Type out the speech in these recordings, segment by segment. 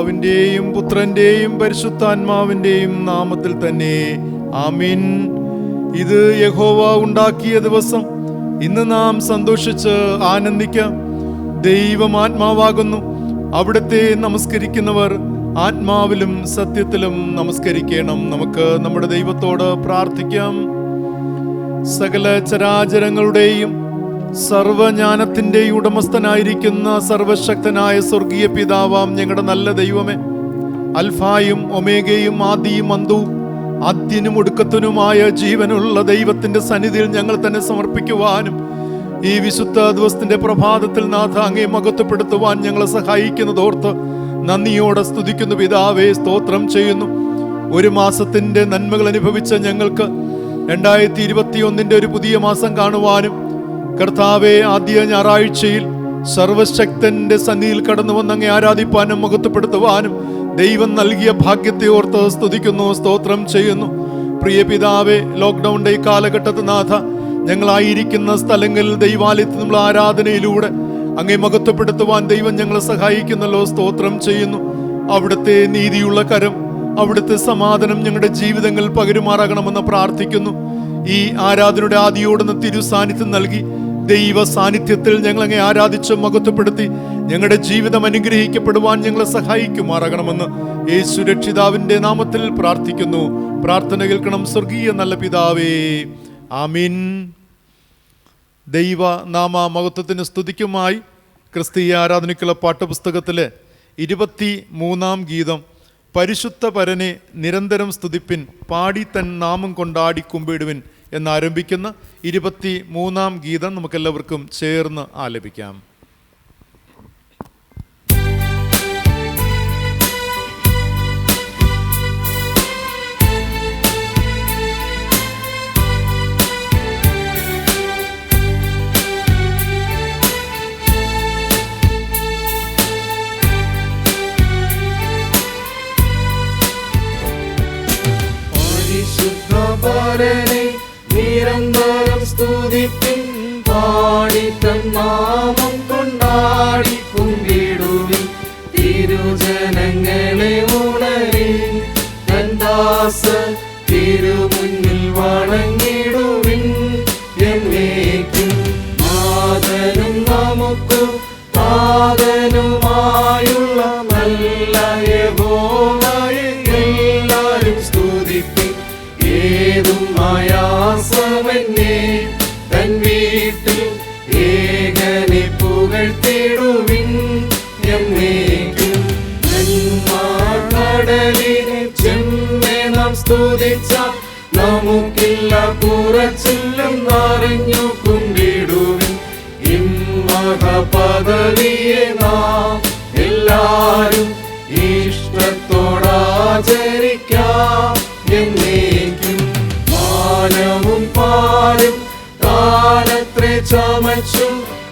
പിതാവിൻ്റെയും പുത്രൻ്റെയും പരിശുദ്ധാത്മാവിൻ്റെയും നാമത്തിൽ തന്നെ ആമീൻ. ഇത് യഹോവ ഉണ്ടാക്കിയ ദിവസം, ഇന്ന് നാം സന്തോഷിച്ച് ആനന്ദിക്കാം. ദൈവം ആത്മാവാകുന്നു, അവിടുത്തെ നമസ്കരിക്കുന്നവർ ആത്മാവിലും സത്യത്തിലും നമസ്കരിക്കണം. നമുക്ക് നമ്മുടെ ദൈവത്തോട് പ്രാർത്ഥിക്കാം. സകല ചരാചരങ്ങളുടെയും സർവജ്ഞാനത്തിൻ്റെയും ഉടമസ്ഥനായിരിക്കുന്ന സർവശക്തനായ സ്വർഗീയ പിതാവാം ഞങ്ങളുടെ നല്ല ദൈവമേ, അൽഫായും ഒമേഗയും ആദിയും അന്തവും ആദ്യനും ഒടുക്കത്തിനുമായ ജീവനുള്ള ദൈവത്തിന്റെ സന്നിധിയിൽ ഞങ്ങൾ തന്നെ സമർപ്പിക്കുവാനും ഈ വിശുദ്ധ ദിവസത്തിന്റെ പ്രഭാതത്തിൽ നാഥ അങ്ങേ മഹത്വപ്പെടുത്തുവാൻ ഞങ്ങളെ സഹായിക്കുന്നതോർത്ത് നന്ദിയോടെ സ്തുതിക്കുന്നു. പിതാവേ, സ്തോത്രം ചെയ്യുന്നു. ഒരു മാസത്തിന്റെ നന്മകൾ അനുഭവിച്ച ഞങ്ങൾക്ക് 2021 ഒരു പുതിയ മാസം കാണുവാനും, കർത്താവെ, ആദ്യ ഞായറാഴ്ചയിൽ സർവശക്തന്റെ സന്നിധിയിൽ കടന്നു വന്ന് അങ്ങേ ആരാധിപ്പാനും മഹത്വപ്പെടുത്തുവാനും ദൈവം നൽകിയ ഭാഗ്യത്തെ ഓർത്ത് സ്തുതിക്കുന്നു, സ്തോത്രം ചെയ്യുന്നു. പ്രിയ പിതാവേ, ലോക്ക്ഡൌണിന്റെ ഈ കാലഘട്ടത്തിൽ നാഥ ഞങ്ങളായിരിക്കുന്ന സ്ഥലങ്ങളിൽ ദൈവാലയത്തിൽ നിന്നുള്ള ആരാധനയിലൂടെ അങ്ങേ മഹത്വപ്പെടുത്തുവാൻ ദൈവം ഞങ്ങളെ സഹായിക്കുന്നല്ലോ, സ്തോത്രം ചെയ്യുന്നു. അവിടുത്തെ നീതിയുള്ള കരം, അവിടുത്തെ സമാധാനം ഞങ്ങളുടെ ജീവിതങ്ങളിൽ പകരുമാറാകണമെന്ന് പ്രാർത്ഥിക്കുന്നു. ഈ ആരാധനയുടെ ആദിയോടുന്ന തിരു സാന്നിധ്യം നൽകി ദൈവ സാന്നിധ്യത്തിൽ ഞങ്ങൾ അങ്ങേ ആരാധിച്ച് മഹത്വപ്പെടുത്തി ഞങ്ങളുടെ ജീവിതം അനുഗ്രഹിക്കപ്പെടുവാൻ ഞങ്ങളെ സഹായിക്കുമാറാകണമെന്ന് യേശു രക്ഷിതാവിന്റെ നാമത്തിൽ പ്രാർത്ഥിക്കുന്നു. പ്രാർത്ഥന കേൾക്കണം സ്വർഗീയ നല്ല പിതാവേ, ആമീൻ. ദൈവ നാമ മഹത്വത്തിന് സ്തുതിക്കുമായി ക്രിസ്തീയ ആരാധനയ്ക്കുള്ള പാഠപുസ്തകത്തിലെ 23-ാം ഗീതം, പരിശുദ്ധ പരനെ നിരന്തരം സ്തുതിപ്പിൻ, പാടി തൻ നാമം കൊണ്ടാടി കുമ്പിടുവിൻ എന്നാരംഭിക്കുന്ന 23-ാം ഗീതം നമുക്കെല്ലാവർക്കും ചേർന്ന് ആലപിക്കാം. നിരന്തരം സ്തുതിപ്പിൻ, പാടി തൻ നാമം കൊണ്ടാടി കുമ്പിടുവിൻ, തിരുജനങ്ങളെ ഉണരിൻ, തൻ ദാസൻ തിരുമുന്നിൽ വണങ്ങിടുവിൻ. എന്നേക്കും നാഥനും നമുക്കും നാഥനുമായുള്ള നല്ല യഹോവയെ എല്ലാവരും സ്തുതിപ്പിൻ. ഏതും ആയാസമെന്നെ തൻ വീട്ടിൽ ഏകനെ പുകഴ്ത്തിടുവിൻ. എന്നേക്കും നന്മകടലിനെ ചെമ്മേ നാം സ്തുതിച്ച, നമുക്കില്ല കുറച്ചില്ലെന്നറിഞ്ഞു കുമ്പിടുവിൻ. ഇമ്മഹപദവിയെ നാം എല്ലാരും ഇഷ്ടത്തോടാചരിക്കാം. എന്നേക്കും മാനവും പാലും താനത്രേ ചമച്ചു,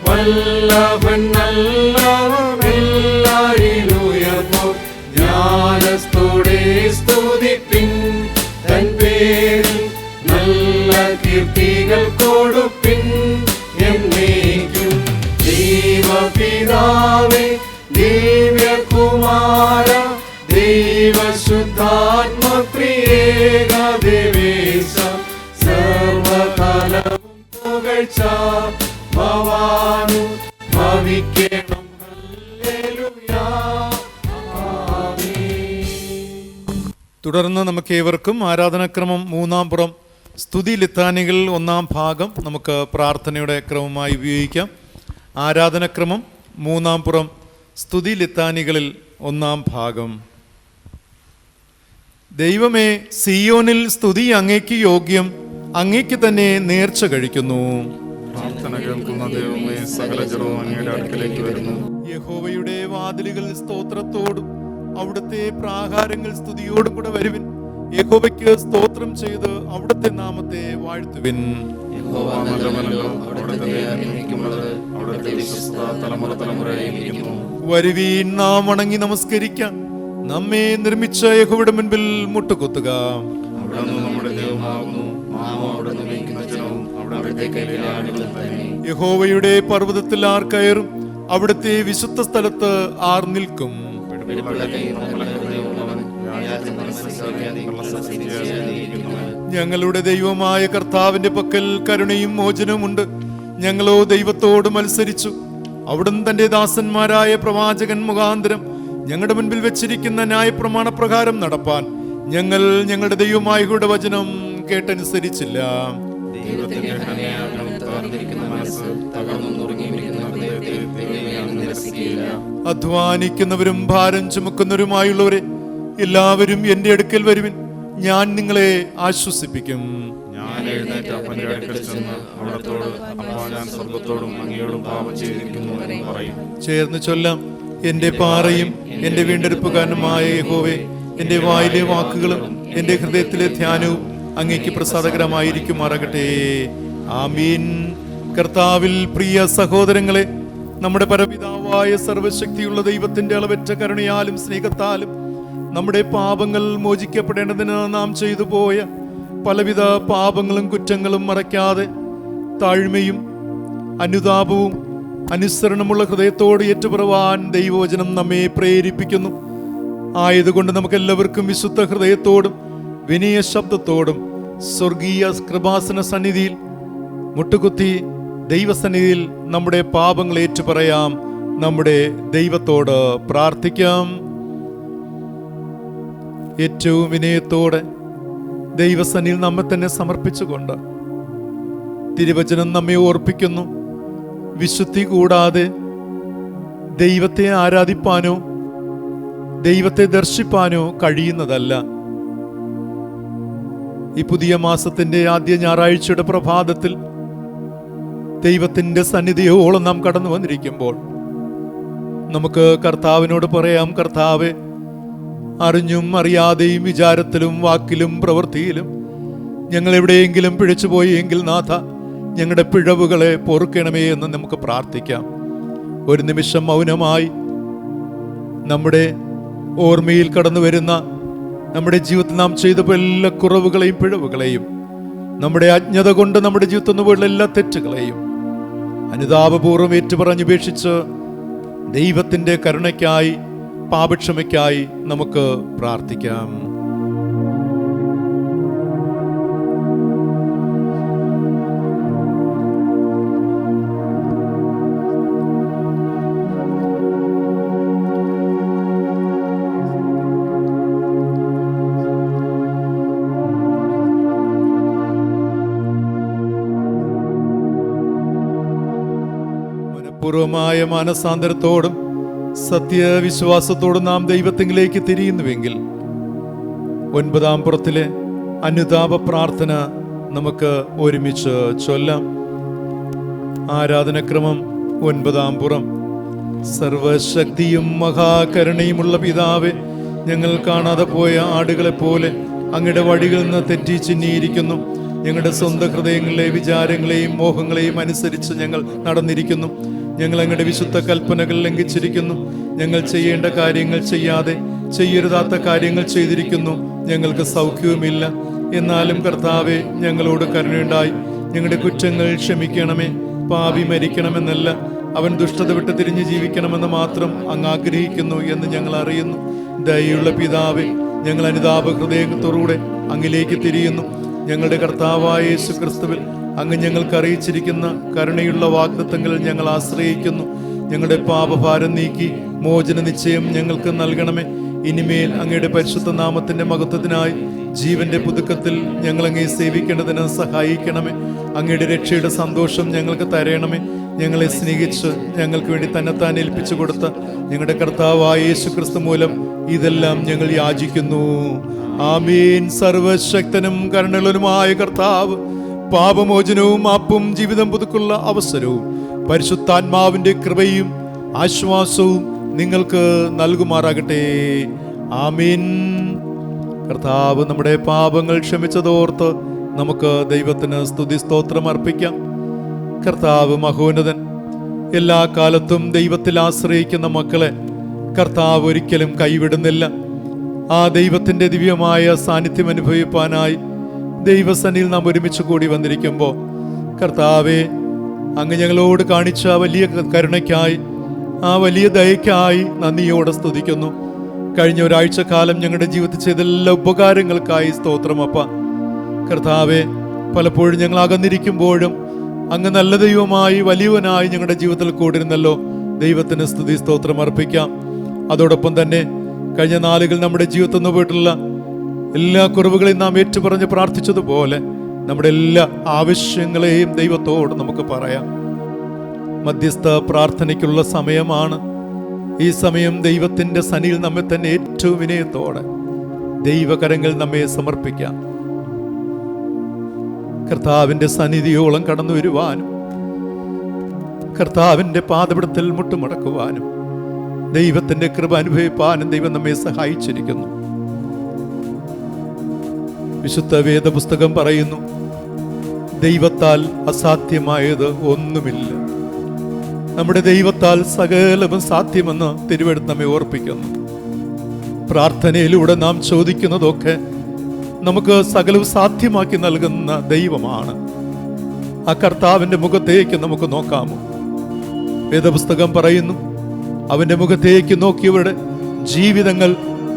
വല്ലഭൻ നല്ലവൻ എല്ലാരിലുയർന്നു. ജ്ഞാനത്തോടെ സ്തുതിപ്പിൻ, തൻ പേരിൽ നല്ല കീർത്തികൾ കൊടുപ്പിൻ. എന്നേക്കും ദൈവപിതാവേ, ദിവ്യകുമാര, ദൈവശുദ്ധാത്മ പ്രിയേക ദേവേശ, സർവകാലവും പുകഴ്ച ഭവാനു ഭവിക്കണം. ഹല്ലേലൂയാ, ആമേൻ. തുടർന്ന് നമുക്ക് ഏവർക്കും ആരാധനാക്രമം 3-ാം പുറം സ്തുതി ലിത്താനികൾ 1-ാം ഭാഗം നമുക്ക് പ്രാർത്ഥനയുടെ ക്രമമായി ഉപയോഗിക്കാം. ആരാധനാക്രമം 3-ാം പുറം സ്തുതി ലിത്താനികളിൽ 1-ാം ഭാഗം. ദൈവമേ, സിയോനിൽ സ്തുതി അങ്ങേക്ക് യോഗ്യം, അങ്ങേക്ക് തന്നെ നേർച്ച കഴിക്കുന്നു. പ്രാർത്ഥന കേൾക്കുന്ന ദൈവമേ, സകല ജനവും അങ്ങയുടെ അടുക്കലേക്ക് വരുന്നു. യഹോവയുടെ വാതിലുകൾ സ്തോത്രത്തോടും അവിടുത്തെ പ്രാകാരങ്ങൾ സ്തുതിയോടും കൂടെ വരുവിൻ. യഹോവയ്ക്ക് സ്തോത്രം ചെയ്ത് അവിടുത്തെ നാമത്തെ വാഴ്ത്തുവിൻ. യഹോവ നല്ലവനല്ലോ, അവിടുത്തെ ദയ എന്നേക്കുമുള്ളത്, അവിടുത്തെ വിശ്വസ്തത തലമുറ തലമുറയായിരിക്കുന്നു. വരുവീൻ, നാം വണങ്ങി നമസ്കരിക്കാം. നമ്മെ നിർമ്മിച്ച യഹോവയുടെ മുൻപിൽ മുട്ടുകുത്തുക. അവിടുന്ന് നമ്മുടെ ദൈവമാകുന്നു, നാമോ അവിടുന്ന് നയിക്കുന്ന ജനവും അവിടുത്തെ കയ്യിലെ ആടുകൾ തന്നെ. യഹോവയുടെ പർവ്വതത്തിൽ ആർ കയറും? അവിടുത്തെ വിശുദ്ധ സ്ഥലത്ത് ആർ നിൽക്കും? വെളിപ്പെട്ട കൈയും നല്ല ഹൃദയമുള്ളവൻ, വ്യാജം മനസ്സിലാക്കാതെ കള്ളസത്യം ചെയ്യാതിരിക്കുന്നവൻ. ഞങ്ങളുടെ ദൈവമായ കർത്താവിന്റെ പക്കൽ കരുണയും മോചനവുമുണ്ട്. ഞങ്ങളോ ദൈവത്തോട് മത്സരിച്ചു. അവിടുന്ന് തന്റെ ദാസന്മാരായ പ്രവാചകൻ മുഖാന്തരം ഞങ്ങളുടെ മുൻപിൽ വെച്ചിരിക്കുന്ന ന്യായപ്രമാണപ്രകാരം നടപ്പാൻ ഞങ്ങൾ ഞങ്ങളുടെ ദൈവമായയുടെ വചനം കേട്ടനുസരിച്ചില്ല. ദൈവത്തിന്റെ കന്യാകം താർന്നിരിക്കുന്ന മനസ്സ് തകർന്നു നുറുങ്ങിയിരിക്കുന്ന ഹൃദയത്തെ ദൈവം നിരസിക്കുകയില്ല. അധ്വാനിക്കുന്നവരും ഭാരം ചുമക്കുന്നവരുമായുള്ളവരെ എല്ലാവരും എന്റെ അടുക്കൽ വരുവിൻ, ഞാൻ നിങ്ങളെ ആശ്വസിപ്പിക്കും. ഞാൻ എഴുന്നേറ്റ് അപ്പന്റെ അടുക്കൽ ചെന്ന് അവിടത്തോട്, അപ്പാ, ഞാൻ സ്വർഗത്തോടും അങ്ങയോടും പാപം ചെയ്തിരിക്കുന്നു എന്ന് പറയും. ചേർന്ന് ചൊല്ലാം. എന്റെ പാറയും എന്റെ വീണ്ടെടുപ്പുകാരനുമായ യഹോവേ, എന്റെ വായിലെ വാക്കുകളും എന്റെ ഹൃദയത്തിലെ ധ്യാനവും അങ്ങേക്ക് പ്രസാദകരമായിരിക്കുമാറാകട്ടെ. ആമീൻ. കർത്താവിൽ പ്രിയ സഹോദരങ്ങളെ, നമ്മുടെ പരപിതാവായ സർവശക്തിയുള്ള ദൈവത്തിന്റെ അളവറ്റ കരുണയാലും സ്നേഹത്താലും നമ്മുടെ പാപങ്ങൾ മോചിക്കപ്പെടേണ്ടതിന് നാം ചെയ്തു പോയ പലവിധ പാപങ്ങളും കുറ്റങ്ങളും മറയ്ക്കാതെ താഴ്മയും അനുതാപവും അനുസരണമുള്ള ഹൃദയത്തോട് ഏറ്റുപറവാൻ ദൈവവചനം നമ്മെ പ്രേരിപ്പിക്കുന്നു. ആയതുകൊണ്ട് നമുക്കെല്ലാവർക്കും വിശുദ്ധ ഹൃദയത്തോടും വിനയ ശബ്ദത്തോടും സ്വർഗീയ കൃപാസന സന്നിധിയിൽ മുട്ടുകുത്തി ദൈവസന്നിധിയിൽ നമ്മുടെ പാപങ്ങൾ ഏറ്റുപറയാം. നമ്മുടെ ദൈവത്തോട് പ്രാർത്ഥിക്കാം. ഏറ്റവും വിനയത്തോടെ ദൈവസന്നിധിയിൽ നമ്മെ തന്നെ സമർപ്പിച്ചുകൊണ്ട് തിരുവചനം നമ്മെ ഓർപ്പിക്കുന്നു. വിശുദ്ധി കൂടാതെ ദൈവത്തെ ആരാധിപ്പാനോ ദൈവത്തെ ദർശിപ്പാനോ കഴിയുന്നതല്ല. ഈ പുതിയ മാസത്തിന്റെ ആദ്യ ഞായറാഴ്ചയുടെ പ്രഭാതത്തിൽ ദൈവത്തിന്റെ സന്നിധിയോളം നാം കടന്നു വന്നിരിക്കുമ്പോൾ നമുക്ക് കർത്താവിനോട് പറയാം, കർത്താവെ, അറിഞ്ഞും അറിയാതെയും വിചാരത്തിലും വാക്കിലും പ്രവൃത്തിയിലും ഞങ്ങൾ എവിടെയെങ്കിലും പിഴച്ചുപോയെങ്കിൽ നാഥ, ഞങ്ങളുടെ പിഴവുകളെ പൊറുക്കണമേ എന്ന് നമുക്ക് പ്രാർത്ഥിക്കാം. ഒരു നിമിഷം മൗനമായി നമ്മുടെ ഓർമ്മയിൽ കടന്നു വരുന്ന നമ്മുടെ ജീവിതത്തിൽ നാം ചെയ്ത എല്ലാ കുറവുകളെയും പിഴവുകളെയും, നമ്മുടെ അജ്ഞത കൊണ്ട് നമ്മുടെ ജീവിതത്തിൽ നിന്ന് പോയുള്ള എല്ലാ തെറ്റുകളെയും അനുതാപപൂർവ്വം ഏറ്റുപറഞ്ഞുപേക്ഷിച്ച് ദൈവത്തിന്റെ കരുണയ്ക്കായി പാപക്ഷമയ്ക്കായി നമുക്ക് പ്രാർത്ഥിക്കാം. മനഃപൂർവമായ മാനസാന്തരത്തോടും സത്യവിശ്വാസത്തോടും നാം ദൈവത്തിലേക്ക് തിരിയുന്നുവെങ്കിൽ 9-ാം പുറത്തിലെ അനുതാപ പ്രാർത്ഥന നമുക്ക് ഒരുമിച്ച് ചൊല്ലാം. ആരാധനക്രമം 9-ാം പുറം. സർവശക്തിയും മഹാകരുണയുമുള്ള പിതാവേ, ഞങ്ങൾ കാണാതെ പോയ ആടുകളെ പോലെ അങ്ങയുടെ വഴികളിൽ നിന്ന് തെറ്റി ചിന്നിയിരിക്കുന്നു. ഞങ്ങളുടെ സ്വന്തം ഹൃദയങ്ങളിലെ വിചാരങ്ങളെയും മോഹങ്ങളെയും അനുസരിച്ച് ഞങ്ങൾ നടന്നിരിക്കുന്നു. ഞങ്ങൾ അങ്ങയുടെ വിശുദ്ധ കൽപ്പനകൾ ലംഘിച്ചിരിക്കുന്നു. ഞങ്ങൾ ചെയ്യേണ്ട കാര്യങ്ങൾ ചെയ്യാതെ ചെയ്യരുതാത്ത കാര്യങ്ങൾ ചെയ്തിരിക്കുന്നു. ഞങ്ങൾക്ക് സൗഖ്യവുമില്ല. എന്നാലും കർത്താവെ, ഞങ്ങളോട് കരുണയുണ്ടായി ഞങ്ങളുടെ കുറ്റങ്ങൾ ക്ഷമിക്കണമേ. പാപി മരിക്കണമെന്നല്ല, അവൻ ദുഷ്ടത വിട്ട് തിരിഞ്ഞ് ജീവിക്കണമെന്ന് മാത്രം അങ്ങ് ആഗ്രഹിക്കുന്നു എന്ന് ഞങ്ങൾ അറിയുന്നു. ദയയുള്ള പിതാവേ, ഞങ്ങൾ അനുതാപ ഹൃദയത്തോടുകൂടെ അങ്ങിലേക്ക് തിരിയുന്നു. ഞങ്ങളുടെ കർത്താവായ യേശു ക്രിസ്തുവിൽ അങ്ങ് ഞങ്ങൾക്ക് അറിയിച്ചിരിക്കുന്ന കരുണയുള്ള വാഗ്ദത്തങ്ങളിൽ ഞങ്ങൾ ആശ്രയിക്കുന്നു. ഞങ്ങളുടെ പാപഭാരം നീക്കി മോചന നിശ്ചയം ഞങ്ങൾക്ക് നൽകണമേ. ഇനിമേൽ അങ്ങയുടെ പരിശുദ്ധ നാമത്തിന്റെ മഹത്വത്തിനായി ജീവന്റെ പുതുക്കത്തിൽ ഞങ്ങൾ അങ്ങയെ സേവിക്കേണ്ടതിന് സഹായിക്കണമേ. അങ്ങയുടെ രക്ഷയുടെ സന്തോഷം ഞങ്ങൾക്ക് തരണമേ. ഞങ്ങളെ സ്നേഹിച്ച് ഞങ്ങൾക്ക് വേണ്ടി തന്നെത്താൻ ഏൽപ്പിച്ചു കൊടുത്ത ഞങ്ങളുടെ കർത്താവായ യേശു ക്രിസ്തു മൂലം ഇതെല്ലാം ഞങ്ങൾ യാചിക്കുന്നു. ആമീൻ. സർവശക്തനും കരുണയുള്ളവനുമായ കർത്താവ്, പാപമോചനവും മാപ്പും ജീവിതം പുതുക്കുള്ള അവസരവും പരിശുദ്ധാത്മാവിന്റെ കൃപയും ആശ്വാസവും നിങ്ങൾക്ക് നൽകുമാറാകട്ടെ. ആമീൻ. കർത്താവ് നമ്മുടെ പാപങ്ങൾ ക്ഷമിച്ചതോർത്ത് നമുക്ക് ദൈവത്തിന് സ്തുതി സ്തോത്രം അർപ്പിക്കാം. കർത്താവ് മഹോന്നതൻ. എല്ലാ കാലത്തും ദൈവത്തിൽ ആശ്രയിക്കുന്ന മക്കളെ കർത്താവ് ഒരിക്കലും കൈവിടുന്നില്ല. ആ ദൈവത്തിന്റെ ദിവ്യമായ സാന്നിധ്യം അനുഭവിപ്പാനായി ദൈവസന്നിധിയിൽ നാം ഒരുമിച്ച് കൂടി വന്നിരിക്കുമ്പോൾ കർത്താവെ, അങ്ങ് ഞങ്ങളോട് കാണിച്ച വലിയ കരുണയ്ക്കായി, ആ വലിയ ദയയ്ക്കായി നന്ദിയോടെ സ്തുതിക്കുന്നു. കഴിഞ്ഞ ഒരാഴ്ചക്കാലം ഞങ്ങളുടെ ജീവിതത്തിൽ ചെയ്ത എല്ലാ ഉപകാരങ്ങൾക്കായി സ്തോത്രം അപ്പ. കർത്താവെ, പലപ്പോഴും ഞങ്ങൾ അകന്നിരിക്കുമ്പോഴും അങ്ങ് നല്ല ദൈവമായി വലിയവനായി ഞങ്ങളുടെ ജീവിതത്തിൽ കൂടിരുന്നല്ലോ. ദൈവത്തിന് സ്തുതി സ്തോത്രം അർപ്പിക്കാം. അതോടൊപ്പം തന്നെ കഴിഞ്ഞ നാളുകൾ നമ്മുടെ ജീവിതത്തിൽ നിന്ന് പോയിട്ടുള്ള എല്ലാ കുറവുകളെയും നാം ഏറ്റുപറഞ്ഞ് പ്രാർത്ഥിച്ചതുപോലെ നമ്മുടെ എല്ലാ ആവശ്യങ്ങളെയും ദൈവത്തോട് നമുക്ക് പറയാം. മധ്യസ്ഥ പ്രാർത്ഥനയ്ക്കുള്ള സമയമാണ്. ഈ സമയം ദൈവത്തിൻ്റെ സന്നിധിയിൽ നമ്മെ തന്നെ ഏറ്റവും വിനയത്തോടെ ദൈവകരങ്ങൾ നമ്മെ സമർപ്പിക്കാം. കർത്താവിൻ്റെ സന്നിധിയോളം കടന്നു വരുവാനും കർത്താവിൻ്റെ പാദപിടത്തിൽ മുട്ടുമടക്കുവാനും ദൈവത്തിൻ്റെ കൃപ അനുഭവിപ്പാനും ദൈവം നമ്മെ സഹായിച്ചിരിക്കുന്നു. വിശുദ്ധ വേദപുസ്തകം പറയുന്നു, ദൈവത്താൽ അസാധ്യമായത് ഒന്നുമില്ല. നമ്മുടെ ദൈവത്താൽ സകലവും സാധ്യമെന്ന് തിരുവെടുത്ത് നമ്മെ ഓർപ്പിക്കുന്നു. പ്രാർത്ഥനയിലൂടെ നാം ചോദിക്കുന്നതൊക്കെ നമുക്ക് സകലവും സാധ്യമാക്കി നൽകുന്ന ദൈവമാണ്. ആ കർത്താവിൻ്റെ മുഖത്തേക്ക് നമുക്ക് നോക്കാമോ? വേദപുസ്തകം പറയുന്നു, അവൻ്റെ മുഖത്തേക്ക് നോക്കിയവരുടെ ജീവിതങ്ങൾ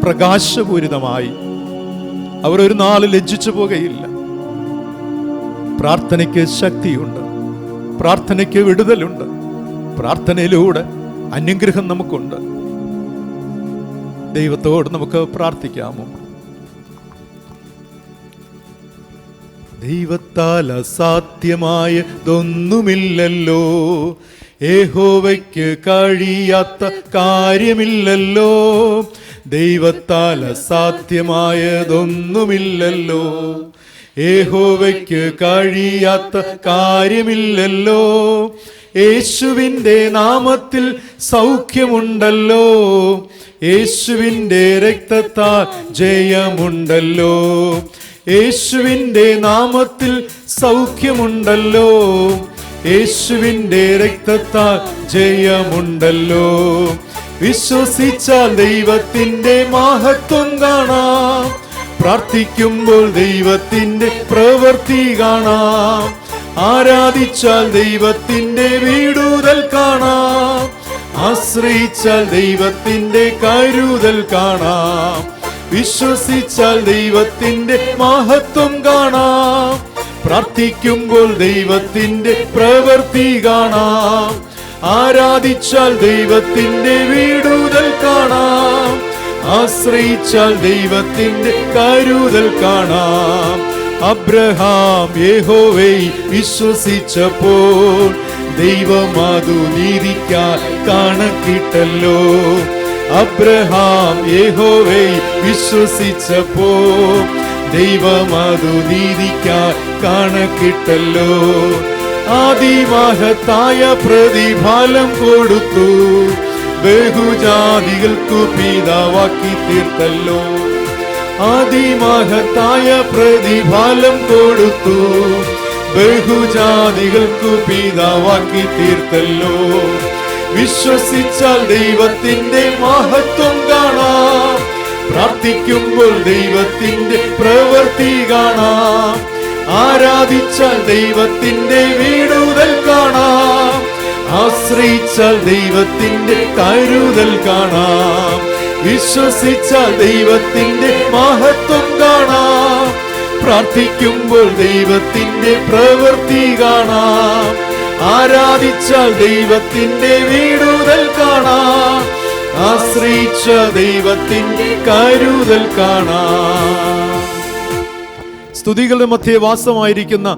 പ്രകാശപൂരിതമായി. അവർ ഒരു നാൾ ലജ്ജിച്ചു പോകുകയില്ല. പ്രാർത്ഥനയ്ക്ക് ശക്തിയുണ്ട്, പ്രാർത്ഥനയ്ക്ക് വിടുതലുണ്ട്, പ്രാർത്ഥനയിലൂടെ അനുഗ്രഹം നമുക്കുണ്ട്. ദൈവത്തോട് നമുക്ക് പ്രാർത്ഥിക്കാമോ? ദൈവത്താൽ അസാധ്യമായതൊന്നുമില്ലല്ലോ, യഹോവയ്ക്ക് കഴിയാത്ത കാര്യമില്ലല്ലോ. ദൈവത്താൽ അസാധ്യമായതൊന്നുമില്ലല്ലോ, യഹോവയ്ക്ക് കഴിയാത്ത കാര്യമില്ലല്ലോ. യേശുവിൻ്റെ നാമത്തിൽ സൗഖ്യമുണ്ടല്ലോ, യേശുവിൻ്റെ രക്തത്താൽ ജയമുണ്ടല്ലോ. യേശുവിൻ്റെ നാമത്തിൽ സൗഖ്യമുണ്ടല്ലോ, യേശുവിൻ്റെ രക്തത്താൽ ജയമുണ്ടല്ലോ. വിശ്വസിച്ചാൽ ദൈവത്തിൻ്റെ മഹത്വം കാണാം, പ്രാർത്ഥിക്കുമ്പോൾ ദൈവത്തിൻ്റെ പ്രവൃത്തി കാണാം. ആരാധിച്ചാൽ ദൈവത്തിൻ്റെ വീടുതൽ കാണാം, ആശ്രയിച്ചാൽ ദൈവത്തിൻ്റെ കരുതൽ കാണാം. വിശ്വസിച്ചാൽ ദൈവത്തിൻ്റെ മഹത്വം കാണാം, പ്രാർത്ഥിക്കുമ്പോൾ ദൈവത്തിൻ്റെ പ്രവൃത്തി കാണാം. ആരാധിച്ചാൽ ദൈവത്തിൻ്റെ വീടുതൽ കാണാം, ആശ്രയിച്ചാൽ ദൈവത്തിൻ്റെ കരുതൽ കാണാം. അബ്രഹാം യഹോവയെ വിശ്വസിച്ചപ്പോൾ ദൈവം അതു നീതിക്കായി കണക്കിട്ടല്ലോ. അബ്രഹാം യഹോവയെ വിശ്വസിച്ചപ്പോൾ ദൈവം അതു നീതിക്കായി കണക്കിട്ടല്ലോ. അതിമഹത്തായ പ്രതിഫലം കൊടുത്തു, ബഹുജാതികൾക്കു പിതാവാക്കി തീർത്തല്ലോ. അതിമഹത്തായ പ്രതിഫലം കൊടുത്തു, ബഹുജാതികൾക്കു പിതാവാക്കി തീർത്തല്ലോ. വിശ്വസിച്ചാൽ ദൈവത്തിൻ്റെ മഹത്വം കാണാം, പ്രാർത്ഥിക്കുമ്പോൾ ദൈവത്തിൻ്റെ പ്രവൃത്തി കാണാം. ആരാധിച്ചാൽ ദൈവത്തിൻ്റെ വീടുതൽ കാണാം, ആശ്രയിച്ചാൽ ദൈവത്തിൻ്റെ കരുതൽ കാണാം. വിശ്വസിച്ചാൽ ദൈവത്തിൻ്റെ മഹത്വം കാണാം, പ്രാർത്ഥിക്കുമ്പോൾ ദൈവത്തിൻ്റെ പ്രവൃത്തി കാണാം. ആരാധിച്ചാൽ ദൈവത്തിൻ്റെ വീടുതൽ കാണാം, ആശ്രയിച്ച ദൈവത്തിൻ്റെ കരുതൽ കാണാം. സ്തുതികളുടെ മധ്യേ വാസമായിരിക്കുന്ന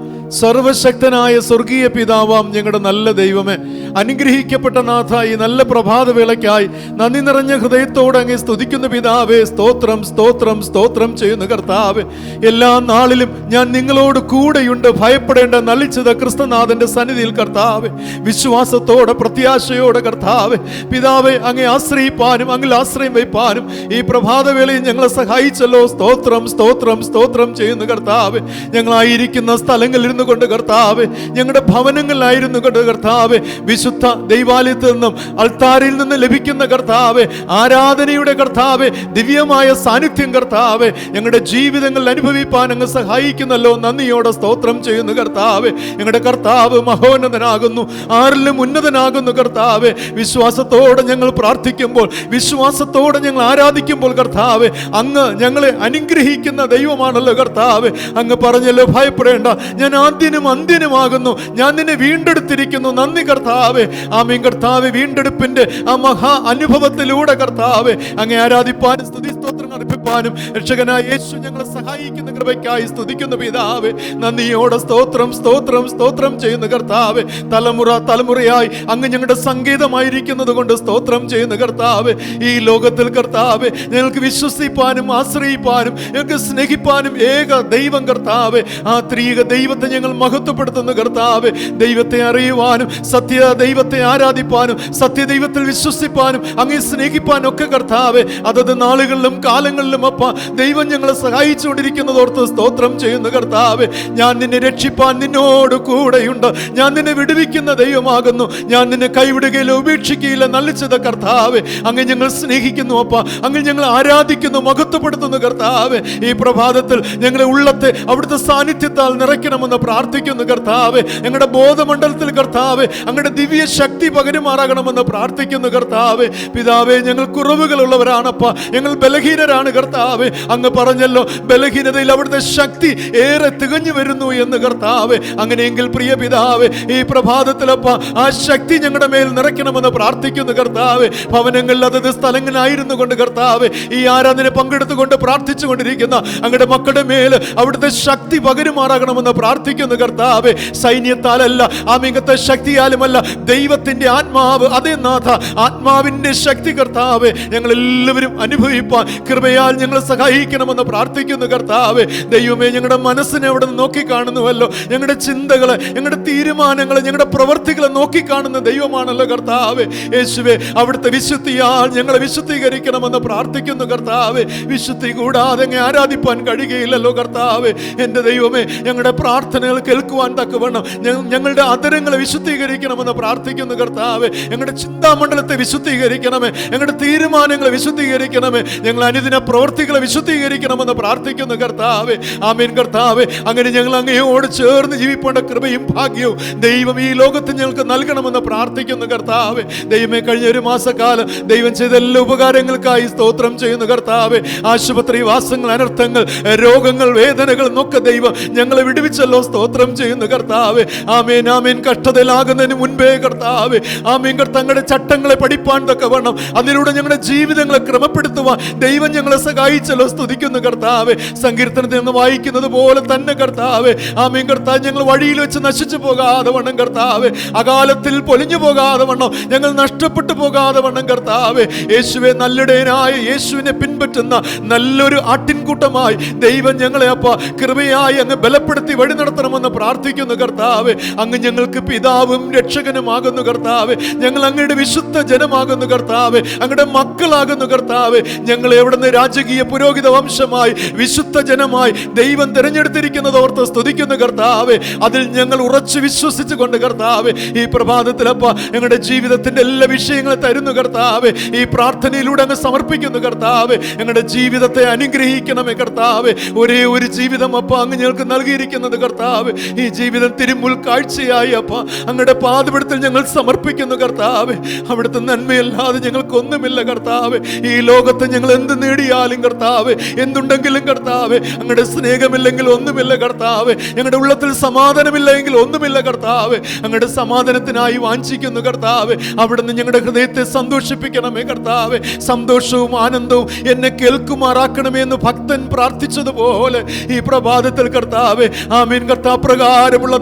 സർവശക്തനായ സ്വർഗീയ പിതാവാം ഞങ്ങളുടെ നല്ല ദൈവമേ, അനുഗ്രഹിക്കപ്പെട്ട നാഥ, ഈ നല്ല പ്രഭാതവേളയ്ക്കായി നന്ദി നിറഞ്ഞ ഹൃദയത്തോടെ അങ്ങ് സ്തുതിക്കുന്ന പിതാവേ. സ്തോത്രം സ്തോത്രം സ്തോത്രം ചെയ്യുന്ന കർത്താവേ, എല്ലാ നാളിലും ഞാൻ നിങ്ങളോട് കൂടെയുണ്ട്, ഭയപ്പെടേണ്ട നളിച്ചത് ക്രിസ്തുനാഥന്റെ സന്നിധിയിൽ കർത്താവേ. വിശ്വാസത്തോടെ പ്രത്യാശയോടെ കർത്താവേ പിതാവേ അങ്ങേ ആശ്രയിപ്പാനും അങ്ങിൽ ആശ്രയം വയ്പ്പാനും ഈ പ്രഭാതവേളയിൽ ഞങ്ങളെ സഹായിച്ചല്ലോ. സ്തോത്രം സ്തോത്രം സ്തോത്രം ചെയ്യുന്ന കർത്താവേ, ഞങ്ങളായിരിക്കുന്ന സ്ഥലങ്ങളിൽ വീടുകളിലായിരുന്നു കൊണ്ട് കർത്താവെ, ഞങ്ങളുടെ ഭവനങ്ങളിലായിരുന്നു കൊണ്ട് കർത്താവെ, വിശുദ്ധ ദൈവാലയത്തിൽ നിന്നും അൾത്താരിൽ നിന്ന് ലഭിക്കുന്ന കർത്താവെ ആരാധനയുടെ കർത്താവെ ദിവ്യമായ സാന്നിധ്യം കർത്താവെ ഞങ്ങളുടെ ജീവിതങ്ങളിൽ അനുഭവിപ്പാൻ അങ്ങ് സഹായിക്കുന്നല്ലോ. നന്ദിയോടെ സ്തോത്രം ചെയ്യുന്നു കർത്താവെ. ഞങ്ങളുടെ കർത്താവ് മഹോന്നതനാകുന്നു, ആരിലും ഉന്നതനാകുന്നു കർത്താവെ. വിശ്വാസത്തോടെ ഞങ്ങൾ പ്രാർത്ഥിക്കുമ്പോൾ, വിശ്വാസത്തോടെ ഞങ്ങൾ ആരാധിക്കുമ്പോൾ കർത്താവെ അങ്ങ് ഞങ്ങളെ അനുഗ്രഹിക്കുന്ന ദൈവമാണല്ലോ കർത്താവെ. അങ്ങ് പറഞ്ഞല്ലോ, ഭയപ്പെടേണ്ട, ഞാൻ ആദ്യനും അന്ത്യനുമാകുന്നു, ഞാൻ നിന്നെ വീണ്ടെടുത്തിരിക്കുന്നു. നന്ദി കർത്താവെ. ആമേൻ കർത്താവെ. വീണ്ടെടുപ്പിന്റെ ആ മഹാ അനുഭവത്തിലൂടെ കർത്താവെ അങ്ങേ ആരാധിപ്പാനും സ്തുതി സ്തോത്രം അർപ്പിപ്പാനും രക്ഷകനായ യേശു ഞങ്ങളെ സഹായിക്കുന്ന കൃപയ്ക്കായി സ്തുതിക്കുന്നു പിതാവേ. നന്ദിയോടെ സ്തോത്രം സ്തോത്രം സ്തോത്രം ചെയ്യുന്ന കർത്താവെ. തലമുറ തലമുറയായി അങ്ങ് ഞങ്ങളുടെ സംഗീതമായിരിക്കുന്നത് കൊണ്ട് സ്തോത്രം ചെയ്യുന്ന കർത്താവെ. ഈ ലോകത്തിൽ കർത്താവെ ഞങ്ങൾക്ക് വിശ്വസിപ്പാനും ആശ്രയിപ്പാനും ഞങ്ങൾക്ക് സ്നേഹിപ്പാനും ഏക ദൈവം കർത്താവെ, ആ ത്രിയേക ദൈവത്തെ ഞങ്ങൾ മഹത്വപ്പെടുത്തുന്നു കർത്താവെ. ദൈവത്തെ അറിയുവാനും സത്യ ദൈവത്തെ ആരാധിപ്പാനും സത്യദൈവത്തിൽ വിശ്വസിപ്പാനും അങ്ങേ സ്നേഹിപ്പാനും ഒക്കെ കർത്താവെ അതത് നാളുകളിലും കാലങ്ങളിലും അപ്പ ദൈവം ഞങ്ങളെ സഹായിച്ചുകൊണ്ടിരിക്കുന്നതോർത്ത് സ്തോത്രം ചെയ്യുന്നു കർത്താവെ. ഞാൻ നിന്നെ രക്ഷിപ്പാൻ നിന്നോട് കൂടെയുണ്ട്, ഞാൻ നിന്നെ വിടുവിക്കുന്ന ദൈവമാകുന്നു, ഞാൻ നിന്നെ കൈവിടുകയില്ല ഉപേക്ഷിക്കുകയില്ല നല്ലിച്ചത് കർത്താവെ. അങ്ങ് ഞങ്ങൾ സ്നേഹിക്കുന്നു അപ്പ, അങ്ങ് ഞങ്ങൾ ആരാധിക്കുന്നു, മഹത്വപ്പെടുത്തുന്നു കർത്താവെ. ഈ പ്രഭാതത്തിൽ ഞങ്ങളുടെ ഉള്ളത്തെ അവിടുത്തെ സാന്നിധ്യത്താൽ നിറയ്ക്കണമെന്ന് പ്രാർത്ഥിക്കുന്നു കർത്താവെ. ഞങ്ങളുടെ ബോധമണ്ഡലത്തിൽ കർത്താവെ അങ്ങയുടെ ദിവ്യ ശക്തി പകരുമാറാകണമെന്ന് പ്രാർത്ഥിക്കുന്നു കർത്താവെ. പിതാവെ, ഞങ്ങൾ കുറവുകളുള്ളവരാണപ്പ, ഞങ്ങൾ ബലഹീനരാണ് കർത്താവെ. അങ്ങ് പറഞ്ഞല്ലോ, ബലഹീനതയിൽ അവിടുത്തെ ശക്തി ഏറെ തികഞ്ഞു വരുന്നു എന്ന് കർത്താവെ. അങ്ങനെയെങ്കിൽ പ്രിയ പിതാവെ, ഈ പ്രഭാതത്തിലപ്പ ആ ശക്തി ഞങ്ങളുടെ മേൽ നിറയ്ക്കണമെന്ന് പ്രാർത്ഥിക്കുന്നു കർത്താവെ. ഭവനങ്ങളിൽ അതത് സ്ഥലങ്ങളിലായിരുന്നു കൊണ്ട് കർത്താവെ ഈ ആരാധന പങ്കെടുത്തുകൊണ്ട് പ്രാർത്ഥിച്ചു കൊണ്ടിരിക്കുന്ന അങ്ങയുടെ മക്കളുടെ മേൽ അവിടുത്തെ ശക്തി പകരുമാറാകണമെന്ന് പ്രാർത്ഥിക്കുന്നു കർത്താവെ. സൈന്യത്താലല്ല, ആമികത്തെ ശക്തിയാലുമല്ല, ദൈവത്തിന്റെ ആത്മാവ്, അതേ നാഥ, ആത്മാവിന്റെ ശക്തി കർത്താവെ ഞങ്ങൾ എല്ലാവരും അനുഭവിപ്പാൻ കൃപയാൽ ഞങ്ങളെ സഹായിക്കണമെന്ന് പ്രാർത്ഥിക്കുന്നു കർത്താവെ. ദൈവമേ, ഞങ്ങളുടെ മനസ്സിനെ അവിടെ നോക്കിക്കാണുന്നുവല്ലോ, ഞങ്ങളുടെ ചിന്തകളെ, ഞങ്ങളുടെ തീരുമാനങ്ങളെ, ഞങ്ങളുടെ പ്രവർത്തികളെ നോക്കിക്കാണുന്ന ദൈവമാണല്ലോ കർത്താവെ. യേശുവേ, അവിടുത്തെ വിശുദ്ധിയാൽ ഞങ്ങളെ വിശുദ്ധീകരിക്കണമെന്ന് പ്രാർത്ഥിക്കുന്നു കർത്താവെ. വിശുദ്ധി കൂടാതെ അങ്ങ് ആരാധിപ്പാൻ കഴിയുകയില്ലല്ലോ കർത്താവെ. എൻ്റെ ദൈവമേ, ഞങ്ങളുടെ പ്രാർത്ഥനകൾ കേൾക്കുവാൻ തക്കവണ്ണം ഞങ്ങളുടെ അതരങ്ങളെ വിശുദ്ധീകരിക്കണമെന്ന് പ്രാർത്ഥിക്കുന്നു കർത്താവെ. ഞങ്ങളുടെ ചിന്താമണ്ഡലത്തെ വിശുദ്ധീകരിക്കണമേ, ഞങ്ങളുടെ തീരുമാനങ്ങളെ വിശുദ്ധീകരിക്കണമേ, ഞങ്ങൾ അനുദിന പ്രവർത്തികളെ വിശുദ്ധീകരിക്കണമെന്ന് പ്രാർത്ഥിക്കുന്നു കർത്താവെ. ആമേൻ കർത്താവെ. അങ്ങനെ ഞങ്ങൾ അങ്ങയോട് ചേർന്ന് ജീവിക്കേണ്ട കൃപയും ഭാഗ്യവും ദൈവം ഈ ലോകത്ത് ഞങ്ങൾക്ക് നൽകണമെന്ന് പ്രാർത്ഥിക്കുന്നു കർത്താവെ. ദൈവമേ, കഴിഞ്ഞ ഒരു മാസക്കാലം ദൈവം ചെയ്ത എല്ലാ ഉപകാരങ്ങൾക്കായി സ്തോത്രം ചെയ്യുന്നു കർത്താവെ. ആശുപത്രി വാസങ്ങൾ, അനർത്ഥങ്ങൾ, രോഗങ്ങൾ, വേദനകൾ എന്നൊക്കെ ദൈവം ഞങ്ങളെ വിടുവിച്ചല്ലോ, സ്തോത്രം ചെയ്യുന്നു കർത്താവെ. ആമേൻ ആമേൻ. കഷ്ടതയിലാകുന്നതിന് മുൻപേ കർത്താവെ, ആമേൻ തങ്ങളുടെ ചട്ടങ്ങളെ പഠിപ്പാൻ തക്കവണ്ണം അതിലൂടെ ഞങ്ങളുടെ ജീവിതങ്ങളെ ക്രമപ്പെടുത്തുവാൻ ദൈവം ഞങ്ങളെ സഹായിച്ചല്ലോ, സ്തുതിക്കുന്നു കർത്താവെ. സങ്കീർത്തനത്തിൽ നിന്ന് വായിക്കുന്നത് പോലെ തന്നെ കർത്താവെ, ആമേൻ കർത്താവ്, ഞങ്ങൾ വഴിയിൽ വെച്ച് നശിച്ചു പോകാതെ വണ്ണം കർത്താവെ, അകാലത്തിൽ പൊലിഞ്ഞു പോകാതെ വണ്ണം, ഞങ്ങൾ നഷ്ടപ്പെട്ടു പോകാതെ വണ്ണം കർത്താവെ, യേശുവെ, നല്ലിടയനായ യേശുവിനെ പിൻപറ്റുന്ന നല്ലൊരു ആട്ടിൻകൂട്ടമായി ദൈവം ഞങ്ങളെ അപ്പ കൃപയായി അങ്ങ് ബലപ്പെടുത്തി വഴി നടത്തണമെന്ന് പ്രാർത്ഥിക്കുന്നു കർത്താവെ. അങ്ങ് ഞങ്ങൾക്ക് പിതാവും രക്ഷകനുമാകുന്നു കർത്താവെ. ഞങ്ങൾ അങ്ങയുടെ വിശുദ്ധ ജനമാകുന്നു കർത്താവെ, അങ്ങയുടെ മക്കളാകുന്നു കർത്താവെ. ഞങ്ങളെ എവിടുന്ന് രാജകീയ പുരോഹിത വംശമായി വിശുദ്ധ ജനമായി ദൈവം തിരഞ്ഞെടുത്തിരിക്കുന്നത് ഓർത്ത് സ്തുതിക്കുന്നു കർത്താവെ. അതിൽ ഞങ്ങൾ ഉറച്ചു വിശ്വസിച്ചുകൊണ്ട് കർത്താവെ ഈ പ്രഭാതത്തിലപ്പ ഞങ്ങളുടെ ജീവിതത്തിന്റെ എല്ലാ വിഷയങ്ങളും തരുന്നു കർത്താവെ. ഈ പ്രാർത്ഥനയിലൂടെ അങ്ങ് സമർപ്പിക്കുന്നു കർത്താവെ. ഞങ്ങളുടെ ജീവിതത്തെ അനുഗ്രഹിക്കണമേ കർത്താവെ. ഒരേ ഒരു ജീവിതം അപ്പ അങ്ങ് ഞങ്ങൾക്ക് നൽകിയിരിക്കുന്നത് കർത്താവെ. ഈ ജീവിതം തിരുമുൽ കാഴ്ചയായി അപ്പ അങ്ങയുടെ പാദപീഠത്തിൽ ഞങ്ങൾ സമർപ്പിക്കുന്നു കർത്താവെ. അവിടുത്തെ നന്മയല്ലാതെ ഞങ്ങൾക്കൊന്നുമില്ല കർത്താവെ. ഈ ലോകത്ത് ഞങ്ങൾ എന്ത് നേടിയാലും കർത്താവെ, എന്തുണ്ടെങ്കിലും കർത്താവെ, അങ്ങയുടെ സ്നേഹമില്ലെങ്കിൽ ഒന്നുമില്ല കർത്താവെ. ഞങ്ങളുടെ ഉള്ളത്തിൽ സമാധാനമില്ലെങ്കിൽ ഒന്നുമില്ല കർത്താവെ. അങ്ങയുടെ സമാധാനത്തിനായി വാഞ്ചിക്കുന്നു കർത്താവെ. അവിടുന്ന് ഞങ്ങളുടെ ഹൃദയത്തെ സന്തോഷിപ്പിക്കണമേ കർത്താവെ. സന്തോഷവും ആനന്ദവും എന്നെ കേൾക്കുമാറാക്കണമേ എന്ന് ഭക്തൻ പ്രാർത്ഥിച്ചതുപോലെ ഈ പ്രഭാതത്തിൽ കർത്താവെ, ആമീൻ കർത്താവ്, പ്രകാരമുള്ള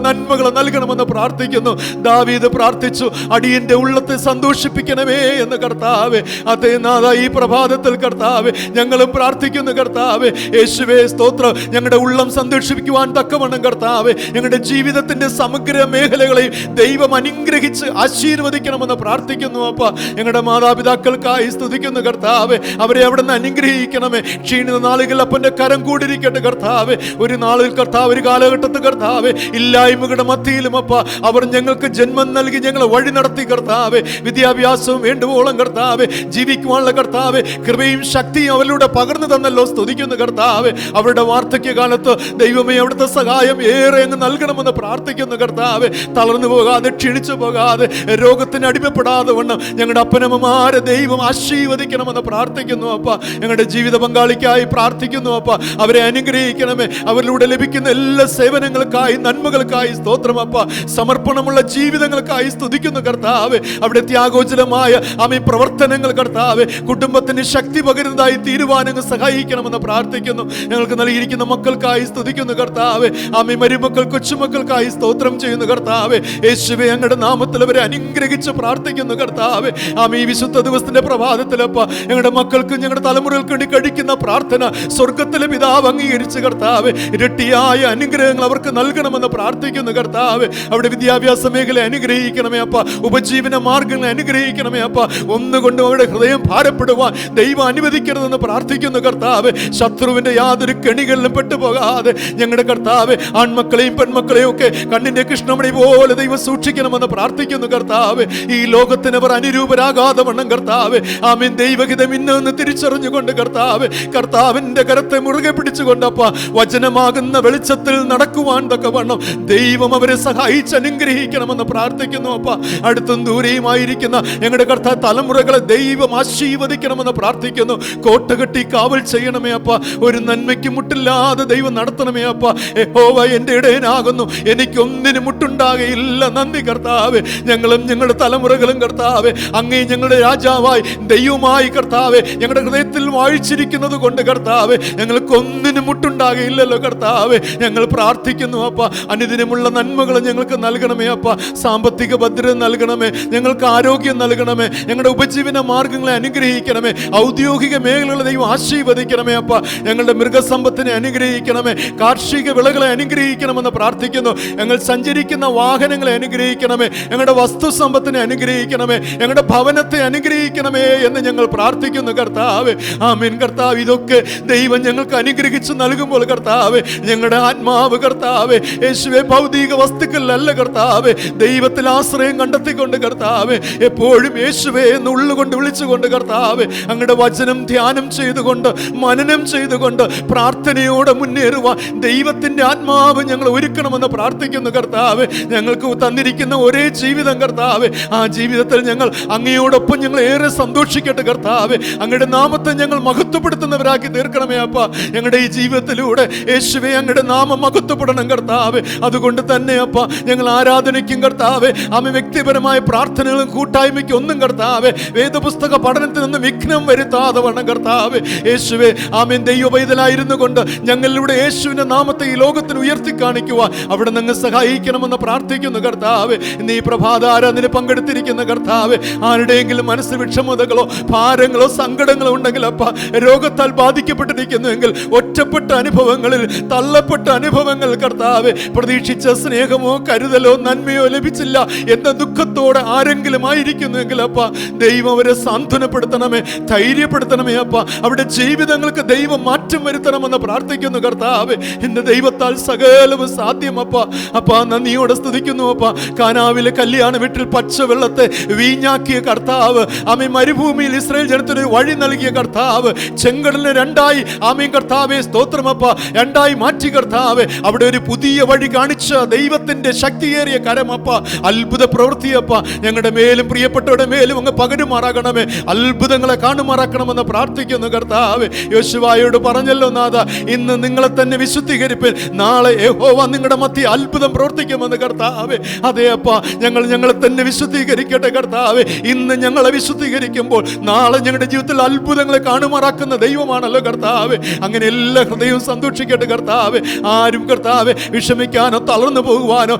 നന്മകൾ നൽകണമെന്ന് പ്രാർത്ഥിക്കുന്നു. ദാവീദ് പ്രാർത്ഥിച്ചു, അടിയന്റെ ഉള്ളത്തെ സന്തോഷിപ്പിക്കണമേ എന്ന് കർത്താവെ. അതേ നാഥ, ഈ പ്രഭാതത്തിൽ കർത്താവെ ഞങ്ങളും പ്രാർത്ഥിക്കുന്നു കർത്താവെ. യേശുവേ, സ്തോത്രം. ഞങ്ങളുടെ ഉള്ളം സന്തോഷിപ്പിക്കുവാൻ തക്കവണ്ണം കർത്താവെ ഞങ്ങളുടെ ജീവിതത്തിന്റെ സമഗ്ര മേഖലകളെയും ദൈവം അനുഗ്രഹിച്ച് ആശീർവദിക്കണമെന്ന് പ്രാർത്ഥിക്കുന്നു അപ്പ. ഞങ്ങളുടെ മാതാപിതാക്കൾക്കായി സ്തുതിക്കുന്നു കർത്താവെ. അവരെ അവിടെ നിന്ന് അനുഗ്രഹിക്കണമേ. ക്ഷീണിത നാളുകൾ അപ്പന്റെ കരം കൂടിയിരിക്കട്ടെ കർത്താവെ. ഒരു നാളിൽ കർത്താവ്, ഒരു കാലഘട്ടത്തിൽ കർത്താവെ. ഇല്ലായ്മകളുടെ മധ്യയിലും അപ്പ അവർ ഞങ്ങൾക്ക് ജന്മം നൽകി ഞങ്ങളെ വഴി നടത്തി കർത്താവെ. വിദ്യാഭ്യാസവും വേണ്ടുവോളം കർത്താവെ ജീവിക്കുവാനുള്ള കർത്താവെ കൃപയും ശക്തിയും അവരിലൂടെ പകർന്നു തന്നല്ലോ. സ്തുതിക്കുന്നു കർത്താവെ. അവരുടെ വാർദ്ധക്യകാലത്ത് ദൈവമേ അവിടുത്തെ സഹായം ഏറെ അങ്ങ് നൽകണമെന്ന് പ്രാർത്ഥിക്കുന്നു കർത്താവെ. തളർന്നു പോകാതെ ക്ഷീണിച്ചു പോകാതെ രോഗത്തിന് അടിമപ്പെടാതെ വണ്ണം ഞങ്ങളുടെ അപ്പനമ്മമാരെ ദൈവം ആശീർവദിക്കണമെന്ന് പ്രാർത്ഥിക്കുന്നു അപ്പ. ഞങ്ങളുടെ ജീവിത പങ്കാളിക്കായി പ്രാർത്ഥിക്കുന്നു അപ്പ. അവരെ അനുഗ്രഹിക്കണമേ. അവരിലൂടെ ലഭിക്കുന്ന എല്ലാ സേവനങ്ങൾക്കായി നന്മകൾക്കായി സ്തോത്രം അപ്പ. സമർപ്പണമുള്ള ജീവിതങ്ങൾക്കായി സ്തുതിക്കുന്നു കർത്താവെ. അവിടെ ത്യാഗോചലമായ ആമീൻ പ്രവർത്തനങ്ങൾ കർത്താവെ കുടുംബത്തിന് ശക്തി പകരുന്നതായി തീരുവാനങ്ങ് സഹായിക്കണമെന്ന് പ്രാർത്ഥിക്കുന്നു. ഞങ്ങൾക്ക് നൽകിയിരിക്കുന്ന മക്കൾക്കായി സ്തുതിക്കുന്നു കർത്താവെ. ആമീൻ മരുമക്കൾ കൊച്ചുമക്കൾക്കായി സ്തോത്രം ചെയ്യുന്നു കർത്താവെ. യേശുവേ ഞങ്ങളുടെ നാമത്തിൽ അവരെ അനുഗ്രഹിച്ച് പ്രാർത്ഥിക്കുന്നു കർത്താവെ. ആമീൻ ഈ വിശുദ്ധ ദിവസത്തിന്റെ പ്രഭാതത്തിലപ്പ ഞങ്ങളുടെ മക്കൾക്ക് ഞങ്ങളുടെ തലമുറകൾക്ക് വേണ്ടി കഴിക്കുന്ന പ്രാർത്ഥന സ്വർഗത്തിലെ പിതാവ് അംഗീകരിച്ച് കർത്താവെ ഇരട്ടിയായ അനുഗ്രഹങ്ങൾ അവർക്ക് നൽകണമെന്ന് പ്രാർത്ഥിക്കുന്നു കർത്താവെ. അവിടെ വിദ്യാഭ്യാസ മേഖല അനുഗ്രഹിക്കണമേ അപ്പ. ഉപജീവന മാർഗങ്ങളെ അനുഗ്രഹിക്കണമേ അപ്പ. ഒന്നുകൊണ്ടും അവരുടെ ഹൃദയം ഭാരപ്പെടുവാൻ ദൈവം അനുവദിക്കരുതെന്ന് പ്രാർത്ഥിക്കുന്നു കർത്താവെ. ശത്രുവിന്റെ യാതൊരു കെണികളിലും പെട്ടുപോകാതെ ഞങ്ങളുടെ കർത്താവെ ആൺമക്കളെയും പെൺമക്കളെയും ഒക്കെ കണ്ണിന്റെ കൃഷ്ണമണി പോലെ ദൈവം സൂക്ഷിക്കണമെന്ന് പ്രാർത്ഥിക്കുന്നു കർത്താവെ. ഈ ലോകത്തിനവർ അനുരൂപരാകാതെ വണ്ണം കർത്താവെ ആമീൻ ദൈവഹിതം ഇന്നെന്ന് തിരിച്ചറിഞ്ഞുകൊണ്ട് കർത്താവെ കർത്താവിന്റെ കരത്തെ മുറുകെ പിടിച്ചുകൊണ്ടപ്പ വചനമാകുന്ന വെളിച്ചത്തിൽ നടക്കുവാൻ തക്ക വണ്ണം ദൈവം അവരെ സഹായിച്ച് അനുഗ്രഹിക്കണമെന്ന് പ്രാർത്ഥിക്കുന്നു അപ്പ. അടുത്തും ദൂരെയുമായിരിക്കുന്ന ഞങ്ങളുടെ കർത്താവ് തലമുറകളെ ദൈവം ആശീർവദിക്കണമെന്ന് പ്രാർത്ഥിക്കുന്നു. കോട്ടകെട്ടി കാവൽ ചെയ്യണമേ അപ്പ. ഒരു നന്മയ്ക്ക് മുട്ടില്ലാതെ ദൈവം നടത്തണമേ അപ്പ. യഹോവ എൻ്റെ ഇടയനാകുന്നു, എനിക്കൊന്നിനും മുട്ടുണ്ടാകയില്ല. നന്ദി കർത്താവെ. ഞങ്ങളും ഞങ്ങളുടെ തലമുറകളും കർത്താവെ അങ്ങേ ഞങ്ങളുടെ രാജാവായി ദൈവമായി കർത്താവെ ഞങ്ങളുടെ ഹൃദയത്തിൽ വാഴിച്ചിരിക്കുന്നത് കൊണ്ട് കർത്താവെ ഞങ്ങൾക്കൊന്നിനും മുട്ടുണ്ടാകയില്ലല്ലോ കർത്താവെ. ഞങ്ങൾ പ്രാർത്ഥിക്കുന്നു അപ്പ. അനുദിനമുള്ള നന്മകൾ ഞങ്ങൾക്ക് നൽകണമേ അപ്പ. സാമ്പത്തിക ഭദ്രത നൽകണമേ. ഞങ്ങൾക്ക് ആരോഗ്യം നൽകണമേ. ഞങ്ങളുടെ ഉപജീവന മാർഗങ്ങളെ അനുഗ്രഹിക്കണമേ. ഔദ്യോഗിക മേഖലകളെ ദൈവം ആശീർവദിക്കണമേ അപ്പ. ഞങ്ങളുടെ മൃഗസമ്പത്തിനെ അനുഗ്രഹിക്കണമേ. കാർഷിക വിളകളെ അനുഗ്രഹിക്കണമെന്ന് പ്രാർത്ഥിക്കുന്നു. ഞങ്ങൾ സഞ്ചരിക്കുന്ന വാഹനങ്ങളെ അനുഗ്രഹിക്കണമേ. ഞങ്ങളുടെ വസ്തു സമ്പത്തിനെ അനുഗ്രഹിക്കണമേ. ഞങ്ങളുടെ ഭവനത്തെ അനുഗ്രഹിക്കണമേ എന്ന് ഞങ്ങൾ പ്രാർത്ഥിക്കുന്നു കർത്താവെ. ആമീൻ കർത്താവ്. ഇതൊക്കെ ദൈവം ഞങ്ങൾക്ക് അനുഗ്രഹിച്ച് നൽകുമ്പോൾ കർത്താവെ ഞങ്ങളുടെ ആത്മാവ് കർത്താവെ യേശുവേ ഭൗതിക വസ്തുക്കളിലല്ല കർത്താവെ ദൈവത്തിൽ ആശ്രയം കണ്ടെത്തിക്കൊണ്ട് കർത്താവെ എപ്പോഴും യേശുവേ എന്ന് ഉള്ളുകൊണ്ട് വിളിച്ചുകൊണ്ട് കർത്താവെ അങ്ങയുടെ വചനം ധ്യാനം ചെയ്തുകൊണ്ട് മനനം ചെയ്തുകൊണ്ട് പ്രാർത്ഥനയോടെ മുന്നേറുവാൻ ദൈവത്തിന്റെ ആത്മാവ് ഞങ്ങൾ ഒരുക്കണമെന്ന് പ്രാർത്ഥിക്കുന്നു കർത്താവെ. ഞങ്ങൾക്ക് തന്നിരിക്കുന്ന ഒരേ ജീവിതം കർത്താവെ ആ ജീവിതത്തിൽ ഞങ്ങൾ അങ്ങയോടൊപ്പം ഞങ്ങൾ ഏറെ സന്തോഷിക്കട്ടെ കർത്താവെ. അങ്ങയുടെ നാമത്തെ ഞങ്ങൾ മഹത്വപ്പെടുത്തുന്നവരാക്കി തീർക്കണമേ അപ്പ. ഞങ്ങളുടെ ഈ ജീവിതത്തിലൂടെ യേശുവേ അങ്ങയുടെ നാമം മഹത്വപ്പെടണം കർത്താവെ. അതുകൊണ്ട് തന്നെ അപ്പ ഞങ്ങൾ ആരാധനയ്ക്കും കർത്താവെ ആമേ വ്യക്തിപരമായ പ്രാർത്ഥനകളും കൂട്ടായ്മയ്ക്കും ഒന്നും കർത്താവെ വേദപുസ്തക പഠനത്തിൽ നിന്ന് വിഘ്നം വരുത്താതെ വണ്ണം കർത്താവെ യേശുവേ ആമേൻ ദൈവ പൈതലായിരുന്നു കൊണ്ട് ഞങ്ങളിലൂടെ യേശുവിന്റെ നാമത്തെ ഈ ലോകത്തിന് ഉയർത്തി കാണിക്കുവാൻ അവിടെ നിങ്ങൾ സഹായിക്കണമെന്ന് പ്രാർത്ഥിക്കുന്നു കർത്താവെ. ഇന്ന് ഈ പ്രഭാത ആരാധന പങ്കെടുത്തിരിക്കുന്ന കർത്താവെ ആരുടെയെങ്കിലും മനസ്സ് വിഷമതകളോ ഭാരങ്ങളോ സങ്കടങ്ങളോ ഉണ്ടെങ്കിൽ അപ്പ രോഗത്താൽ ബാധിക്കപ്പെട്ടിരിക്കുന്നുവെങ്കിൽ ഒറ്റപ്പെട്ട അനുഭവങ്ങളിൽ തള്ളപ്പെട്ട അനുഭവങ്ങൾ കർത്താവെ പ്രതീക്ഷിച്ച സ്നേഹമോ കരുതലോ നന്മയോ ലഭിച്ചില്ല എന്ന ദുഃഖത്തോടെ ആരെങ്കിലും ആയിരിക്കുന്നുവെങ്കിൽ അപ്പ ദൈവം അവരെ സാന്ത്വനപ്പെടുത്തണമേ, ധൈര്യപ്പെടുത്തണമേ അപ്പ. അവിടെ ജീവിതങ്ങൾക്ക് ദൈവം മാറ്റം വരുത്തണമെന്ന് പ്രാർത്ഥിക്കുന്നു കർത്താവെ. എന്റെ ദൈവത്താൽ സകലവും സാധ്യമപ്പ. അപ്പ നന്ദിയോടെ സ്തുതിക്കുന്നു അപ്പ. കാനാവിലെ കല്യാണ വീട്ടിൽ പച്ചവെള്ളത്തെ വീഞ്ഞാക്കിയ കർത്താവ് ആമീൻ മരുഭൂമിയിൽ ഇസ്രായേൽ ജനത്തിന് വഴി നൽകിയ കർത്താവ് ചെങ്കടലിനെ രണ്ടായി ആമീൻ കർത്താവെ സ്തോത്രമപ്പ രണ്ടായി മാറ്റി കർത്താവ് അവിടെ ഒരു പുതിയ വഴി കാണിച്ച ദൈവത്തിന്റെ ശക്തിയേറിയ കരമപ്പ. അത്ഭുത പ്രവൃത്തിയപ്പ ഞങ്ങളുടെ മേലും പ്രിയപ്പെട്ടവരുടെ മേലും അങ്ങ് പകരുമാറാകണമേ. അത്ഭുതങ്ങളെ കാണുമാറാക്കണമെന്ന് പ്രാർത്ഥിക്കുന്നു കർത്താവ്. യോശുവായോട് പറഞ്ഞല്ലോ നാഥ ഇന്ന് നിങ്ങളെ തന്നെ വിശുദ്ധീകരിപ്പിൻ, നാളെ യഹോവ നിങ്ങളുടെ മധ്യ അത്ഭുതം പ്രവർത്തിക്കുമെന്ന് കർത്താവ്. അതെ അപ്പ ഞങ്ങളെ തന്നെ വിശുദ്ധീകരിക്കട്ടെ കർത്താവ്. ഇന്ന് ഞങ്ങളെ വിശുദ്ധീകരിക്കുമ്പോൾ നാളെ ഞങ്ങളുടെ ജീവിതത്തിൽ അത്ഭുതങ്ങളെ കാണുമാറാക്കുന്ന ദൈവമാണല്ലോ കർത്താവ്. അങ്ങനെ എല്ലാ ഹൃദയവും സന്തോഷിക്കട്ടെ കർത്താവ്. ആരും കർത്താവ് വിഷമിക്കാനോ തളർന്നു പോകുവാനോ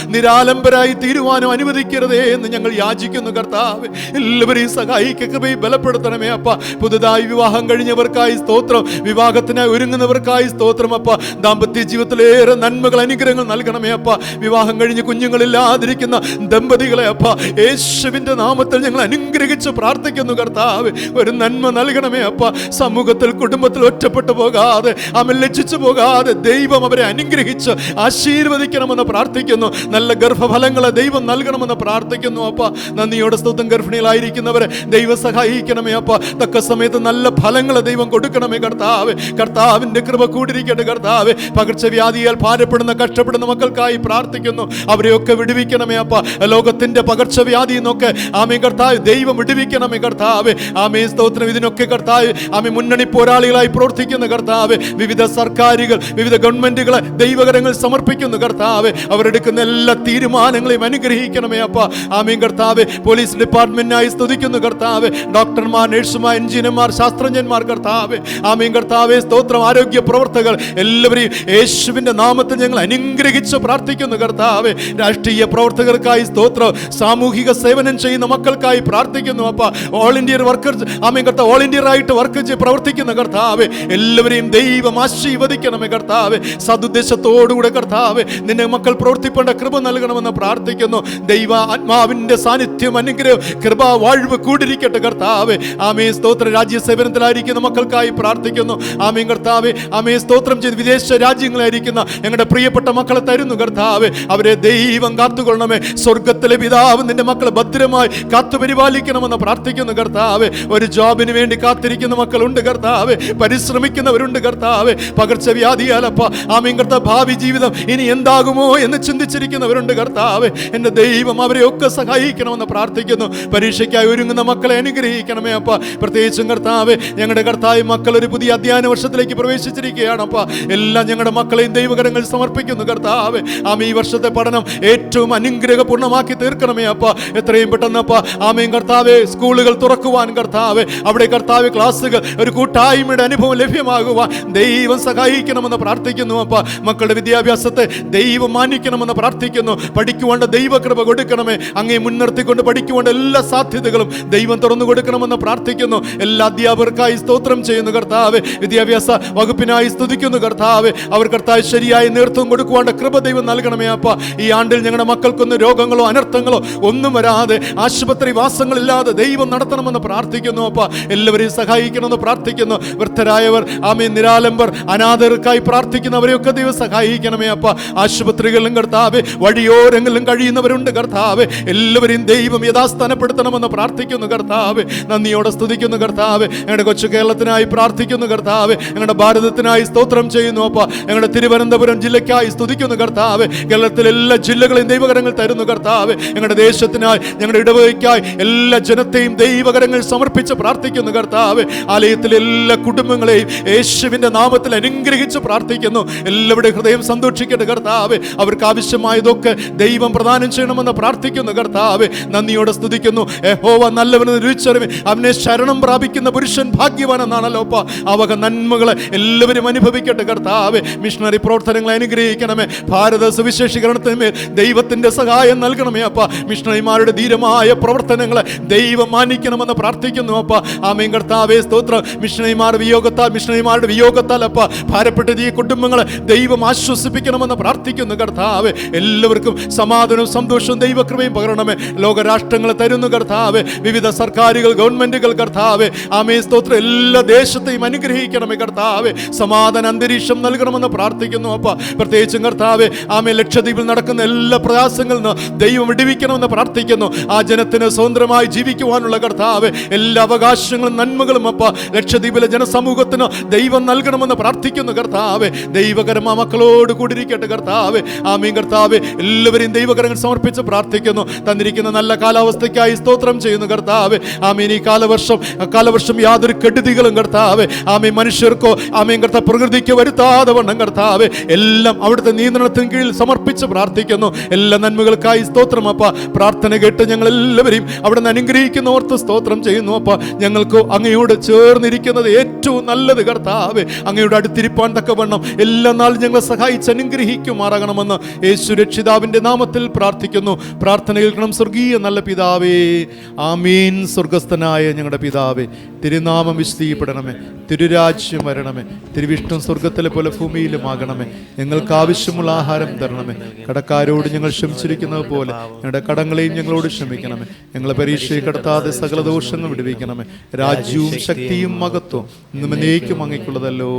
നിരാലംബരായി തീരുവാനോ അനുവദിക്കരുതേ എന്ന് ഞങ്ങൾ യാചിക്കുന്നു കർത്താവ്. എല്ലാവരെയും സഹായിക്കേ ബലപ്പെടുത്തണമേ അപ്പ. പുതുതായി വിവാഹം കഴിഞ്ഞവർക്കായി സ്തോത്രം, വിവാഹത്തിനായി ഒരുങ്ങുന്നവർക്കായി സ്തോത്രം അപ്പ. ദാമ്പത്യ ജീവിതത്തിലേറെ നന്മകൾ അനുഗ്രഹങ്ങൾ നൽകണമേ അപ്പ. വിവാഹം കഴിഞ്ഞ് കുഞ്ഞുങ്ങളില്ലാതിരിക്കുന്ന ദമ്പതികളെ അപ്പ യേശുവിന്റെ നാമത്തിൽ ഞങ്ങൾ അനുഗ്രഹിച്ച് പ്രാർത്ഥിക്കുന്നു കർത്താവ്. ഒരു നന്മ നൽകണമേ അപ്പ. സമൂഹത്തിൽ കുടുംബത്തിൽ ഒറ്റപ്പെട്ടു പോകാതെ അവൻ ലജ്ജിച്ചു പോകാതെ ദൈവം അവരെ അനുഗ്രഹിച്ച് ആശീർവദിക്കണമെന്ന് പ്രാർത്ഥിക്കുന്നു. നല്ല ഗർഭഫലങ്ങളെ ദൈവം നൽകണമെന്ന് പ്രാർത്ഥിക്കുന്നു. അപ്പ നന്ദിയോടെ സ്തുതം ഗർഭിണികളായിരിക്കുന്നവരെ ദൈവം സഹായിക്കണമേ. അപ്പ തക്ക സമയത്ത് നല്ല ഫലങ്ങളെ ദൈവം കൊടുക്കണമേ കർത്താവേ. കർത്താവിന്റെ കൃപ കൂടിരിക്കട്ടെ കർത്താവേ. പകർച്ചവ്യാധിയാൽ ഭാരപ്പെടുന്ന കഷ്ടപ്പെടുന്ന മക്കൾക്കായി പ്രാർത്ഥിക്കുന്നു. അവരെയൊക്കെ വിടുവിക്കണമേ അപ്പ. ലോകത്തിന്റെ പകർച്ചവ്യാധി എന്നൊക്കെ ആമേ കർത്താവ് ദൈവം വിടുവിക്കണമേ കർത്താവേ. ആമേ സ്തോത്രം. ഇതിനൊക്കെ കർത്താവ് ആമേ മുന്നണി പോരാളികളായി പ്രവർത്തിക്കുന്ന കർത്താവേ, വിവിധ സർക്കാരുകൾ, വിവിധ ഗവൺമെന്റുകളെ ദൈവകരങ്ങൾ സമർപ്പിക്കുന്നു കർത്താവേ. അവരെടുക്കുന്ന എല്ലാ തീരുമാനങ്ങളെയും അനുഗ്രഹിക്കണമേ അപ്പ. ആമീൻ കർത്താവേ. പോലീസ് ഡിപ്പാർട്ട്മെന്റിനായി സ്തുതിക്കുന്നു കർത്താവേ. ഡോക്ടർമാർ, നഴ്സുമാർ, എഞ്ചിനീയർമാർ, ശാസ്ത്രജ്ഞന്മാർ കർത്താവേ. ആമീൻ കർത്താവേ സ്തോത്രം. ആരോഗ്യ പ്രവർത്തകർ എല്ലാവരെയും യേശുവിന്റെ നാമത്തിൽ ഞങ്ങൾ അനുഗ്രഹിച്ച് പ്രാർത്ഥിക്കുന്നു കർത്താവേ. രാഷ്ട്രീയ പ്രവർത്തകർക്കായി സ്തോത്രം. സാമൂഹിക സേവനം ചെയ്യുന്ന മക്കൾക്കായി പ്രാർത്ഥിക്കുന്നു അപ്പ. ഓൾ ഇന്ത്യ വർക്കേഴ്സ് ആമീൻ കർത്താവ്, ഓൾ ഇന്ത്യ ആയിട്ട് വർക്ക് ചെയ്ത് പ്രവർത്തിക്കുന്ന കർത്താവേ എല്ലാവരെയും ദൈവം ആശീർവദിക്കണമേ കർത്താവേ. സദുദ്ദേശത്തോടുകൂടെ കർത്താവേ നിന്നെ മക്കൾ പ്രവർത്തിക്കേണ്ട കൃപ നൽകണമെന്ന് പ്രാർത്ഥിക്കുന്നു. ദൈവ ആത്മാവിന്റെ സാന്നിധ്യം, അനുഗ്രഹം, കൃപ, വാഴ്വ് കൂടിരിക്കട്ടെ കർത്താവേ. ആമേ സ്തോത്രം. രാജ്യ സേവനത്തിലായിരിക്കുന്ന മക്കൾക്കായി പ്രാർത്ഥിക്കുന്നു. ആമേ കർത്താവേ. ആമേ സ്തോത്രം ചെയ്ത് വിദേശ രാജ്യങ്ങളായിരിക്കുന്ന ഞങ്ങളുടെ പ്രിയപ്പെട്ട മക്കളെ തരുന്നു കർത്താവേ. അവരെ ദൈവം കാത്തുകൊള്ളണമേ. സ്വർഗത്തിലെ പിതാവ് നിന്റെ മക്കളെ ഭദ്രമായി കാത്തുപരിപാലിക്കണമെന്ന് പ്രാർത്ഥിക്കുന്നു കർത്താവേ. ഒരു ജോബിന് വേണ്ടി കാത്തിരിക്കുന്ന മക്കളുണ്ട് കർത്താവേ. പരിശ്രമിക്കുന്നവരുണ്ട് കർത്താവേ. പകർച്ചവ്യാധിയാലപ്പ ആമീൻ കർത്താവ് ഭാവി ജീവിതം ഇനി എന്താകുമോ എന്ന് ചിന്തിച്ചിരിക്കുന്നവരുണ്ട് കർത്താവേ. എൻ്റെ ദൈവം അവരെയൊക്കെ സഹായിക്കണമെന്ന് പ്രാർത്ഥിക്കുന്നു. പരീക്ഷയ്ക്കായി ഒരുങ്ങുന്ന മക്കളെ അനുഗ്രഹിക്കണമേ അപ്പ. പ്രത്യേകിച്ചും കർത്താവേ ഞങ്ങളുടെ കർത്താവ് മക്കൾ ഒരു പുതിയ അധ്യയന വർഷത്തിലേക്ക് പ്രവേശിച്ചിരിക്കുകയാണ് അപ്പ. എല്ലാം ഞങ്ങളുടെ മക്കളെയും ദൈവകരങ്ങൾ സമർപ്പിക്കുന്നു കർത്താവേ. ആമേ ഈ വർഷത്തെ പഠനം ഏറ്റവും അനുഗ്രഹപൂർണ്ണമാക്കി തീർക്കണമേ അപ്പ. എത്രയും പെട്ടെന്ന് അപ്പ ആമേൻ കർത്താവേ സ്കൂളുകൾ തുറക്കുവാൻ കർത്താവേ, അവിടെ കർത്താവേ ക്ലാസ്സുകൾ ഒരു കൂട്ടായ്മയുടെ അനുഭവം ലഭ്യമാകുവാൻ ദൈവം സഹായിക്കണമെന്ന് പ്രാർത്ഥിക്കുന്നു അപ്പ. മക്കളുടെ വിദ്യാഭ്യാസത്തെ ദൈവം മാനിക്കണമെന്ന് പ്രാർത്ഥിക്കുന്നു. പഠിക്കുവാണ്ട് ദൈവകൃപ കൊടുക്കണമേ. അങ്ങേ മുൻനിർത്തിക്കൊണ്ട് പഠിക്കുവാണ്ട് എല്ലാ സാധ്യതകളും ദൈവം തുറന്നു കൊടുക്കണമെന്ന് പ്രാർത്ഥിക്കുന്നു. എല്ലാ അധ്യാപകർക്കായി സ്തോത്രം ചെയ്യുന്നു കർത്താവേ. വിദ്യാഭ്യാസ വകുപ്പിനായി സ്തുതിക്കുന്നു കർത്താവേ. അവർ കർത്താവ് ശരിയായ നേതൃത്വം കൊടുക്കുവാണ്ട് കൃപ ദൈവം നൽകണമേ അപ്പ. ഈ ആണ്ടിൽ ഞങ്ങളുടെ മക്കൾക്കൊന്നും രോഗങ്ങളോ അനർത്ഥങ്ങളോ ഒന്നും വരാതെ ആശുപത്രി വാസങ്ങളില്ലാതെ ദൈവം നടത്തണമെന്ന് പ്രാർത്ഥിക്കുന്നു അപ്പ. എല്ലാവരെയും സഹായിക്കണമെന്ന് പ്രാർത്ഥിക്കുന്നു. വൃദ്ധരായവർ, ആമേ നിരാലംബർ, അനാഥർക്കായി പ്രാർത്ഥിക്കുന്നവരെയൊക്കെ ദൈവം സഹായിക്കണമേ അപ്പ. ആശുപത്രികളിലും കർത്താവേ വഴിയോരങ്ങളിലും കഴിയുന്നവരുണ്ട് കർത്താവേ. എല്ലാവരെയും ദൈവം യഥാസ്ഥാനപ്പെടുത്തണമെന്ന് പ്രാർത്ഥിക്കുന്നു കർത്താവേ. നന്ദിയോടെ സ്തുതിക്കുന്നു കർത്താവേ. ഞങ്ങളുടെ കൊച്ചു കേരളത്തിനായി പ്രാർത്ഥിക്കുന്നു കർത്താവേ. ഞങ്ങളുടെ ഭാരതത്തിനായി സ്തോത്രം ചെയ്യുന്നു അപ്പ. ഞങ്ങളുടെ തിരുവനന്തപുരം ജില്ലയ്ക്കായി സ്തുതിക്കുന്നു കർത്താവേ. കേരളത്തിലെ എല്ലാ ജില്ലകളെയും ദൈവകരങ്ങൾ തരുന്നു കർത്താവേ. ഞങ്ങളുടെ ദേശത്തിനായി, ഞങ്ങളുടെ ഇടവകയ്ക്കായി എല്ലാ ജനത്തെയും ദൈവകരങ്ങൾ സമർപ്പിച്ച് പ്രാർത്ഥിക്കുന്നു കർത്താവേ. ആലയത്തിലെ എല്ലാ കുടുംബങ്ങളെയും യേശുവിന്റെ നാമത്തിൽ അനുഗ്രഹിച്ച് പ്രാർത്ഥിക്കുന്നു. എല്ലാവരുടെ ഹൃദയം സന്തോഷിക്കട്ടെ കർത്താവേ. അവർക്ക് ആവശ്യമായതൊക്കെ ദൈവം പ്രദാനം ചെയ്യണമെന്ന് പ്രാർത്ഥിക്കുന്നു കർത്താവേ. നന്ദിയോടെ സ്തുതിക്കുന്നു. യഹോവ നല്ലവനെന്ന് രുചിച്ചറിവേ അവനെ ശരണം പ്രാപിക്കുന്ന പുരുഷൻ ഭാഗ്യവാനെന്നാണല്ലോ അപ്പ. അവക നന്മകളെ എല്ലാവരും അനുഭവിക്കട്ടെ കർത്താവേ. മിഷണറി പ്രവർത്തനങ്ങളെ അനുഗ്രഹിക്കണമേ. ഭാരത സുവിശേഷീകരണത്തിന് മേൽ ദൈവത്തിന്റെ സഹായം നൽകണമേ അപ്പ. മിഷണറിമാരുടെ ധീരമായ പ്രവർത്തനങ്ങളെ ദൈവം മാനിക്കണമെന്ന് പ്രാർത്ഥിക്കുന്നു അപ്പ. ആമേൻ കർത്താവേ സ്തോത്രം. മിഷണറിമാരുടെ വിയോഗത്താൽ അപ്പ ഭാരപ്പെട്ട ഈ കുടുംബങ്ങളെ ദൈവം ആശ്വസിപ്പിക്കണമെന്ന് പ്രാർത്ഥിക്കുന്നു കർത്താവേ. എല്ലാവർക്കും സമാധാനവും സന്തോഷവും ദൈവകൃപയും പകരണമേ. ലോകരാഷ്ട്രങ്ങളെ തരുന്നു കർത്താവേ. വിവിധ സർക്കാരുകൾ, ഗവൺമെന്റുകൾ കർത്താവേ. ആമേ സ്തോത്രം. എല്ലാ ദേശത്തെയും അനുഗ്രഹിക്കണമേ കർത്താവേ. സമാധാന അന്തരീക്ഷം നൽകണമെന്ന് പ്രാർത്ഥിക്കുന്നു അപ്പ. പ്രത്യേകിച്ചും കർത്താവേ ആമേ ലക്ഷദ്വീപിൽ നടക്കുന്ന എല്ലാ പ്രയാസങ്ങളിൽ നിന്ന് ദൈവം വിടുവിക്കണമെന്ന് പ്രാർത്ഥിക്കുന്നു. ആ ജനത്തിന് സ്വതന്ത്രമായി ജീവിക്കുവാനുള്ള കർത്താവേ എല്ലാ അവകാശങ്ങളും നന്മകളും അപ്പ ലക്ഷദ്വീപിലെ ജനസമൂഹത്തിന് ദൈവം നൽകണമെന്ന് പ്രാർത്ഥിക്കുന്നു കർത്താവേ. ദൈവകരമാ മക്കളോട് കൂടിയിരിക്കട്ടെ കർത്താവേ. ആമീൻ കർത്താവേ. എല്ലാവരെയും ദൈവകരങ്ങൾ സമർപ്പിച്ച് പ്രാർത്ഥിക്കുന്നു. തന്നിരിക്കുന്ന നല്ല കാലാവസ്ഥയ്ക്കായി സ്തോത്രം ചെയ്യുന്നു കർത്താവേ. ആമീൻ ഈ കാലവർഷം യാതൊരു കെടുതികളും കർത്താവേ ആമീൻ മനുഷ്യർക്കോ ആമീൻ കർത്താവ് പ്രകൃതിക്ക് വരുത്താതെ വണ്ണം കർത്താവേ എല്ലാം അവിടുത്തെ നിയന്ത്രണത്തിന് കീഴിൽ സമർപ്പിച്ച് പ്രാർത്ഥിക്കുന്നു. എല്ലാ നന്മകൾക്കായി സ്തോത്രം അപ്പ. പ്രാർത്ഥന കേട്ട് ഞങ്ങൾ എല്ലാവരെയും അവിടെ നിന്ന് അനുഗ്രഹിക്കുന്ന ഓർത്ത് സ്തോത്രം ചെയ്യുന്നു അപ്പ. ഞങ്ങൾക്ക് അങ്ങയോട് ചേർന്നിരിക്കുന്നത് ഏറ്റവും നല്ലത് കർത്താവേ. അങ്ങയുടെ അടുത്തിരിപ്പാൻ തക്കവണ്ണം എല്ലാ നാളും ഞങ്ങളെ സഹായിച്ച് അനുഗ്രഹിക്കുമാറാകണമെന്ന് യേശു രക്ഷിതാവിന്റെ നാമത്തിൽ പ്രാർത്ഥിക്കുന്നു. പ്രാർത്ഥന കേൾക്കണം സ്വർഗീയ നല്ല പിതാവേ. ആമീൻ. സ്വർഗസ്ഥനായ ഞങ്ങളുടെ പിതാവേ, തിരുനാമം വിശുദ്ധീകരിക്കപ്പെടണമേ. തിരുരാജ്യം വരണമേ. തിരുവിഷ്ണു സ്വർഗത്തിലെ പോലെ ഭൂമിയിലുമാകണമേ. ഞങ്ങൾക്ക് ആവശ്യമുള്ള ആഹാരം തരണമേ. കടക്കാരോട് ഞങ്ങൾ ക്ഷമിച്ചിരിക്കുന്നത് പോലെ ഞങ്ങളുടെ കടങ്ങളെയും ഞങ്ങളോട് ക്ഷമിക്കണമേ. ഞങ്ങളെ പരീക്ഷയിൽ കടത്താതെ സകല ദോഷങ്ങൾ വിടുവിക്കണമേ. രാജ്യവും ശക്തിയും മഹത്വവും ഇന്നും എന്നേക്കും അങ്ങേക്കുള്ളതല്ലോ.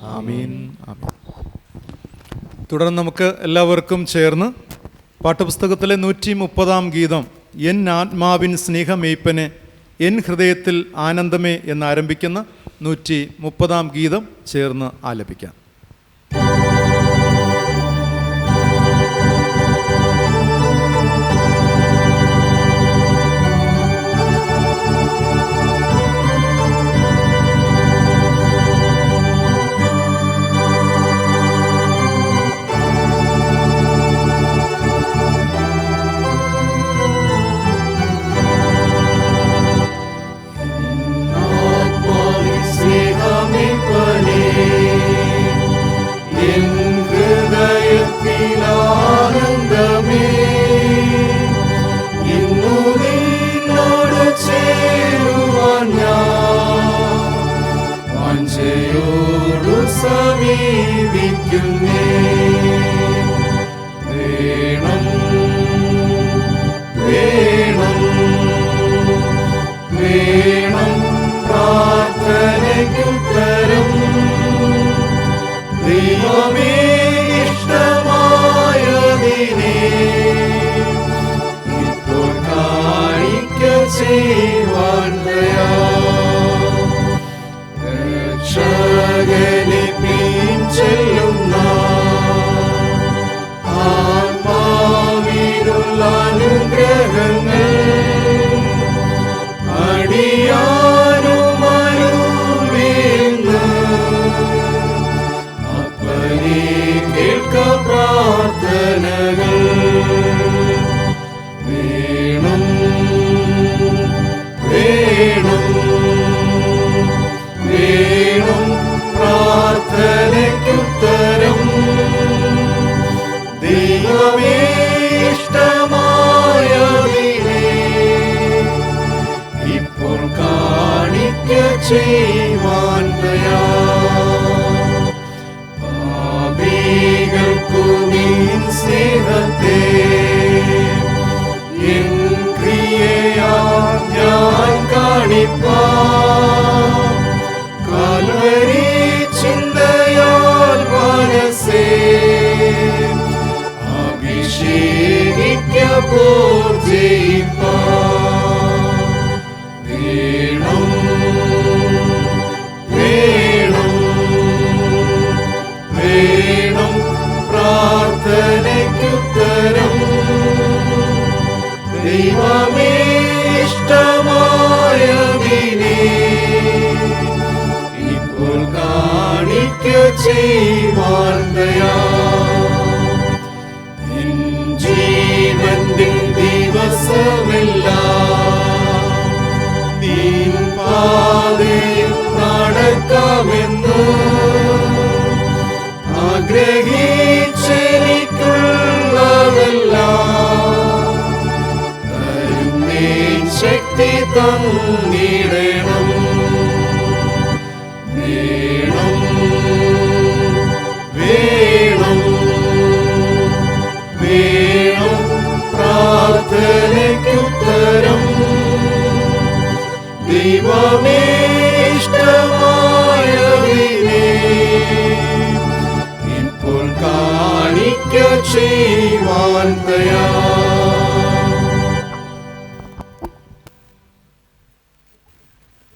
ആമീൻ. ആമീൻ. തുടർന്ന് നമുക്ക് എല്ലാവർക്കും ചേർന്ന് പാഠപുസ്തകത്തിലെ 130-ാം ഗീതം എൻ ആത്മാവിൻ സ്നേഹമേയ്പ്പനെ എൻ ഹൃദയത്തിൽ ആനന്ദമേ എന്നാരംഭിക്കുന്ന 130-ാം ഗീതം ചേർന്ന് ആലപിക്കാം.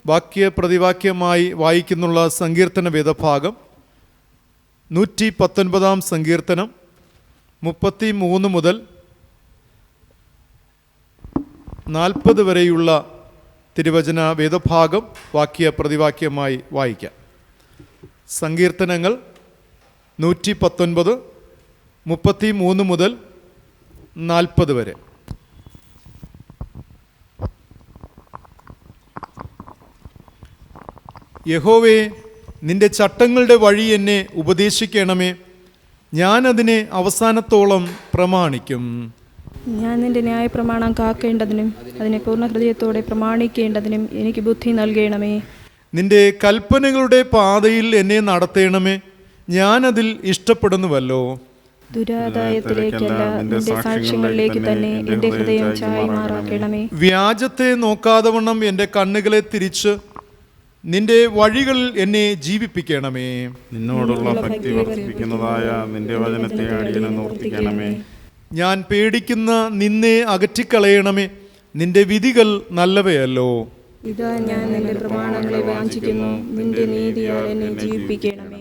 വാക്യ പ്രതിവാക്യമായി വായിക്കുന്നുള്ള സങ്കീർത്തന വേദഭാഗം 119-ാം സങ്കീർത്തനം 33 മുതൽ 40 വരെയുള്ള തിരുവചന വേദഭാഗം വാക്യ പ്രതിവാക്യമായി വായിക്കാം. സങ്കീർത്തനങ്ങൾ 119, 33 മുതൽ 40 വരെ. യഹോവേ, നിന്റെ ചട്ടങ്ങളുടെ വഴി എന്നെ ഉപദേശിക്കണമേ, ഞാനതിനെ അവസാനത്തോളം പ്രമാണിക്കും. ഞാൻ നിന്റെ ന്യായപ്രമാണം കാക്കേണ്ടതിനും അതിനെ പൂർണ്ണ ഹൃദയത്തോടെ പ്രമാണിക്കേണ്ടതിനും എനിക്ക് ബുദ്ധി നൽകണമേ. നിന്റെ കൽപ്പനകളുടെ പാതയിൽ എന്നെ നടത്തേണമേ, ഞാനതിൽ ഇഷ്ടപ്പെടുന്നുവല്ലോ. ദുരാദായത്തിലേക്കല്ല, നിന്റെ സാക്ഷ്യങ്ങളിലേക്ക് തന്നെ എന്റെ ഹൃദയം ചായ്മാറാക്കണമേ. വ്യാജത്തെ നോക്കാതെ വണ്ണം എൻ്റെ കണ്ണുകളെ തിരിച്ച് നിന്റെ വഴികളിൽ എന്നെ ജീവിപ്പിക്കണമേ. നിന്നോടുള്ള ഭക്തി വർദ്ധിപ്പിക്കുന്നതായ നിന്റെ വചനത്തെ അടിയനെ നിവർത്തിക്കണമേ. ഞാൻ പേടിക്കുന്ന നിന്നെ അകറ്റിക്കളയണമേ. നിന്റെ വിധികൾ നല്ലവയല്ലോ. ഇതാ ഞാൻ നിന്റെ പ്രമാണങ്ങളെ വാഞ്ചിക്കുന്നു. നിന്റെ നീതിയാൽ എന്നെ ജീവിപ്പിക്കണമേ.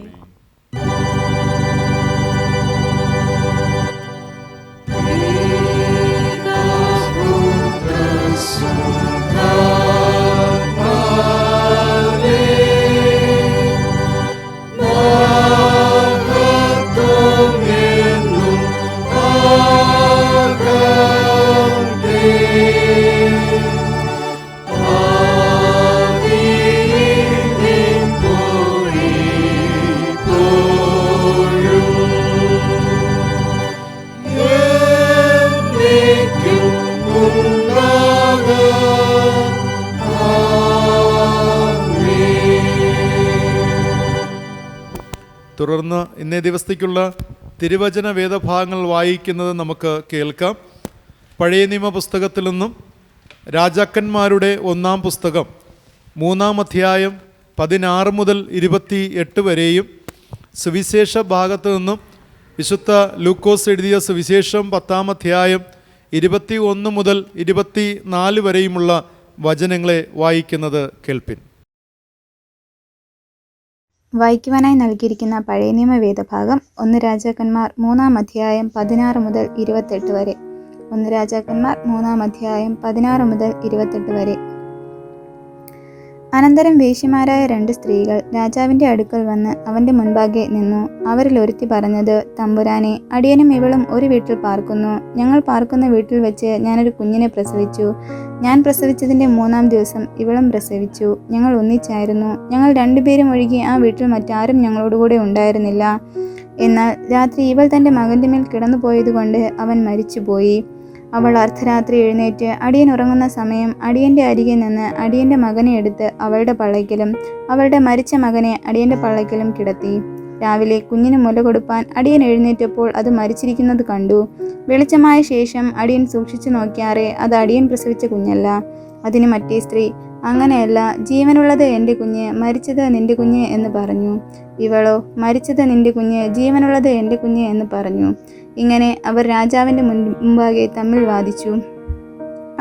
തുടർന്ന് ഇന്നേ ദിവസത്തേക്കുള്ള തിരുവചന വേദഭാഗങ്ങൾ വായിക്കുന്നത് നമുക്ക് കേൾക്കാം. പഴയ നിയമ പുസ്തകത്തിൽ നിന്നും രാജാക്കന്മാരുടെ 1-ാം പുസ്തകം 3-ാം അധ്യായം 16 മുതൽ 28 വരെയും, സുവിശേഷ ഭാഗത്തു നിന്നും വിശുദ്ധ ലൂക്കോസ് എഴുതിയ സുവിശേഷം 10-ാം അധ്യായം 21 മുതൽ 24 വരെയുമുള്ള വചനങ്ങളെ വായിക്കുന്നത് കേൾപ്പിൻ. വായിക്കുവാനായി നൽകിയിരിക്കുന്ന പഴയ നിയമ വേദഭാഗം 1 രാജാക്കന്മാർ 3-ാം അധ്യായം 16 മുതൽ 28 വരെ. 1 രാജാക്കന്മാർ 3-ാം അധ്യായം 16 മുതൽ 28 വരെ. അനന്തരം വേശ്യമാരായ 2 സ്ത്രീകൾ രാജാവിൻ്റെ അടുക്കൽ വന്ന് അവൻ്റെ മുൻപാകെ നിന്നു. അവരിൽ ഒരുത്തി പറഞ്ഞത്, തമ്പുരാനെ, അടിയനും ഇവളും ഒരു വീട്ടിൽ പാർക്കുന്നു. ഞങ്ങൾ പാർക്കുന്ന വീട്ടിൽ വെച്ച് ഞാനൊരു കുഞ്ഞിനെ പ്രസവിച്ചു. ഞാൻ പ്രസവിച്ചതിൻ്റെ 3-ാം ദിവസം ഇവളും പ്രസവിച്ചു. ഞങ്ങൾ ഒന്നിച്ചായിരുന്നു. ഞങ്ങൾ 2 പേരും ഒഴികെ ആ വീട്ടിൽ മറ്റാരും ഞങ്ങളോടുകൂടെ ഉണ്ടായിരുന്നില്ല. എന്നാൽ രാത്രി ഇവൾ തൻ്റെ മകൻ്റെ മേൽ കിടന്നുപോയതുകൊണ്ട് അവൻ മരിച്ചുപോയി. അവൾ അർദ്ധരാത്രി എഴുന്നേറ്റ് അടിയൻ ഉറങ്ങുന്ന സമയം അടിയൻ്റെ അരികെ നിന്ന് അടിയൻ്റെ മകനെ എടുത്ത് അവളുടെ പള്ളയ്ക്കലും അവളുടെ മരിച്ച മകനെ അടിയൻ്റെ പള്ളയ്ക്കലും കിടത്തി. രാവിലെ കുഞ്ഞിന് മുല കൊടുപ്പാൻ അടിയൻ എഴുന്നേറ്റപ്പോൾ അത് മരിച്ചിരിക്കുന്നത് കണ്ടു. വെളിച്ചമായ ശേഷം അടിയൻ സൂക്ഷിച്ചു നോക്കിയാറേ അത് അടിയൻ പ്രസവിച്ച കുഞ്ഞല്ല. അതിന് മറ്റേ സ്ത്രീ, അങ്ങനെയല്ല, ജീവനുള്ളത് എൻ്റെ കുഞ്ഞ്, മരിച്ചത് നിന്റെ കുഞ്ഞ് എന്ന് പറഞ്ഞു. ഇവളോ, മരിച്ചത് നിന്റെ കുഞ്ഞ്, ജീവനുള്ളത് എൻ്റെ കുഞ്ഞ് എന്ന് പറഞ്ഞു. ഇങ്ങനെ അവർ രാജാവിൻ്റെ മുമ്പാകെ തമ്മിൽ വാദിച്ചു.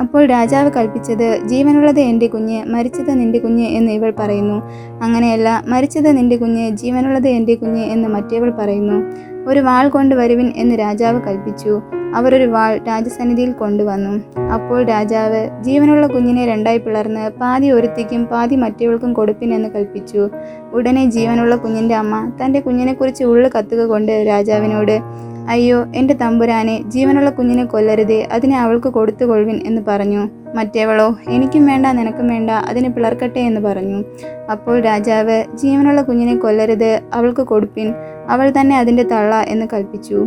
അപ്പോൾ രാജാവ് കൽപ്പിച്ചത്, ജീവനുള്ളത് എൻ്റെ കുഞ്ഞ്, മരിച്ചത് നിന്റെ കുഞ്ഞ് എന്ന് ഇവൾ പറയുന്നു. അങ്ങനെയല്ല, മരിച്ചത് നിന്റെ കുഞ്ഞ്, ജീവനുള്ളത് എൻ്റെ കുഞ്ഞ് എന്ന് മറ്റേവൾ പറയുന്നു. ഒരു വാൾ കൊണ്ടുവരുവിൻ എന്ന് രാജാവ് കൽപ്പിച്ചു. അവരൊരു വാൾ രാജസന്നിധിയിൽ കൊണ്ടുവന്നു. അപ്പോൾ രാജാവ്, ജീവനുള്ള കുഞ്ഞിനെ 2ആയി പിളർന്ന് പാതി ഒരുത്തിക്കും പാതി മറ്റേവൾക്കും കൊടുപ്പിൻ എന്ന് കൽപ്പിച്ചു. ഉടനെ ജീവനുള്ള കുഞ്ഞിൻ്റെ അമ്മ തൻ്റെ കുഞ്ഞിനെക്കുറിച്ച് ഉള്ളു കത്തുക കൊണ്ട് രാജാവിനോട്, അയ്യോ എൻ്റെ തമ്പുരാനെ, ജീവനുള്ള കുഞ്ഞിനെ കൊല്ലരുതേ, അതിനെ അവൾക്ക് കൊടുത്തുകൊള്ളുവിൻ എന്ന് പറഞ്ഞു. മറ്റേവളോ, എനിക്കും വേണ്ട നിനക്കും വേണ്ട, അതിനെ പിളർക്കട്ടെ എന്ന് പറഞ്ഞു. അപ്പോൾ രാജാവ്, ജീവനുള്ള കുഞ്ഞിനെ കൊല്ലരുത്, അവൾക്ക് കൊടുപ്പിൻ, അവൾ തന്നെ അതിൻ്റെ തള്ള എന്ന് കൽപ്പിച്ചു.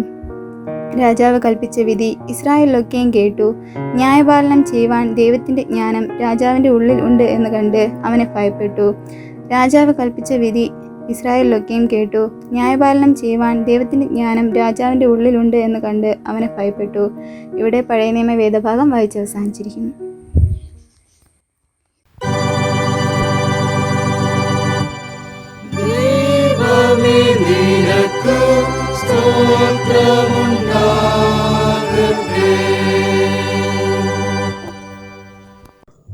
രാജാവ് കൽപ്പിച്ച വിധി ഇസ്രായേലിലൊക്കെയും കേട്ടു. ന്യായപാലനം ചെയ്യുവാൻ ദൈവത്തിൻ്റെ ജ്ഞാനം രാജാവിൻ്റെ ഉള്ളിൽ ഉണ്ട് എന്ന് കണ്ട് അവനെ ഭയപ്പെട്ടു. രാജാവ് കൽപ്പിച്ച വിധി ഇസ്രായേലിലൊക്കെയും കേട്ടു. ന്യായപാലനം ചെയ്യുവാൻ ദൈവത്തിൻ്റെ ജ്ഞാനം രാജാവിൻ്റെ ഉള്ളിലുണ്ട് എന്ന് കണ്ട് അവനെ ഭയപ്പെട്ടു. ഇവിടെ പഴയ നിയമ വേദഭാഗം വായിച്ച് അവസാനിച്ചിരിക്കുന്നു. ദൈവമേ, നിനക്കു സ്തോത്രമുണ്ടാകട്ടെ.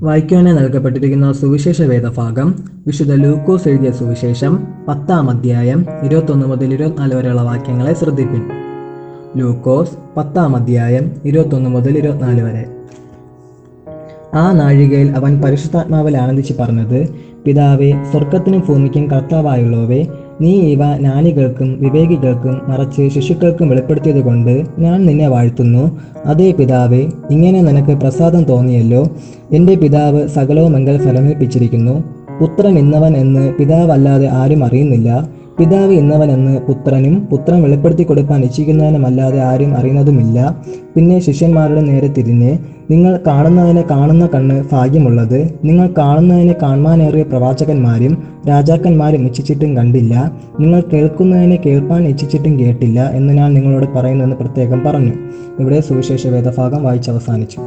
വായിക്കുവാനായി നൽകപ്പെട്ടിരിക്കുന്ന സുവിശേഷ വേദഭാഗം വിശുദ്ധ ലൂക്കോസ് എഴുതിയ സുവിശേഷം 10-ാം അധ്യായം 21 മുതൽ 24 വരെയുള്ള വാക്യങ്ങളെ ശ്രദ്ധിപ്പിൻ. ലൂക്കോസ് 10-ാം അധ്യായം 21 മുതൽ 24 വരെ. ആ നാഴികയിൽ അവൻ പരിശുദ്ധാത്മാവിൽ ആനന്ദിച്ച് പറഞ്ഞത്, പിതാവേ, സ്വർഗത്തിനും ഭൂമിക്കും കർത്താവായുള്ളവേ, നീ ഇവ ജ്ഞാനികൾക്കും വിവേകികൾക്കും മറച്ച് ശിശുക്കൾക്കും വെളിപ്പെടുത്തിയത് കൊണ്ട് ഞാൻ നിന്നെ വാഴ്ത്തുന്നു. അതേ പിതാവേ, ഇങ്ങനെ നിനക്ക് പ്രസാദം തോന്നിയല്ലോ. എൻ്റെ പിതാവ് സകലവും എങ്കിൽ ഫലമേൽപ്പിച്ചിരിക്കുന്നു. പുത്രൻ ഇന്നവൻ എന്ന് പിതാവല്ലാതെ ആരും അറിയുന്നില്ല. പിതാവ് ഇന്നവൻ എന്ന് പുത്രനും പുത്രൻ വെളിപ്പെടുത്തി കൊടുക്കാൻ ഇച്ഛിക്കുന്നവനുമല്ലാതെ ആരും അറിയുന്നതുമില്ല. പിന്നെ ശിഷ്യന്മാരുടെ നേരെ തിരിഞ്ഞ്, നിങ്ങൾ കാണുന്നതിനെ കാണുന്ന കണ്ണ് ഭാഗ്യമുള്ളത്. നിങ്ങൾ കാണുന്നതിനെ കാണുവാനേറിയ പ്രവാചകന്മാരും രാജാക്കന്മാരും ഇച്ഛിച്ചിട്ടും കണ്ടില്ല. നിങ്ങൾ കേൾക്കുന്നതിനെ കേൾപ്പാൻ ഇച്ഛിച്ചിട്ടും കേട്ടില്ല എന്ന് ഞാൻ നിങ്ങളോട് പറയുന്നുവെന്ന് പ്രത്യേകം പറഞ്ഞു. ഇവിടെ സുവിശേഷ വേദഭാഗം വായിച്ചവസാനിച്ചു.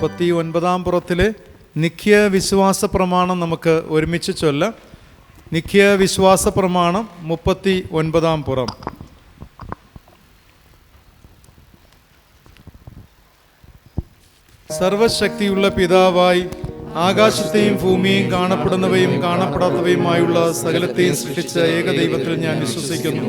39-ാം പുറത്തിലെ നിഖ്യ വിശ്വാസ പ്രമാണം നമുക്ക് ഒരുമിച്ച് ചൊല്ലാം. നിഖ്യ വിശ്വാസ പ്രമാണം 39-ാം പുറം. സർവശക്തിയുള്ള പിതാവായി ആകാശത്തെയും ഭൂമിയെയും കാണപ്പെടുന്നവയും കാണപ്പെടാത്തവയുമായുള്ള സകലത്തെയും സൃഷ്ടിച്ച ഏകദൈവത്തിൽ ഞാൻ വിശ്വസിക്കുന്നു.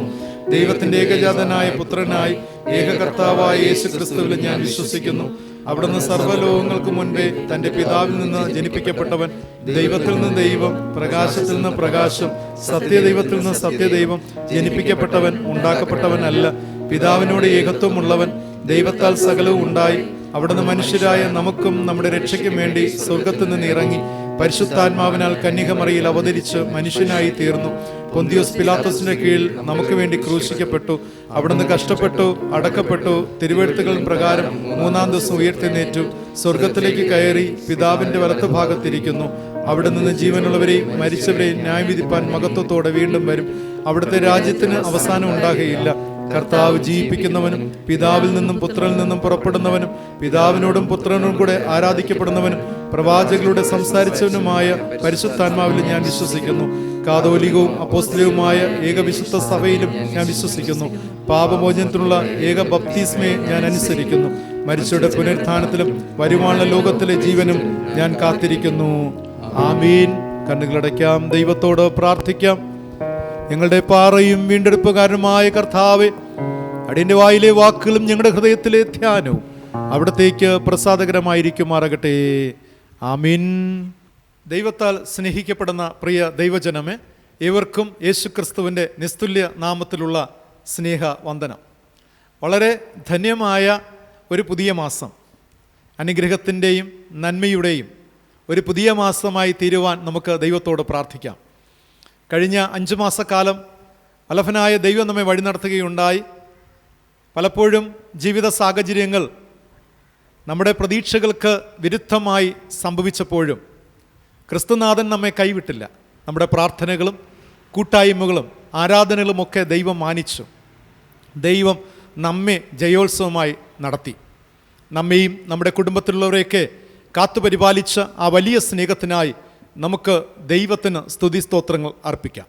ദൈവത്തിന്റെ ഏകജാതനായ പുത്രനായി ഏകകർത്താവായ യേശു ക്രിസ്തുവിൽ ഞാൻ വിശ്വസിക്കുന്നു. അവിടുന്ന് സർവ്വലോകങ്ങൾക്ക് മുൻപേ തന്റെ പിതാവിൽ നിന്ന് ജനിപ്പിക്കപ്പെട്ടവൻ, ദൈവത്തിൽ നിന്ന് ദൈവം, പ്രകാശത്തിൽ നിന്ന് പ്രകാശം, സത്യദൈവത്തിൽ നിന്ന് സത്യദൈവം, ജനിപ്പിക്കപ്പെട്ടവൻ, ഉണ്ടാക്കപ്പെട്ടവനല്ല, പിതാവിനോട് ഏകത്വമുള്ളവൻ, ദൈവത്താൽ സകലവും ഉണ്ടായി. അവിടുന്ന് മനുഷ്യരായ നമുക്കും നമ്മുടെ രക്ഷയ്ക്കും വേണ്ടി സ്വർഗത്തിൽ നിന്ന് ഇറങ്ങി പരിശുദ്ധാത്മാവിനാൽ കന്യകമറിയിൽ അവതരിച്ച് മനുഷ്യനായി തീർന്നു. പൊന്തിയോസ് പിലാത്തോസിന്റെ കീഴിൽ നമുക്ക് വേണ്ടി ക്രൂശിക്കപ്പെട്ടു. അവിടുന്ന് കഷ്ടപ്പെട്ടു, അടക്കപ്പെട്ടു, തിരുവെഴുത്തുകൾ പ്രകാരം 3-ാം ദിവസം ഉയർത്തെഴുന്നേറ്റു, സ്വർഗത്തിലേക്ക് കയറി പിതാവിന്റെ വലത്തുഭാഗത്തിരിക്കുന്നു. അവിടെ നിന്ന് ജീവനുള്ളവരെയും മരിച്ചവരെയും ന്യായവിധിപ്പാൻ മഹത്വത്തോടെ വീണ്ടും വരും. അവിടുത്തെ രാജ്യത്തിന് അവസാനം ഉണ്ടാകുകയില്ല. കർത്താവ് ജീവിപ്പിക്കുന്നവനും പിതാവിൽ നിന്നും പുത്രനിൽ നിന്നും പുറപ്പെടുന്നവനും പിതാവിനോടും പുത്രനോടും കൂടെ ആരാധിക്കപ്പെടുന്നവനും പ്രവാചകരുടെ സംസാരിച്ചവനുമായ പരിശുദ്ധാത്മാവിൽ ഞാൻ വിശ്വസിക്കുന്നു. കാതോലികവും അപ്പോസ്തലികവുമായ ഏകവിശുദ്ധ സഭയിലും ഞാൻ വിശ്വസിക്കുന്നു. പാപമോചനത്തിനുള്ള ഏക ബപ്തിസ്മയെ ഞാൻ അനുസരിക്കുന്നു. മരിച്ചവരുടെ പുനരുത്ഥാനത്തിലും വരുവാനുള്ള ലോകത്തിലെ ജീവനും ഞാൻ കാത്തിരിക്കുന്നു. ആമീൻ. കണ്ണുകളടയ്ക്കാം, ദൈവത്തോട് പ്രാർത്ഥിക്കാം. ഞങ്ങളുടെ പാറയും വീണ്ടെടുപ്പുകാരനുമായ കർത്താവേ, അടിയന്റെ വായിലെ വാക്കുകളും ഞങ്ങളുടെ ഹൃദയത്തിലെ ധ്യാനവും അവിടത്തേക്ക് പ്രസാദകരമായിരിക്കുമാറാകട്ടെ. ആമീൻ. ദൈവത്താൽ സ്നേഹിക്കപ്പെടുന്ന പ്രിയ ദൈവജനമേ, ഏവർക്കും യേശുക്രിസ്തുവിൻ്റെ നിസ്തുല്യ നാമത്തിലുള്ള സ്നേഹവന്ദനം. വളരെ ധന്യമായ ഒരു പുതിയ മാസം, അനുഗ്രഹത്തിൻ്റെയും നന്മയുടെയും ഒരു പുതിയ മാസമായി തീരുവാൻ നമുക്ക് ദൈവത്തോട് പ്രാർത്ഥിക്കാം. കഴിഞ്ഞ 5 മാസക്കാലം അലഫനായ ദൈവം നമ്മെ വഴി നടത്തുകയുണ്ടായി. പലപ്പോഴും ജീവിത സാഹചര്യങ്ങൾ നമ്മുടെ പ്രതീക്ഷകൾക്ക് വിരുദ്ധമായി സംഭവിച്ചപ്പോഴും ക്രിസ്തുനാഥൻ നമ്മെ കൈവിട്ടില്ല. നമ്മുടെ പ്രാർത്ഥനകളും കൂട്ടായ്മകളും ആരാധനകളുമൊക്കെ ദൈവം മാനിച്ചു. ദൈവം നമ്മെ ജയോത്സവമായി നടത്തി. നമ്മെയും നമ്മുടെ കുടുംബത്തിലുള്ളവരെയൊക്കെ കാത്തുപരിപാലിച്ച ആ വലിയ സ്നേഹത്തിനായി നമുക്ക് ദൈവത്തിന് സ്തുതിസ്തോത്രങ്ങൾ അർപ്പിക്കാം.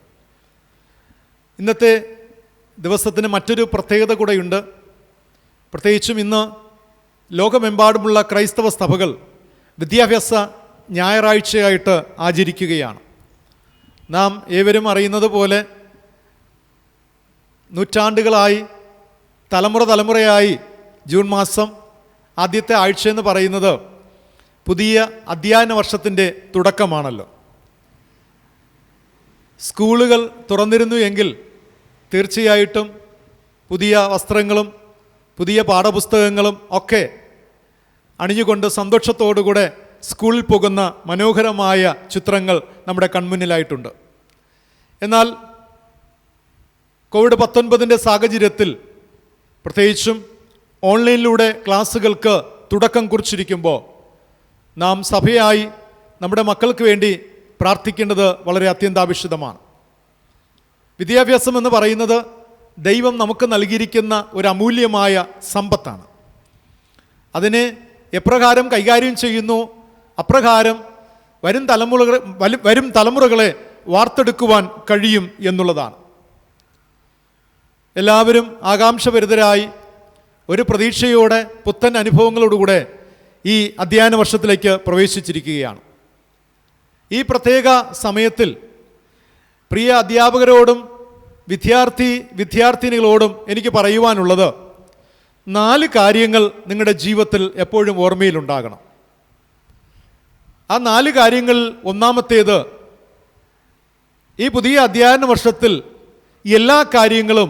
ഇന്നത്തെ ദിവസത്തിന് മറ്റൊരു പ്രത്യേകത കൂടെയുണ്ട്. പ്രത്യേകിച്ചും ഇന്ന് ലോകമെമ്പാടുമുള്ള ക്രൈസ്തവ സഭകൾ വിദ്യാഭ്യാസ ഞായറാഴ്ചയായിട്ട് ആചരിക്കുകയാണ്. നാം ഏവരും അറിയുന്നത് പോലെ നൂറ്റാണ്ടുകളായി തലമുറയായി ജൂൺ മാസം ആദ്യത്തെ ആഴ്ചയെന്ന് പറയുന്നത് പുതിയ അധ്യയന വർഷത്തിൻ്റെ തുടക്കമാണല്ലോ. സ്കൂളുകൾ തുറന്നിരുന്നു എങ്കിൽ തീർച്ചയായിട്ടും പുതിയ വസ്ത്രങ്ങളും പുതിയ പാഠപുസ്തകങ്ങളും ഒക്കെ അണിഞ്ഞുകൊണ്ട് സന്തോഷത്തോടുകൂടെ സ്കൂളിൽ പോകുന്ന മനോഹരമായ ചിത്രങ്ങൾ നമ്മുടെ കൺമുന്നിലായിട്ടുണ്ട്. എന്നാൽ കോവിഡ്-19 സാഹചര്യത്തിൽ പ്രത്യേകിച്ചും ഓൺലൈനിലൂടെ ക്ലാസ്സുകൾക്ക് തുടക്കം കുറിച്ചിരിക്കുമ്പോൾ നാം സഭയായി നമ്മുടെ മക്കൾക്ക് വേണ്ടി പ്രാർത്ഥിക്കേണ്ടത് വളരെ അത്യന്താപേക്ഷിതമാണ്. വിദ്യാഭ്യാസം എന്ന് പറയുന്നത് ദൈവം നമുക്ക് നൽകിയിരിക്കുന്ന ഒരു അമൂല്യമായ സമ്പത്താണ്. അതിനെ എപ്രകാരം കൈകാര്യം ചെയ്യുന്നു, അപ്രകാരം വരും തലമുറകളെ വാർത്തെടുക്കുവാൻ കഴിയും എന്നുള്ളതാണ്. എല്ലാവരും ആകാംക്ഷഭരിതരായി ഒരു പ്രതീക്ഷയോടെ പുത്തൻ അനുഭവങ്ങളോടുകൂടെ ഈ അധ്യയന വർഷത്തിലേക്ക് പ്രവേശിച്ചിരിക്കുകയാണ്. ഈ സമയത്തിൽ പ്രിയ അധ്യാപകരോടും വിദ്യാർത്ഥിനികളോടും എനിക്ക് പറയുവാനുള്ളത് 4 കാര്യങ്ങൾ നിങ്ങളുടെ ജീവിതത്തിൽ എപ്പോഴും ഓർമ്മയിലുണ്ടാകണം. ആ 4 കാര്യങ്ങളിൽ ഒന്നാമത്തേത്, ഈ പുതിയ അധ്യയന വർഷത്തിൽ എല്ലാ കാര്യങ്ങളും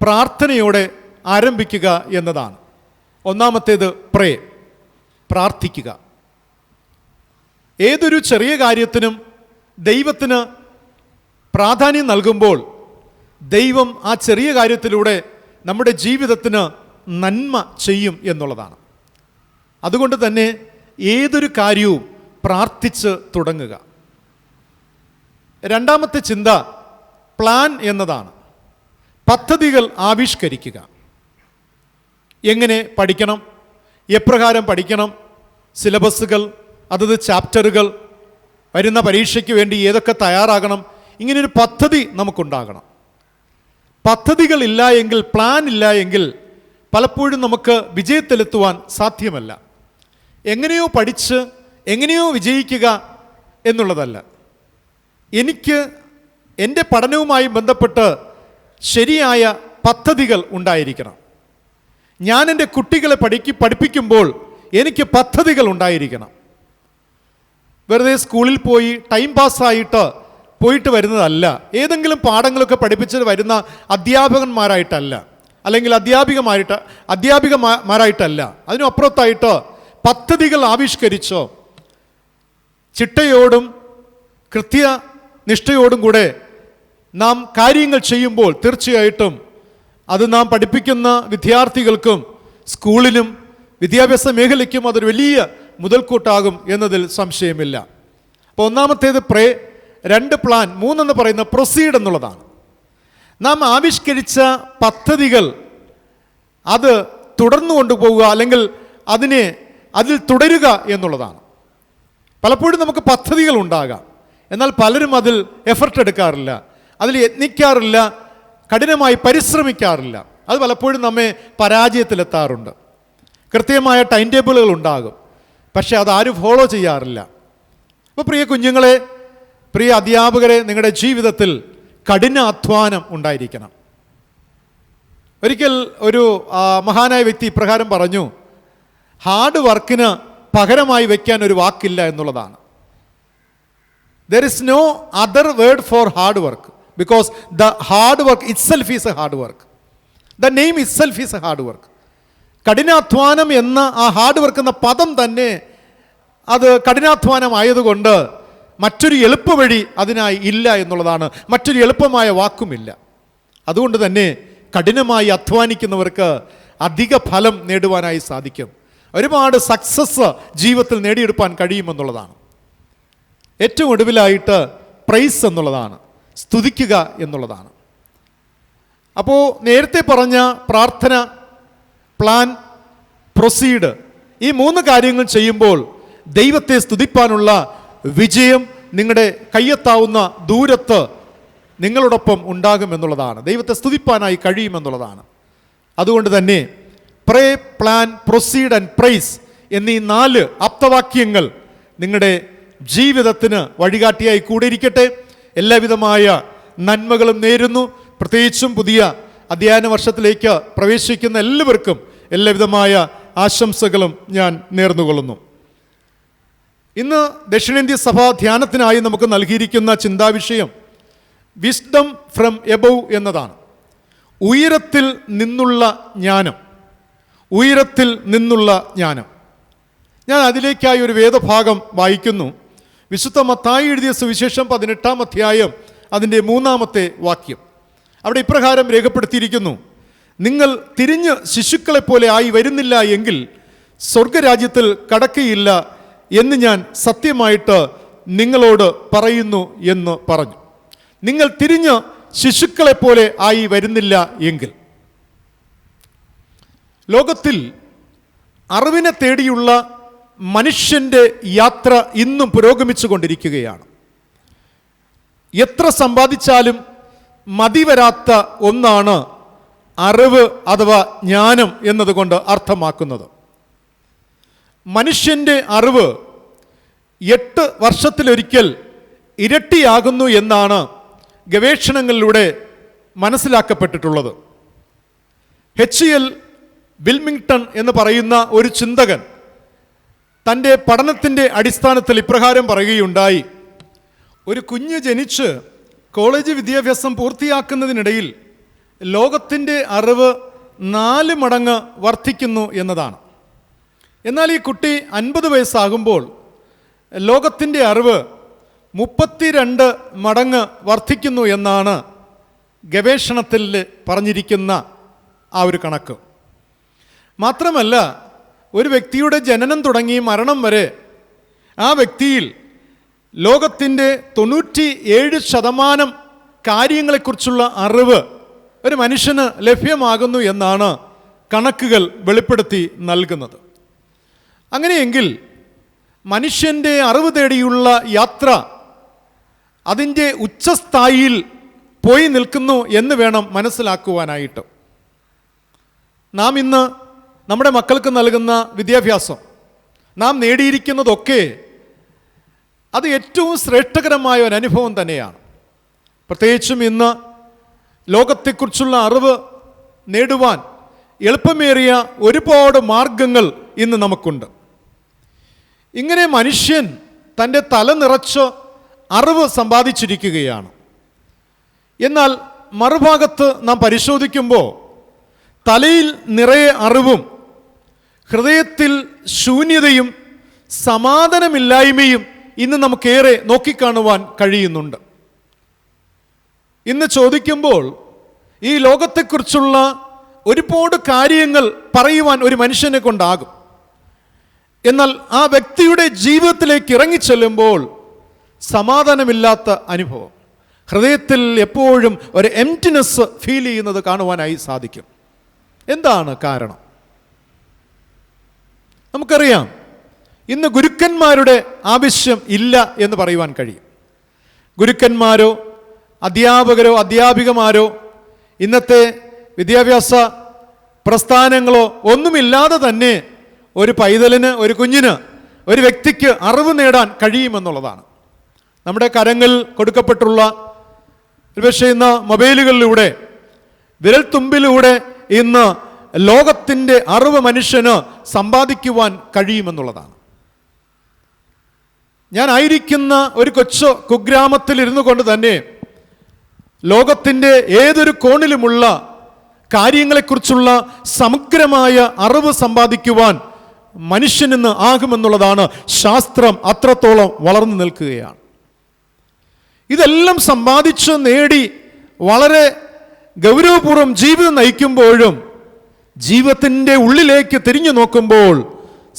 പ്രാർത്ഥനയോടെ ആരംഭിക്കുക എന്നതാണ്. ഒന്നാമത്തേത് പ്രേ, പ്രാർത്ഥിക്കുക. ഏതൊരു ചെറിയ കാര്യത്തിനും ദൈവത്തിന് പ്രാധാന്യം നൽകുമ്പോൾ ദൈവം ആ ചെറിയ കാര്യത്തിലൂടെ നമ്മുടെ ജീവിതത്തിന് നന്മ ചെയ്യും എന്നുള്ളതാണ്. അതുകൊണ്ട് തന്നെ ഏതൊരു കാര്യവും പ്രാർത്ഥിച്ച് തുടങ്ങുക. രണ്ടാമത്തെ ചിന്ത പ്ലാൻ എന്നതാണ്. പദ്ധതികൾ ആവിഷ്കരിക്കുക. എങ്ങനെ പഠിക്കണം, എപ്രകാരം പഠിക്കണം, സിലബസുകൾ, അതത് ചാപ്റ്ററുകൾ, വരുന്ന പരീക്ഷയ്ക്ക് വേണ്ടി ഏതൊക്കെ തയ്യാറാകണം, ഇങ്ങനെയൊരു പദ്ധതി നമുക്കുണ്ടാകണം. പദ്ധതികളില്ല എങ്കിൽ, പ്ലാൻ ഇല്ല എങ്കിൽ പലപ്പോഴും നമുക്ക് വിജയത്തിലെത്തുവാൻ സാധ്യമല്ല. എങ്ങനെയോ പഠിച്ച് എങ്ങനെയോ വിജയിക്കുക എന്നുള്ളതല്ല. എനിക്ക് എൻ്റെ പഠനവുമായി ബന്ധപ്പെട്ട് ശരിയായ പദ്ധതികൾ ഉണ്ടായിരിക്കണം. ഞാൻ എൻ്റെ കുട്ടികളെ പഠിപ്പിക്കുമ്പോൾ എനിക്ക് പദ്ധതികൾ ഉണ്ടായിരിക്കണം. വെറുതെ സ്കൂളിൽ പോയി ടൈം പാസ്സായിട്ട് പോയിട്ട് വരുന്നതല്ല. ഏതെങ്കിലും പാഠങ്ങളൊക്കെ പഠിപ്പിച്ച് വരുന്ന അധ്യാപകന്മാരായിട്ടല്ല, അല്ലെങ്കിൽ അധ്യാപികമാരായിട്ടല്ല. അതിനപ്പുറത്തായിട്ട് പദ്ധതികൾ ആവിഷ്കരിച്ചോ ചിട്ടയോടും കൃത്യനിഷ്ഠയോടും കൂടെ നാം കാര്യങ്ങൾ ചെയ്യുമ്പോൾ തീർച്ചയായിട്ടും അത് നാം പഠിപ്പിക്കുന്ന വിദ്യാർത്ഥികൾക്കും സ്കൂളിനും വിദ്യാഭ്യാസ മേഖലയ്ക്കും അതൊരു വലിയ മുതൽക്കൂട്ടാകും എന്നതിൽ സംശയമില്ല. അപ്പോൾ ഒന്നാമത്തേത് പ്രേ, 2 പ്ലാൻ, 3 പറയുന്ന പ്രൊസീഡ് എന്നുള്ളതാണ്. നാം ആവിഷ്കരിച്ച പദ്ധതികൾ അത് തുടർന്നു കൊണ്ടുപോവുക, അല്ലെങ്കിൽ അതിൽ തുടരുക എന്നുള്ളതാണ്. പലപ്പോഴും നമുക്ക് പദ്ധതികൾ ഉണ്ടാകാം, എന്നാൽ പലരും അതിൽ എഫർട്ട് എടുക്കാറില്ല, അതിൽ യത്നിക്കാറില്ല, കഠിനമായി പരിശ്രമിക്കാറില്ല. അത് പലപ്പോഴും നമ്മെ പരാജയത്തിലെത്താറുണ്ട്. കൃത്യമായ ടൈം ടേബിളുകൾ ഉണ്ടാകും, പക്ഷേ അതാരും ഫോളോ ചെയ്യാറില്ല. അപ്പോൾ പ്രിയ കുഞ്ഞുങ്ങളെ, പ്രിയ അധ്യാപകരെ, നിങ്ങളുടെ ജീവിതത്തിൽ കഠിന അധ്വാനം ഉണ്ടായിരിക്കണം. ഒരിക്കൽ ഒരു മഹാനായ വ്യക്തി ഇപ്രകാരം പറഞ്ഞു, ഹാർഡ് വർക്കിന് പകരമായി വയ്ക്കാൻ ഒരു വാക്കില്ല എന്നുള്ളതാണ്. There is no other word for hard work, because the hard work itself is a hard work. The name itself is a hard work. കഠിനാധ്വാനം എന്ന ആ ഹാർഡ് വർക്ക് എന്ന പദം തന്നെ അത് കഠിനാധ്വാനം ആയതുകൊണ്ട് മറ്റൊരു എളുപ്പവഴി അതിനായി ഇല്ല എന്നുള്ളതാണ്. മറ്റൊരു എളുപ്പമായ വാക്കുമില്ല. അതുകൊണ്ട് തന്നെ കഠിനമായി അധ്വാനിക്കുന്നവർക്ക് അധിക ഫലം നേടുവാനായി സാധിക്കും. ഒരുപാട് സക്സസ് ജീവിതത്തിൽ നേടിയെടുക്കാൻ കഴിയുമെന്നുള്ളതാണ്. ഏറ്റവും ഒടുവിലായിട്ട് പ്രൈസ് എന്നുള്ളതാണ്, സ്തുതിക്കുക എന്നുള്ളതാണ്. അപ്പോൾ നേരത്തെ പറഞ്ഞ പ്രാർത്ഥന, പ്ലാൻ, പ്രൊസീഡ്, ഈ 3 കാര്യങ്ങൾ ചെയ്യുമ്പോൾ ദൈവത്തെ സ്തുതിപ്പാനുള്ള വിജയം നിങ്ങളുടെ കയ്യെത്താവുന്ന ദൂരത്ത് നിങ്ങളോടൊപ്പം ഉണ്ടാകുമെന്നുള്ളതാണ്. ദൈവത്തെ സ്തുതിപ്പാനായി കഴിയുമെന്നുള്ളതാണ്. അതുകൊണ്ട് തന്നെ പ്രേ, പ്ലാൻ, പ്രൊസീഡ് ആൻഡ് പ്രൈസ് എന്നീ 4 ആപ്തവാക്യങ്ങൾ നിങ്ങളുടെ ജീവിതത്തിന് വഴികാട്ടിയായി കൂടെ ഇരിക്കട്ടെ. എല്ലാവിധമായ നന്മകളും നേരുന്നു. പ്രത്യേകിച്ചും പുതിയ അധ്യയന വർഷത്തിലേക്ക് പ്രവേശിക്കുന്ന എല്ലാവർക്കും എല്ലാവിധമായ ആശംസകളും ഞാൻ നേർന്നുകൊള്ളുന്നു. ഇന്ന് ദക്ഷിണേന്ത്യ സഭാ ധ്യാനത്തിനായി നമുക്ക് നൽകിയിരിക്കുന്ന ചിന്താവിഷയം വിസ്ഡം ഫ്രം എബവ് എന്നതാണ്. ഉയരത്തിൽ നിന്നുള്ള ജ്ഞാനം. ഉയരത്തിൽ നിന്നുള്ള ജ്ഞാനം. ഞാൻ അതിലേക്കായി ഒരു വേദഭാഗം വായിക്കുന്നു. വിശുദ്ധ മത്തായി എഴുതിയ സുവിശേഷം 18-ാം അധ്യായം അതിൻ്റെ 3-ാമത്തെ വാക്യം. അവിടെ ഇപ്രകാരം രേഖപ്പെടുത്തിയിരിക്കുന്നു: നിങ്ങൾ തിരിഞ്ഞ് ശിശുക്കളെപ്പോലെ ആയി വരുന്നില്ല എങ്കിൽ സ്വർഗരാജ്യത്തിൽ കടക്കുകയില്ല എന്ന് ഞാൻ സത്യമായിട്ട് നിങ്ങളോട് പറയുന്നു എന്ന് പറഞ്ഞു. നിങ്ങൾ തിരിഞ്ഞ് ശിശുക്കളെപ്പോലെ ആയി വരുന്നില്ല എങ്കിൽ. ലോകത്തിൽ അറിവിനെ തേടിയുള്ള മനുഷ്യൻ്റെ യാത്ര ഇന്നും പുരോഗമിച്ചു കൊണ്ടിരിക്കുകയാണ്. എത്ര സമ്പാദിച്ചാലും മതി വരാത്ത ഒന്നാണ് അറിവ് അഥവാ ജ്ഞാനം എന്നതുകൊണ്ട് അർത്ഥമാക്കുന്നത്. മനുഷ്യൻ്റെ അറിവ് 8 വർഷത്തിലൊരിക്കൽ ഇരട്ടിയാകുന്നു എന്നാണ് ഗവേഷണങ്ങളിലൂടെ മനസ്സിലാക്കപ്പെട്ടിട്ടുള്ളത്. HL വിൽമിങ്ടൺ എന്ന് പറയുന്ന ഒരു ചിന്തകൻ തൻ്റെ പഠനത്തിൻ്റെ അടിസ്ഥാനത്തിൽ ഇപ്രകാരം പറയുകയുണ്ടായി: ഒരു കുഞ്ഞ് ജനിച്ച് കോളേജ് വിദ്യാഭ്യാസം പൂർത്തിയാക്കുന്നതിനിടയിൽ ലോകത്തിൻ്റെ അറിവ് 4 മടങ്ങ് വർദ്ധിക്കുന്നു എന്നതാണ്. എന്നാൽ ഈ കുട്ടി 50 വയസ്സാകുമ്പോൾ ലോകത്തിൻ്റെ അറിവ് 32 മടങ്ങ് വർദ്ധിക്കുന്നു എന്നാണ് ഗവേഷണത്തിൽ പറഞ്ഞിരിക്കുന്ന ആ ഒരു കണക്ക്. മാത്രമല്ല, ഒരു വ്യക്തിയുടെ ജനനം തുടങ്ങി മരണം വരെ ആ വ്യക്തിയിൽ ലോകത്തിൻ്റെ 97% കാര്യങ്ങളെക്കുറിച്ചുള്ള അറിവ് ഒരു മനുഷ്യന് ലഭ്യമാകുന്നു എന്നാണ് കണക്കുകൾ വെളിപ്പെടുത്തി നൽകുന്നത്. അങ്ങനെയെങ്കിൽ മനുഷ്യൻ്റെ അറിവ് തേടിയുള്ള യാത്ര അതിൻ്റെ ഉച്ചസ്ഥായിയിൽ പോയി നിൽക്കുന്നു എന്ന് വേണം മനസ്സിലാക്കുവാനായിട്ട്. നാം ഇന്ന് നമ്മുടെ മക്കൾക്ക് നൽകുന്ന വിദ്യാഭ്യാസം, നാം നേടിയിരിക്കുന്നതൊക്കെ അത് ഏറ്റവും ശ്രേഷ്ഠകരമായ ഒരു അനുഭവം തന്നെയാണ്. പ്രത്യേകിച്ചും ഇന്ന് ലോകത്തെക്കുറിച്ചുള്ള അറിവ് നേടുവാൻ എളുപ്പമേറിയ ഒരുപാട് മാർഗങ്ങൾ ഇന്ന് നമുക്കുണ്ട്. ഇങ്ങനെ മനുഷ്യൻ തൻ്റെ തല നിറച്ച് അറിവ് സമ്പാദിച്ചിരിക്കുകയാണ്. എന്നാൽ മറുഭാഗത്ത് നാം പരിശോധിക്കുമ്പോൾ തലയിൽ നിറയെ അറിവും ഹൃദയത്തിൽ ശൂന്യതയും സമാധാനമില്ലായ്മയും ഇന്ന് നമുക്കേറെ നോക്കിക്കാണുവാൻ കഴിയുന്നുണ്ട്. ഇന്ന് ചോദിക്കുമ്പോൾ ഈ ലോകത്തെക്കുറിച്ചുള്ള ഒരുപാട് കാര്യങ്ങൾ പറയുവാൻ ഒരു മനുഷ്യനെ കൊണ്ടാകും. എന്നാൽ ആ വ്യക്തിയുടെ ജീവിതത്തിലേക്ക് ഇറങ്ങിച്ചെല്ലുമ്പോൾ സമാധാനമില്ലാത്ത അനുഭവം, ഹൃദയത്തിൽ എപ്പോഴും ഒരു എംപ്റ്റിനെസ് ഫീൽ ചെയ്യുന്നത് കാണുവാനായി സാധിക്കും. എന്താണ് കാരണം? നമുക്കറിയാം, ഇന്ന് ഗുരുക്കന്മാരുടെ ആവശ്യം ഇല്ല എന്ന് പറയുവാൻ കഴിയും. ഗുരുക്കന്മാരോ അധ്യാപകരോ അധ്യാപികമാരോ ഇന്നത്തെ വിദ്യാഭ്യാസ പ്രസ്ഥാനങ്ങളോ ഒന്നുമില്ലാതെ തന്നെ ഒരു പൈതലിന്, ഒരു കുഞ്ഞിന്, ഒരു വ്യക്തിക്ക് അറിവ് നേടാൻ കഴിയുമെന്നുള്ളതാണ്. നമ്മുടെ കരങ്ങൾ കൊടുക്കപ്പെട്ടുള്ള ഒരുപക്ഷെ ഇന്ന് മൊബൈലുകളിലൂടെ, വിരൽത്തുമ്പിലൂടെ ഇന്ന് ലോകത്തിൻ്റെ അറിവ് മനുഷ്യന് സമ്പാദിക്കുവാൻ കഴിയുമെന്നുള്ളതാണ്. ഞാനായിരിക്കുന്ന ഒരു കൊച്ചു കുഗ്രാമത്തിൽ ഇരുന്നു കൊണ്ട് തന്നെ ലോകത്തിൻ്റെ ഏതൊരു കോണിലുമുള്ള കാര്യങ്ങളെക്കുറിച്ചുള്ള സമഗ്രമായ അറിവ് സമ്പാദിക്കുവാൻ മനുഷ്യനിന്ന് ആകുമെന്നുള്ളതാണ്. ശാസ്ത്രം അത്രത്തോളം വളർന്നു നിൽക്കുകയാണ്. ഇതെല്ലാം സമ്പാദിച്ച് നേടി വളരെ ഗൗരവപൂർവ്വം ജീവിതം നയിക്കുമ്പോഴും ജീവിതത്തിൻ്റെ ഉള്ളിലേക്ക് തിരിഞ്ഞു നോക്കുമ്പോൾ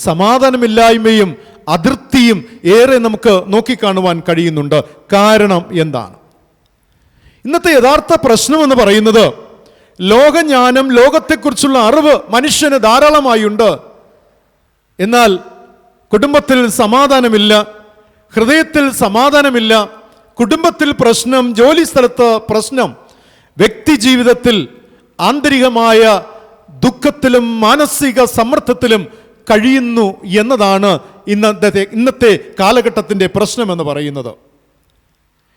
സമാധാനമില്ലായ്മയും അതൃപ്തിയും ഏറെ നമുക്ക് നോക്കിക്കാണുവാൻ കഴിയുന്നുണ്ട്. കാരണം എന്താണ്? ഇന്നത്തെ യഥാർത്ഥ പ്രശ്നമെന്ന് പറയുന്നത് ലോകജ്ഞാനം, ലോകത്തെക്കുറിച്ചുള്ള അറിവ് മനുഷ്യന് ധാരാളമായുണ്ട്. എന്നാൽ കുടുംബത്തിൽ സമാധാനമില്ല, ഹൃദയത്തിൽ സമാധാനമില്ല, കുടുംബത്തിൽ പ്രശ്നം, ജോലി സ്ഥലത്ത് പ്രശ്നം, വ്യക്തി ജീവിതത്തിൽ ആന്തരികമായ ദുഃഖത്തിലും മാനസിക സമ്മർദ്ദത്തിലും കഴിയുന്നു എന്നതാണ് ഇന്നത്തെ കാലഘട്ടത്തിൻ്റെ പ്രശ്നമെന്ന് പറയുന്നത്.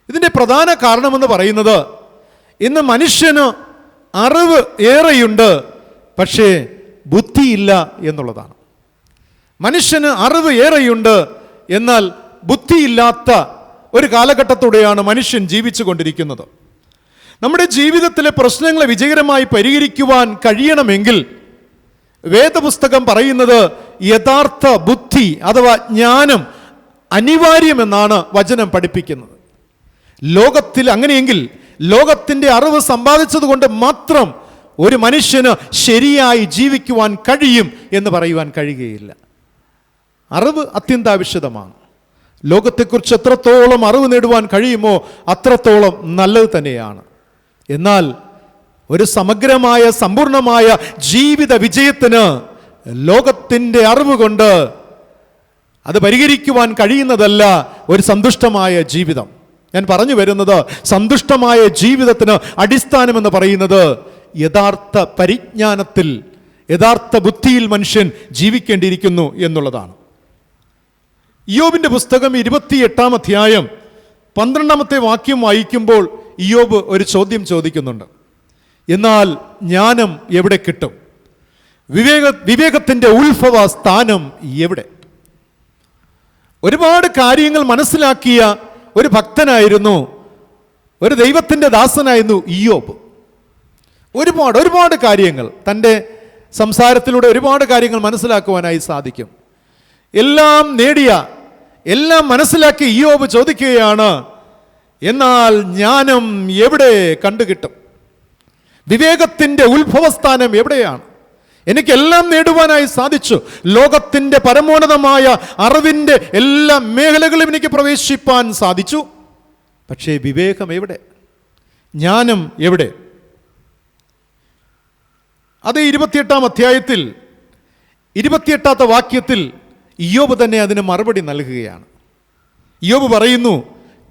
ഇതിൻ്റെ പ്രധാന കാരണമെന്ന് പറയുന്നത് ഇന്ന് മനുഷ്യന് അറിവ് ഏറെയുണ്ട്, പക്ഷേ ബുദ്ധിയില്ല എന്നുള്ളതാണ്. മനുഷ്യന് അറിവ് ഏറെയുണ്ട്, എന്നാൽ ബുദ്ധിയില്ലാത്ത ഒരു കാലഘട്ടത്തോടെയാണ് മനുഷ്യൻ ജീവിച്ചു കൊണ്ടിരിക്കുന്നത്. നമ്മുടെ ജീവിതത്തിലെ പ്രശ്നങ്ങളെ വിജയകരമായി പരിഹരിക്കുവാൻ കഴിയണമെങ്കിൽ വേദപുസ്തകം പറയുന്നത് യഥാർത്ഥ ബുദ്ധി അഥവാ ജ്ഞാനം അനിവാര്യമെന്നാണ് വചനം പഠിപ്പിക്കുന്നത്. ലോകത്തിൽ അങ്ങനെയെങ്കിൽ ലോകത്തിൻ്റെ അറിവ് സമ്പാദിച്ചത് കൊണ്ട് മാത്രം ഒരു മനുഷ്യന് ശരിയായി ജീവിക്കുവാൻ കഴിയും എന്ന് പറയുവാൻ കഴിയുകയില്ല. അറിവ് അത്യന്താവശ്യമാണ്. ലോകത്തെക്കുറിച്ച് എത്രത്തോളം അറിവ് നേടുവാൻ കഴിയുമോ അത്രത്തോളം നല്ലത് തന്നെയാണ്. എന്നാൽ ഒരു സമഗ്രമായ സമ്പൂർണമായ ജീവിത വിജയത്തിന് ലോകത്തിൻ്റെ അറിവ് കൊണ്ട് അത് പരിഹരിക്കുവാൻ കഴിയുന്നതല്ല ഒരു സന്തുഷ്ടമായ ജീവിതം. ഞാൻ പറഞ്ഞു വരുന്നത്, സന്തുഷ്ടമായ ജീവിതത്തിന് അടിസ്ഥാനമെന്ന് പറയുന്നത് യഥാർത്ഥ പരിജ്ഞാനത്തിൽ, യഥാർത്ഥ ബുദ്ധിയിൽ മനുഷ്യൻ ജീവിക്കേണ്ടിയിരിക്കുന്നു എന്നുള്ളതാണ്. ഇയ്യോബിൻ്റെ പുസ്തകം 28-ാം അധ്യായം 12-ാമത്തെ വാക്യം വായിക്കുമ്പോൾ ഇയ്യോബ് ഒരു ചോദ്യം ചോദിക്കുന്നുണ്ട്. എന്നാൽ ജ്ഞാനം എവിടെ കിട്ടും? വിവേകത്തിൻ്റെ ഉത്ഭവ സ്ഥാനം എവിടെ? ഒരുപാട് കാര്യങ്ങൾ മനസ്സിലാക്കിയ ഒരു ഭക്തനായിരുന്നു, ഒരു ദൈവത്തിൻ്റെ ദാസനായിരുന്നു ഇയ്യോബ്. ഒരുപാട് കാര്യങ്ങൾ തൻ്റെ സംസാരത്തിലൂടെ ഒരുപാട് കാര്യങ്ങൾ മനസ്സിലാക്കുവാനായി സാധിക്കും. എല്ലാം നേടിയ, എല്ലാം മനസ്സിലാക്കി ഇയ്യോബ് ചോദിക്കുകയാണ്, എന്നാൽ ജ്ഞാനം എവിടെ കണ്ടുകിട്ടും? വിവേകത്തിൻ്റെ ഉത്ഭവസ്ഥാനം എവിടെയാണ്? എനിക്കെല്ലാം നേടുവാനായി സാധിച്ചു, ലോകത്തിൻ്റെ പരമോന്നതമായ അറിവിൻ്റെ എല്ലാ മേഖലകളും എനിക്ക് പ്രവേശിപ്പാൻ സാധിച്ചു, പക്ഷേ വിവേകം എവിടെ? ജ്ഞാനം എവിടെ? അത് 28-ാം അധ്യായത്തിൽ 28-ാമത്തെ വാക്യത്തിൽ ഇയ്യോബ് തന്നെ അതിന് മറുപടി നൽകുകയാണ്. ഇയ്യോബ് പറയുന്നു,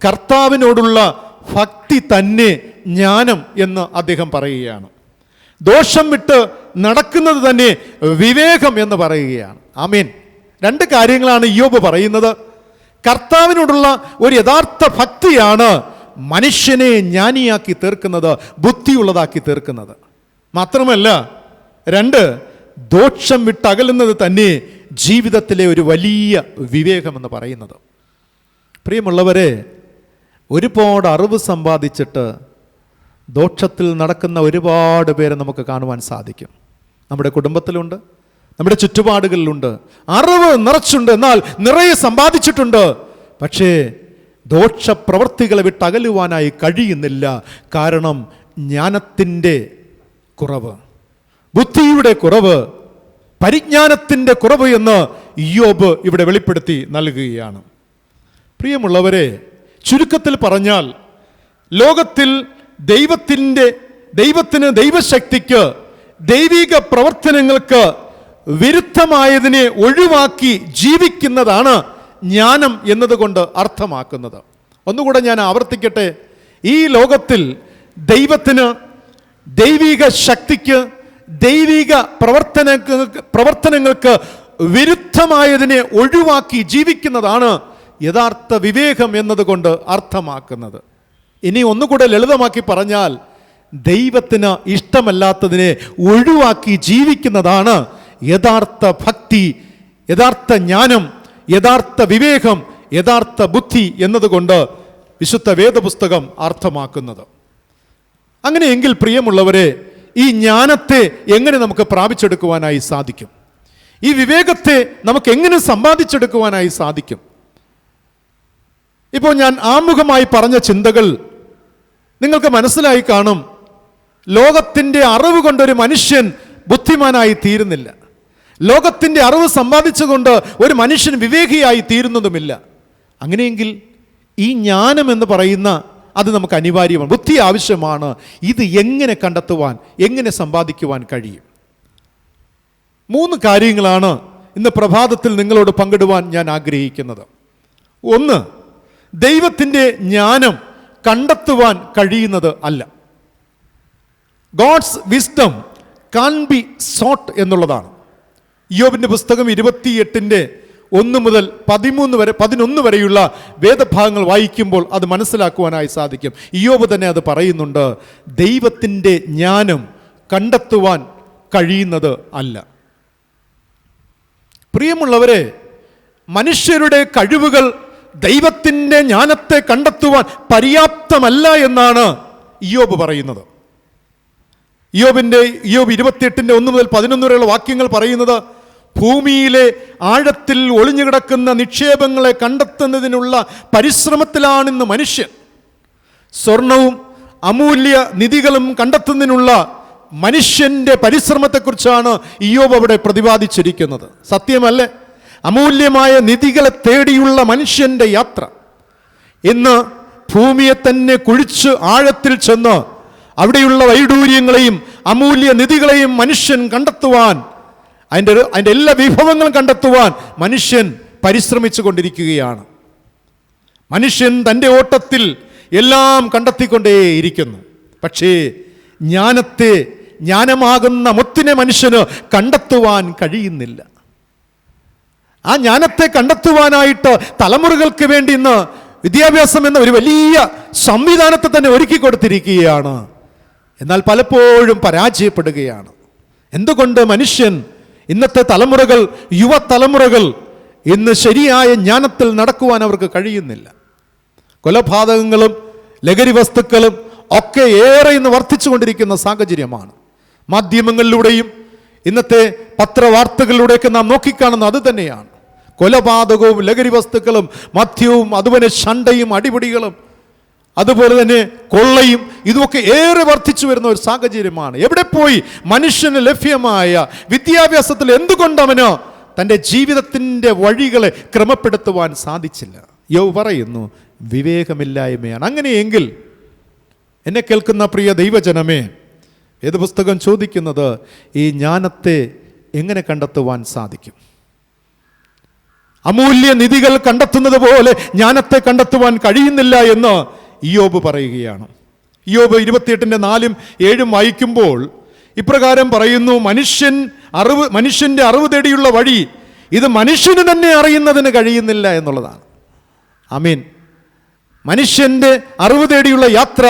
കർത്താവിനോടുള്ള ഭക്തി തന്നെ ജ്ഞാനം എന്ന് അദ്ദേഹം പറയുകയാണ്. ദോഷം വിട്ട് നടക്കുന്നത് തന്നെ വിവേകം എന്ന് പറയുകയാണ്. ആമേൻ. രണ്ട് കാര്യങ്ങളാണ് ഇയ്യോബ് പറയുന്നത്. കർത്താവിനോടുള്ള ഒരു യഥാർത്ഥ ഭക്തിയാണ് മനുഷ്യനെ ജ്ഞാനിയാക്കി തീർക്കുന്നത്, ബുദ്ധിയുള്ളതാക്കി തീർക്കുന്നത്. മാത്രമല്ല, രണ്ട്, ദോഷം വിട്ടകലുന്നത് തന്നെ ജീവിതത്തിലെ ഒരു വലിയ വിവേകമെന്ന് പറയുന്നത്. പ്രിയമുള്ളവരെ, ഒരുപാട് അറിവ് സമ്പാദിച്ചിട്ട് ദോഷത്തിൽ നടക്കുന്ന ഒരുപാട് പേരെ നമുക്ക് കാണുവാൻ സാധിക്കും. നമ്മുടെ കുടുംബത്തിലുണ്ട്, നമ്മുടെ ചുറ്റുപാടുകളിലുണ്ട്. അറിവ് നിറച്ചുണ്ട്, എന്നാൽ നിറയെ സമ്പാദിച്ചിട്ടുണ്ട്. പക്ഷേ ദോഷപ്രവൃത്തികളെ വിട്ടകലുവാനായി കഴിയുന്നില്ല. കാരണം ജ്ഞാനത്തിൻ്റെ കുറവ്, ബുദ്ധിയുടെ കുറവ്, പരിജ്ഞാനത്തിൻ്റെ കുറവ് എന്ന് ഇയ്യോബ് ഇവിടെ വെളിപ്പെടുത്തി നൽകുകയാണ്. പ്രിയമുള്ളവരെ, ചുരുക്കത്തിൽ പറഞ്ഞാൽ ലോകത്തിൽ ദൈവത്തിന്, ദൈവശക്തിക്ക്, ദൈവിക പ്രവർത്തനങ്ങൾക്ക് വിരുദ്ധമായതിനെ ഒഴിവാക്കി ജീവിക്കുന്നതാണ് ജ്ഞാനം എന്നതുകൊണ്ട് അർത്ഥമാക്കുന്നത്. ഒന്നുകൂടെ ഞാൻ ആവർത്തിക്കട്ടെ. ഈ ലോകത്തിൽ ദൈവത്തിന്, ദൈവിക ശക്തിക്ക്, ദൈവിക പ്രവർത്തനങ്ങൾക്ക് വിരുദ്ധമായതിനെ ഒഴിവാക്കി ജീവിക്കുന്നതാണ് യഥാർത്ഥ വിവേകം എന്നതുകൊണ്ട് അർത്ഥമാക്കുന്നത്. ഇനി ഒന്നുകൂടെ ലളിതമാക്കി പറഞ്ഞാൽ, ദൈവത്തിന് ഇഷ്ടമല്ലാത്തതിനെ ഒഴിവാക്കി ജീവിക്കുന്നതാണ് യഥാർത്ഥ ഭക്തി, യഥാർത്ഥ ജ്ഞാനം, യഥാർത്ഥ വിവേകം, യഥാർത്ഥ ബുദ്ധി എന്നതുകൊണ്ട് വിശുദ്ധ വേദപുസ്തകം അർത്ഥമാക്കുന്നത്. അങ്ങനെയെങ്കിൽ പ്രിയമുള്ളവരെ, ഈ ജ്ഞാനത്തെ എങ്ങനെ നമുക്ക് പ്രാപിച്ചെടുക്കുവാനായി സാധിക്കും? ഈ വിവേകത്തെ നമുക്ക് എങ്ങനെ സമ്പാദിച്ചെടുക്കുവാനായി സാധിക്കും? ഇപ്പോൾ ഞാൻ ആമുഖമായി പറഞ്ഞ ചിന്തകൾ നിങ്ങൾക്ക് മനസ്സിലായി കാണും. ലോകത്തിൻ്റെ അറിവ് കൊണ്ടൊരു മനുഷ്യൻ ബുദ്ധിമാനായി തീരുന്നില്ല. ലോകത്തിൻ്റെ അറിവ് സമ്പാദിച്ചുകൊണ്ട് ഒരു മനുഷ്യൻ വിവേകിയായി തീരുന്നതുമില്ല. അങ്ങനെയെങ്കിൽ ഈ ജ്ഞാനം എന്ന് പറയുന്ന അത് നമുക്ക് അനിവാര്യമാണ്, ബുദ്ധി ആവശ്യമാണ്. ഇത് എങ്ങനെ കണ്ടെത്തുവാൻ, എങ്ങനെ സമ്പാദിക്കുവാൻ കഴിയും? 3 കാര്യങ്ങളാണ് ഇന്ന് പ്രഭാതത്തിൽ നിങ്ങളോട് പങ്കിടുവാൻ ഞാൻ ആഗ്രഹിക്കുന്നത്. ഒന്ന്, ദൈവത്തിൻ്റെ ജ്ഞാനം കണ്ടെത്തുവാൻ കഴിയുന്നത് അല്ല. God's wisdom can be sought എന്നുള്ളതാണ്. ഇയ്യോബിൻ്റെ പുസ്തകം 28-ന്റെ 1 മുതൽ 11 വരെയുള്ള വേദഭാഗങ്ങൾ വായിക്കുമ്പോൾ അത് മനസ്സിലാക്കുവാനായി സാധിക്കും. ഇയ്യോബ് തന്നെ അത് പറയുന്നുണ്ട്. ദൈവത്തിൻ്റെ ജ്ഞാനം കണ്ടെത്തുവാൻ കഴിയുന്നത് അല്ല. പ്രിയമുള്ളവരെ, മനുഷ്യരുടെ കഴിവുകൾ ദൈവത്തിൻ്റെ ജ്ഞാനത്തെ കണ്ടെത്തുവാൻ പര്യാപ്തമല്ല എന്നാണ് ഇയ്യോബ് പറയുന്നത്. ഇയ്യോബ് 28-ന്റെ 1 മുതൽ 11 വരെയുള്ള വാക്യങ്ങൾ പറയുന്നത്, ഭൂമിയിലെ ആഴത്തിൽ ഒളിഞ്ഞു കിടക്കുന്ന നിക്ഷേപങ്ങളെ കണ്ടെത്തുന്നതിനുള്ള പരിശ്രമത്തിലാണിന്ന് മനുഷ്യൻ. സ്വർണവും അമൂല്യ നിധികളും കണ്ടെത്തുന്നതിനുള്ള മനുഷ്യൻ്റെ പരിശ്രമത്തെക്കുറിച്ചാണ് ഇയ്യോബ് അവിടെ പ്രതിപാദിച്ചിരിക്കുന്നത്. സത്യമല്ലേ? അമൂല്യമായ നിധികളെ തേടിയുള്ള മനുഷ്യൻ്റെ യാത്ര. ഇന്ന് ഭൂമിയെ തന്നെ കുഴിച്ച് ആഴത്തിൽ ചെന്ന് അവിടെയുള്ള വൈഡൂര്യങ്ങളെയും അമൂല്യ നിധികളെയും മനുഷ്യൻ കണ്ടെത്തുവാൻ, അതിൻ്റെ എല്ലാ വിഭവങ്ങളും കണ്ടെത്തുവാൻ മനുഷ്യൻ പരിശ്രമിച്ചു കൊണ്ടിരിക്കുകയാണ്. മനുഷ്യൻ തൻ്റെ ഓട്ടത്തിൽ എല്ലാം കണ്ടെത്തിക്കൊണ്ടേയിരിക്കുന്നു. പക്ഷേ ജ്ഞാനമാകുന്ന മുത്തിനെ മനുഷ്യന് കണ്ടെത്തുവാൻ കഴിയുന്നില്ല. ആ ജ്ഞാനത്തെ കണ്ടെത്തുവാനായിട്ട് തലമുറകൾക്ക് വേണ്ടി ഇന്ന് വിദ്യാഭ്യാസം എന്ന ഒരു വലിയ സംവിധാനത്തെ തന്നെ ഒരുക്കി കൊടുത്തിരിക്കുകയാണ്. എന്നാൽ പലപ്പോഴും പരാജയപ്പെടുകയാണ്. എന്തുകൊണ്ട് മനുഷ്യൻ, ഇന്നത്തെ തലമുറകൾ, യുവതലമുറകൾ ഇന്ന് ശരിയായ ജ്ഞാനത്തിൽ നടക്കുവാൻ അവർക്ക് കഴിയുന്നില്ല? കൊലപാതകങ്ങളും ലഹരി വസ്തുക്കളും ഒക്കെ ഏറെ ഇന്ന് വർദ്ധിച്ചുകൊണ്ടിരിക്കുന്ന സാഹചര്യമാണ്. മാധ്യമങ്ങളിലൂടെയും ഇന്നത്തെ പത്രവാർത്തകളിലൂടെയൊക്കെ നാം നോക്കിക്കാണുന്ന അത് തന്നെയാണ്. കൊലപാതകവും ലഹരി വസ്തുക്കളും മദ്യവും അതുപോലെ ശണ്ടയും അടിപിടികളും അതുപോലെ തന്നെ കൊള്ളയും ഇതുമൊക്കെ ഏറെ വർദ്ധിച്ചു വരുന്ന ഒരു സാഹചര്യമാണ്. എവിടെ പോയി മനുഷ്യന് ലഭ്യമായ വിദ്യാഭ്യാസത്തിൽ എന്തുകൊണ്ട് അവന് തൻ്റെ ജീവിതത്തിൻ്റെ വഴികളെ ക്രമപ്പെടുത്തുവാൻ സാധിച്ചില്ല? യോബ് പറയുന്നു, വിവേകമില്ലായ്മയാണ്. അങ്ങനെയെങ്കിൽ എന്നെ കേൾക്കുന്ന പ്രിയ ദൈവജനമേ, വേദപുസ്തകം ചോദിക്കുന്നത് ഈ ജ്ഞാനത്തെ എങ്ങനെ കണ്ടെത്തുവാൻ സാധിക്കും? അമൂല്യ നിധികൾ കണ്ടെത്തുന്നത് പോലെ ജ്ഞാനത്തെ കണ്ടെത്തുവാൻ കഴിയുന്നില്ല എന്ന് ഇയ്യോബ് പറയുകയാണ്. ഇയ്യോബ് 28:4-7 വായിക്കുമ്പോൾ ഇപ്രകാരം പറയുന്നു, മനുഷ്യന്റെ അറിവ് തേടിയുള്ള വഴി ഇത് മനുഷ്യന് തന്നെ അറിയുന്നതിന് കഴിയുന്നില്ല എന്നുള്ളതാണ്. ആമീൻ. മനുഷ്യന്റെ അറിവ് തേടിയുള്ള യാത്ര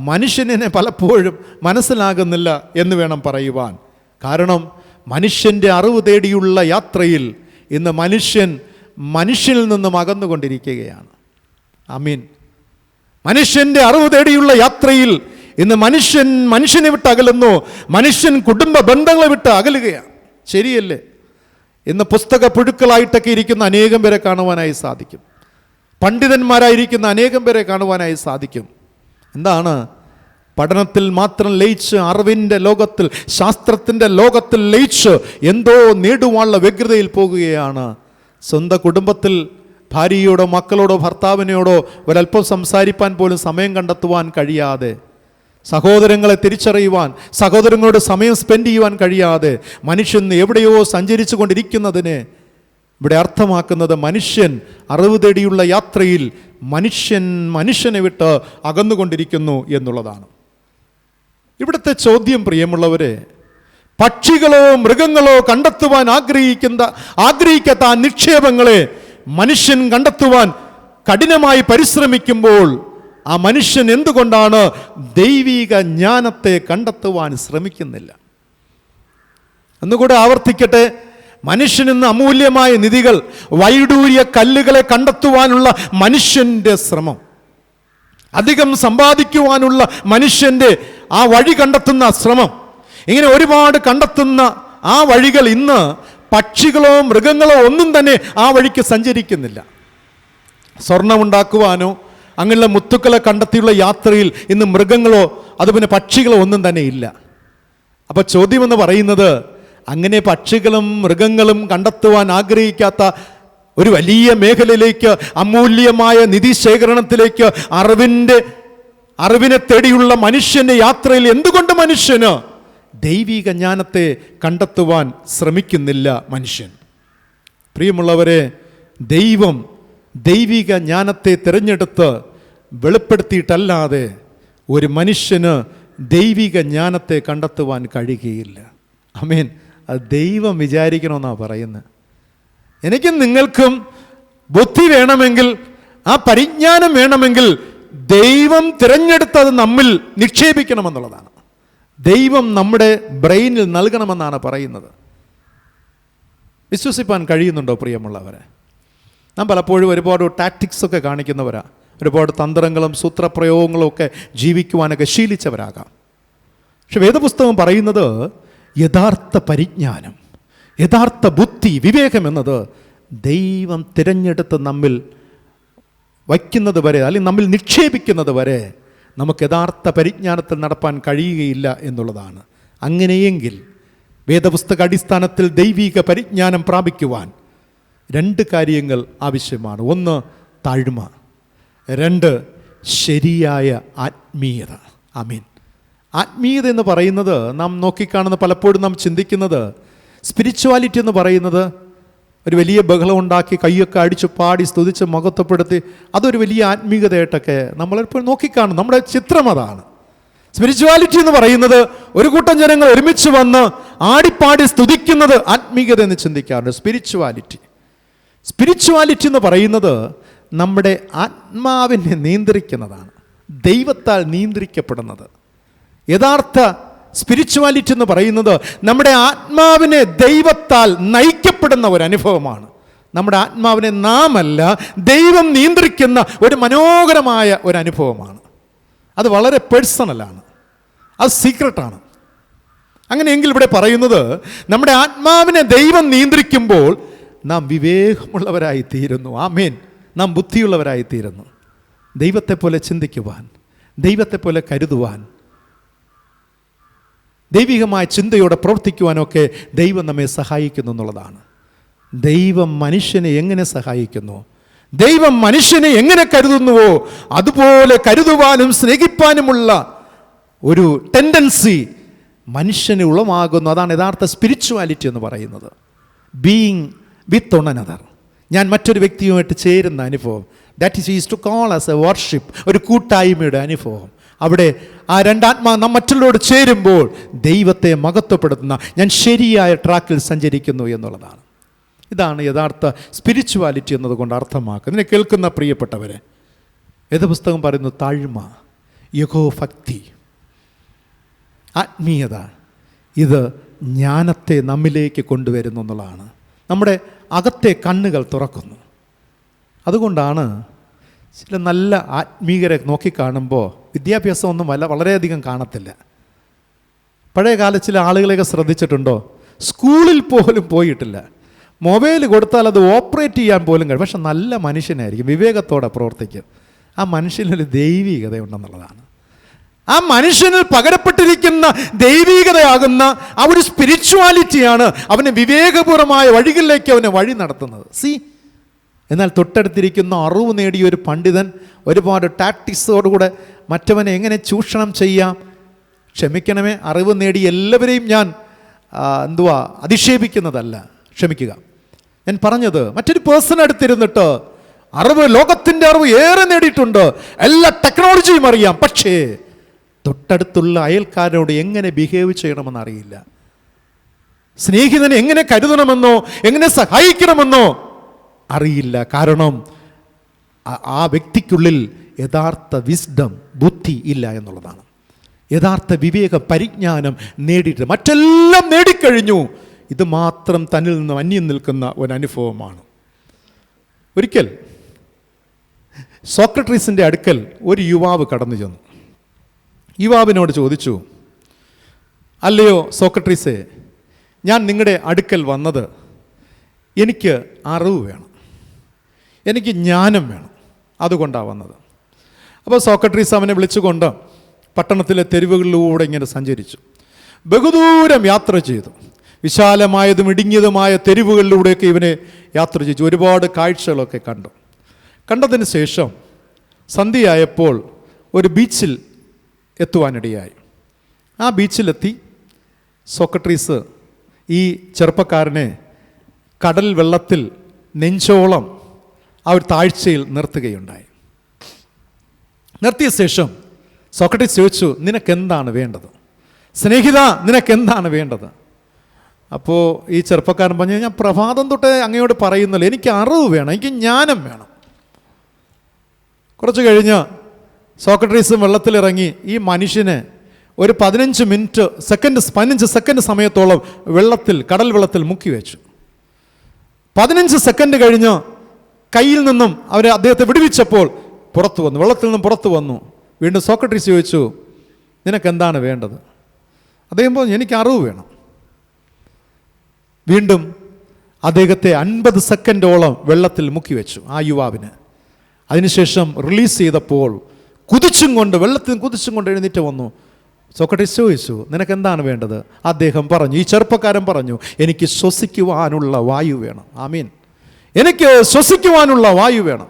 മനുഷ്യനെ പലപ്പോഴും മനസ്സിലാകുന്നില്ല എന്ന് വേണം പറയുവാൻ. കാരണം മനുഷ്യന്റെ അറിവ് തേടിയുള്ള യാത്രയിൽ ഇന്ന് മനുഷ്യനിൽ നിന്നും അകന്നുകൊണ്ടിരിക്കുകയാണ്. ആമീൻ. മനുഷ്യന്റെ അറിവ് തേടിയുള്ള യാത്രയിൽ ഇന്ന് മനുഷ്യനെ വിട്ട് അകലുന്നു. മനുഷ്യൻ കുടുംബ ബന്ധങ്ങളെ വിട്ട് അകലുകയാണ്. ശരിയല്ലേ? ഇന്ന് പുസ്തക പുഴുക്കളായിട്ടൊക്കെ ഇരിക്കുന്ന അനേകം പേരെ കാണുവാനായി സാധിക്കും. പണ്ഡിതന്മാരായിരിക്കുന്ന അനേകം പേരെ കാണുവാനായി സാധിക്കും. എന്താണ്? പഠനത്തിൽ മാത്രം ലയിച്ച്, അറിവിൻ്റെ ലോകത്തിൽ, ശാസ്ത്രത്തിൻ്റെ ലോകത്തിൽ ലയിച്ച് എന്തോ നേടുവാനുള്ള വ്യഗ്രതയിൽ പോകുകയാണ്. സ്വന്തം കുടുംബത്തിൽ ഭാര്യയോടോ മക്കളോടോ ഭർത്താവിനോടോ ഒരല്പം സംസാരിപ്പാൻ പോലും സമയം കണ്ടെത്തുവാൻ കഴിയാതെ, സഹോദരങ്ങളെ തിരിച്ചറിയുവാൻ, സഹോദരങ്ങളോട് സമയം സ്പെൻഡ് ചെയ്യുവാൻ കഴിയാതെ മനുഷ്യൻ എവിടെയോ സഞ്ചരിച്ചു കൊണ്ടിരിക്കുന്നതിന് ഇവിടെ അർത്ഥമാക്കുന്നത് മനുഷ്യൻ അറിവ് തേടിയുള്ള യാത്രയിൽ മനുഷ്യനെ വിട്ട് അകന്നുകൊണ്ടിരിക്കുന്നു എന്നുള്ളതാണ്. ഇവിടുത്തെ ചോദ്യം, പ്രിയമുള്ളവരെ, പക്ഷികളോ മൃഗങ്ങളോ കണ്ടെത്തുവാൻ ആഗ്രഹിക്കാത്ത ആ നിക്ഷേപങ്ങളെ മനുഷ്യൻ കണ്ടെത്തുവാൻ കഠിനമായി പരിശ്രമിക്കുമ്പോൾ ആ മനുഷ്യൻ എന്തുകൊണ്ടാണ് ദൈവിക ജ്ഞാനത്തെ കണ്ടെത്തുവാൻ ശ്രമിക്കുന്നില്ല? ഒന്നുകൂടെ ആവർത്തിക്കട്ടെ. മനുഷ്യനിന്ന് അമൂല്യമായ നിധികൾ, വൈഡൂര്യ കല്ലുകളെ കണ്ടെത്തുവാനുള്ള മനുഷ്യൻ്റെ ശ്രമം, അധികം സമ്പാദിക്കുവാനുള്ള മനുഷ്യൻ്റെ ആ വഴി കണ്ടെത്തുന്ന ശ്രമം, ഇങ്ങനെ ഒരുപാട് കണ്ടെത്തുന്ന ആ വഴികൾ ഇന്ന് പക്ഷികളോ മൃഗങ്ങളോ ഒന്നും തന്നെ ആ വഴിക്ക് സഞ്ചരിക്കുന്നില്ല. സ്വർണമുണ്ടാക്കുവാനോ അങ്ങനെയുള്ള മുത്തുക്കളെ കണ്ടെത്തിയുള്ള യാത്രയിൽ ഇന്ന് മൃഗങ്ങളോ അതുപോലെ പക്ഷികളോ ഒന്നും തന്നെ ഇല്ല. അപ്പോൾ ചോദ്യമെന്ന് പറയുന്നത്, അങ്ങനെ പക്ഷികളും മൃഗങ്ങളും കണ്ടെത്തുവാൻ ആഗ്രഹിക്കാത്ത ഒരു വലിയ മേഖലയിലേക്ക്, അമൂല്യമായ നിധി ശേഖരണത്തിലേക്ക്, അറിവിനെ തേടിയുള്ള മനുഷ്യന്റെ യാത്രയിൽ എന്തുകൊണ്ട് മനുഷ്യന് ദൈവിക ജ്ഞാനത്തെ കണ്ടെത്തുവാൻ ശ്രമിക്കുന്നില്ല മനുഷ്യൻ? പ്രിയമുള്ളവരെ, ദൈവിക ജ്ഞാനത്തെ തിരഞ്ഞെടുത്ത് വെളിപ്പെടുത്തിയിട്ടല്ലാതെ ഒരു മനുഷ്യന് ദൈവിക ജ്ഞാനത്തെ കണ്ടെത്തുവാൻ കഴിയുകയില്ല. ആമേൻ. അത് ദൈവം വിചാരിക്കണമെന്നാണ് പറയുന്നത്. എനിക്കും നിങ്ങൾക്കും ബുദ്ധി വേണമെങ്കിൽ, ആ പരിജ്ഞാനം വേണമെങ്കിൽ ദൈവം തിരഞ്ഞെടുത്തത് നമ്മിൽ നിക്ഷേപിക്കണമെന്നുള്ളതാണ്. ദൈവം നമ്മുടെ ബ്രെയിനിൽ നൽകണമെന്നാണ് പറയുന്നത്. വിശ്വസിപ്പാൻ കഴിയുന്നുണ്ടോ പ്രിയമുള്ളവരെ? നാം പലപ്പോഴും ഒരുപാട് ടാക്ടിക്സ് ഒക്കെ കാണിക്കുന്നവരാണ്, ഒരുപാട് തന്ത്രങ്ങളും സൂത്രപ്രയോഗങ്ങളും ഒക്കെ ജീവിക്കുവാനൊക്കെ ശീലിച്ചവരാകാം. പക്ഷെ വേദപുസ്തകം പറയുന്നത് യഥാർത്ഥ പരിജ്ഞാനം, യഥാർത്ഥ ബുദ്ധി, വിവേകം എന്നത് ദൈവം തിരഞ്ഞെടുത്ത് നമ്മിൽ വയ്ക്കുന്നത് വരെ, അല്ലെങ്കിൽ നമ്മിൽ നിക്ഷേപിക്കുന്നത് വരെ നമുക്ക് യഥാർത്ഥ പരിജ്ഞാനത്തിൽ നടപ്പാൻ കഴിയുകയില്ല എന്നുള്ളതാണ്. അങ്ങനെയെങ്കിൽ വേദപുസ്തക അടിസ്ഥാനത്തിൽ ദൈവിക പരിജ്ഞാനം പ്രാപിക്കുവാൻ 2 കാര്യങ്ങൾ ആവശ്യമാണ്. 1 താഴ്മ, 2 ശരിയായ ആത്മീയത. ആമീൻ. ആത്മീയത എന്ന് പറയുന്നത് നാം നോക്കിക്കാണുന്ന, പലപ്പോഴും നാം ചിന്തിക്കുന്നത് സ്പിരിച്വാലിറ്റി എന്ന് പറയുന്നത് ഒരു വലിയ ബഹളം ഉണ്ടാക്കി കൈയൊക്കെ അടിച്ച് പാടി സ്തുതിച്ച് മഹത്വപ്പെടുത്തി അതൊരു വലിയ ആത്മീയതയായിട്ടൊക്കെ നമ്മളെപ്പോഴും നോക്കിക്കാണും. നമ്മുടെ ചിത്രം അതാണ്. സ്പിരിച്വാലിറ്റി എന്ന് പറയുന്നത് ഒരു കൂട്ടം ജനങ്ങൾ ഒരുമിച്ച് വന്ന് ആടിപ്പാടി സ്തുതിക്കുന്നത് ആത്മീയത എന്ന് ചിന്തിക്കാറുണ്ട്. സ്പിരിച്വാലിറ്റി എന്ന് പറയുന്നത് നമ്മുടെ ആത്മാവിനെ നിയന്ത്രിക്കുന്നതാണ്, ദൈവത്താൽ നിയന്ത്രിക്കപ്പെടുന്നത്. യഥാർത്ഥ സ്പിരിച്വാലിറ്റി എന്ന് പറയുന്നത് നമ്മുടെ ആത്മാവിനെ ദൈവത്താൽ നയിക്കപ്പെടുന്ന ഒരു അനുഭവമാണ്. നമ്മുടെ ആത്മാവിനെ നാമല്ല, ദൈവം നിയന്ത്രിക്കുന്ന ഒരു മനോഹരമായ ഒരു അനുഭവമാണ്. അത് വളരെ പേഴ്സണലാണ്, അത് സീക്രട്ടാണ്. അങ്ങനെയെങ്കിൽ ഇവിടെ പറയുന്നത് നമ്മുടെ ആത്മാവിനെ ദൈവം നിയന്ത്രിക്കുമ്പോൾ നാം വിവേകമുള്ളവരായി തീരുന്നു. ആമേൻ. നാം ബുദ്ധിയുള്ളവരായി തീരുന്നു. ദൈവത്തെ പോലെ ചിന്തിക്കുവാൻ, ദൈവത്തെ പോലെ കരുതുവാൻ, ദൈവികമായ ചിന്തയോടെ പ്രവർത്തിക്കുവാനൊക്കെ ദൈവം നമ്മെ സഹായിക്കുന്നു എന്നുള്ളതാണ്. ദൈവം മനുഷ്യനെ എങ്ങനെ സഹായിക്കുന്നു, ദൈവം മനുഷ്യനെ എങ്ങനെ കരുതുന്നുവോ അതുപോലെ കരുതുവാനും സ്നേഹിപ്പാനുമുള്ള ഒരു ടെൻഡൻസി മനുഷ്യന് ഉളമാകുന്നു. അതാണ് യഥാർത്ഥ സ്പിരിച്വാലിറ്റി എന്ന് പറയുന്നത്. ബീയിങ് വിത്ത് ഓൺ അനദർ, ഞാൻ മറ്റൊരു വ്യക്തിയുമായിട്ട് ചേരുന്ന അനുഭവം. That is to call as a worship, ഒരു കൂട്ടായ്മയുടെ അനുഭവം. അവിടെ ആ രണ്ടാത്മാ നാം മറ്റുള്ളവരോട് ചേരുമ്പോൾ ദൈവത്തെ മഹത്വപ്പെടുത്തുന്ന, ഞാൻ ശരിയായ ട്രാക്കിൽ സഞ്ചരിക്കുന്നു എന്നുള്ളതാണ്. ഇതാണ് യഥാർത്ഥ സ്പിരിച്വാലിറ്റി എന്നതുകൊണ്ട് അർത്ഥമാക്കുക. ഇതിനെ കേൾക്കുന്ന പ്രിയപ്പെട്ടവരെ, വേദപുസ്തകം പറയുന്നു താഴ്മ, യഹോഭക്തി, ആത്മീയത, ഇത് ജ്ഞാനത്തെ നമ്മിലേക്ക് കൊണ്ടുവരുന്നു എന്നുള്ളതാണ്. നമ്മുടെ അകത്തെ കണ്ണുകൾ തുറക്കുന്നു. അതുകൊണ്ടാണ് ചില നല്ല ആത്മീയരെ നോക്കിക്കാണുമ്പോൾ വിദ്യാഭ്യാസമൊന്നും വളരെയധികം കാണത്തില്ല. പഴയ കാലത്ത് ചില ആളുകളെയൊക്കെ ശ്രദ്ധിച്ചിട്ടുണ്ടോ? സ്കൂളിൽ പോലും പോയിട്ടില്ല. മൊബൈൽ കൊടുത്താൽ അത് ഓപ്പറേറ്റ് ചെയ്യാൻ പോലും കഴിയും. പക്ഷെ നല്ല മനുഷ്യനായിരിക്കും, വിവേകത്തോടെ പ്രവർത്തിക്കും. ആ മനുഷ്യനൊരു ദൈവികത ഉണ്ടെന്നുള്ളതാണ്. ആ മനുഷ്യനിൽ പകരപ്പെട്ടിരിക്കുന്ന ദൈവികതയാകുന്ന ആ ഒരു സ്പിരിച്വാലിറ്റിയാണ് അവനെ വിവേകപൂർവമായ വഴികളിലേക്ക് അവനെ വഴി നടത്തുന്നത്. എന്നാൽ തൊട്ടടുത്തിരിക്കുന്ന അറിവ് നേടിയ ഒരു പണ്ഡിതൻ ഒരുപാട് ടാക്ടിക്സോടുകൂടെ മറ്റവനെ എങ്ങനെ ചൂഷണം ചെയ്യാം, ക്ഷമിക്കണമേ, അറിവ് നേടി എല്ലാവരെയും ഞാൻ അധിക്ഷേപിക്കുന്നതല്ല, ക്ഷമിക്കുക. ഞാൻ പറഞ്ഞത് മറ്റൊരു പേഴ്സൺ അടുത്തിരുന്നിട്ട് ലോകത്തിൻ്റെ അറിവ് ഏറെ നേടിയിട്ടുണ്ട്, എല്ലാ ടെക്നോളജിയും അറിയാം, പക്ഷേ തൊട്ടടുത്തുള്ള അയൽക്കാരോട് എങ്ങനെ ബിഹേവ് ചെയ്യണമെന്ന് അറിയില്ല. സ്നേഹിതനെ എങ്ങനെ കരുതണമെന്നോ എങ്ങനെ സഹായിക്കണമെന്നോ അറിയില്ല. കാരണം ആ വ്യക്തിക്കുള്ളിൽ യഥാർത്ഥ വിസ്ഡം, ബുദ്ധി ഇല്ല എന്നുള്ളതാണ്. യഥാർത്ഥ വിവേക പരിജ്ഞാനം നേടിയിട്ട് മറ്റെല്ലാം നേടിക്കഴിഞ്ഞു, ഇത് മാത്രം തന്നിൽ നിന്ന് അന്യം നിൽക്കുന്ന ഒരു അനുഭവമാണ്. ഒരിക്കൽ സോക്രട്ടീസിൻ്റെ അടുക്കൽ ഒരു യുവാവ് കടന്നു ചെന്നു. യുവാവിനോട് ചോദിച്ചു, അല്ലയോ സോക്രട്ടീസേ, ഞാൻ നിങ്ങളുടെ അടുക്കൽ വന്നത് എനിക്ക് അറിവ് വേണം, എനിക്ക് ജ്ഞാനം വേണം, അതുകൊണ്ടാണ് വന്നത്. അപ്പോൾ സോക്രട്ടീസ് അവനെ വിളിച്ചുകൊണ്ട് പട്ടണത്തിലെ തെരുവുകളിലൂടെ ഇങ്ങനെ സഞ്ചരിച്ചു. ബഹുദൂരം യാത്ര ചെയ്തു. വിശാലമായതും ഇടുങ്ങിയതുമായ തെരുവുകളിലൂടെയൊക്കെ ഇവനെ യാത്ര ചെയ്തു. ഒരുപാട് കാഴ്ചകളൊക്കെ കണ്ടതിന് ശേഷം സന്ധ്യയായപ്പോൾ ഒരു ബീച്ചിൽ എത്തുവാനിടയായി. ആ ബീച്ചിലെത്തി സോക്രട്ടീസ് ഈ ചെറുപ്പക്കാരനെ കടൽ വെള്ളത്തിൽ നെഞ്ചോളം ആ ഒരു താഴ്ചയിൽ നിർത്തുകയുണ്ടായി. നിർത്തിയ ശേഷം സോക്രട്ടീസ് ചോദിച്ചു, നിനക്കെന്താണ് വേണ്ടത്? സ്നേഹിത, നിനക്കെന്താണ് വേണ്ടത്? അപ്പോൾ ഈ ചെറുപ്പക്കാരൻ പറഞ്ഞു, ഞാൻ പ്രഭാതം തൊട്ടേ അങ്ങയോട് പറയുന്നില്ല, എനിക്ക് അറിവ് വേണം, എനിക്ക് ജ്ഞാനം വേണം. കുറച്ച് കഴിഞ്ഞ് സോക്രട്ടീസും വെള്ളത്തിലിറങ്ങി ഈ മനുഷ്യനെ ഒരു 15 സെക്കൻഡ് സമയത്തോളം കടൽ വെള്ളത്തിൽ മുക്കി വെച്ചു. 15 സെക്കൻഡ് കഴിഞ്ഞ് കയ്യിൽ നിന്നും അദ്ദേഹത്തെ വിടുവിച്ചപ്പോൾ പുറത്തു വന്നു, വെള്ളത്തിൽ നിന്നും പുറത്തു വന്നു. വീണ്ടും സോക്രട്ടീസ് ചോദിച്ചു, നിനക്കെന്താണ് വേണ്ടത്? അദ്ദേഹം പറഞ്ഞു, എനിക്ക് അറിവ് വേണം. വീണ്ടും അദ്ദേഹത്തെ 50 സെക്കൻഡോളം വെള്ളത്തിൽ മുക്കി വെച്ചു ആ യുവാവിന്. അതിനുശേഷം റിലീസ് ചെയ്തപ്പോൾ വെള്ളത്തിൽ കുതിച്ചും കൊണ്ട് എഴുന്നേറ്റ് വന്നു. സോക്രട്ടീസ് ചോദിച്ചു, നിനക്കെന്താണ് വേണ്ടത്? അദ്ദേഹം പറഞ്ഞു, ഈ ചെറുപ്പക്കാരൻ പറഞ്ഞു, എനിക്ക് ശ്വസിക്കുവാനുള്ള വായു വേണം. ആമീൻ, എനിക്ക് ശ്വസിക്കുവാനുള്ള വായു വേണം.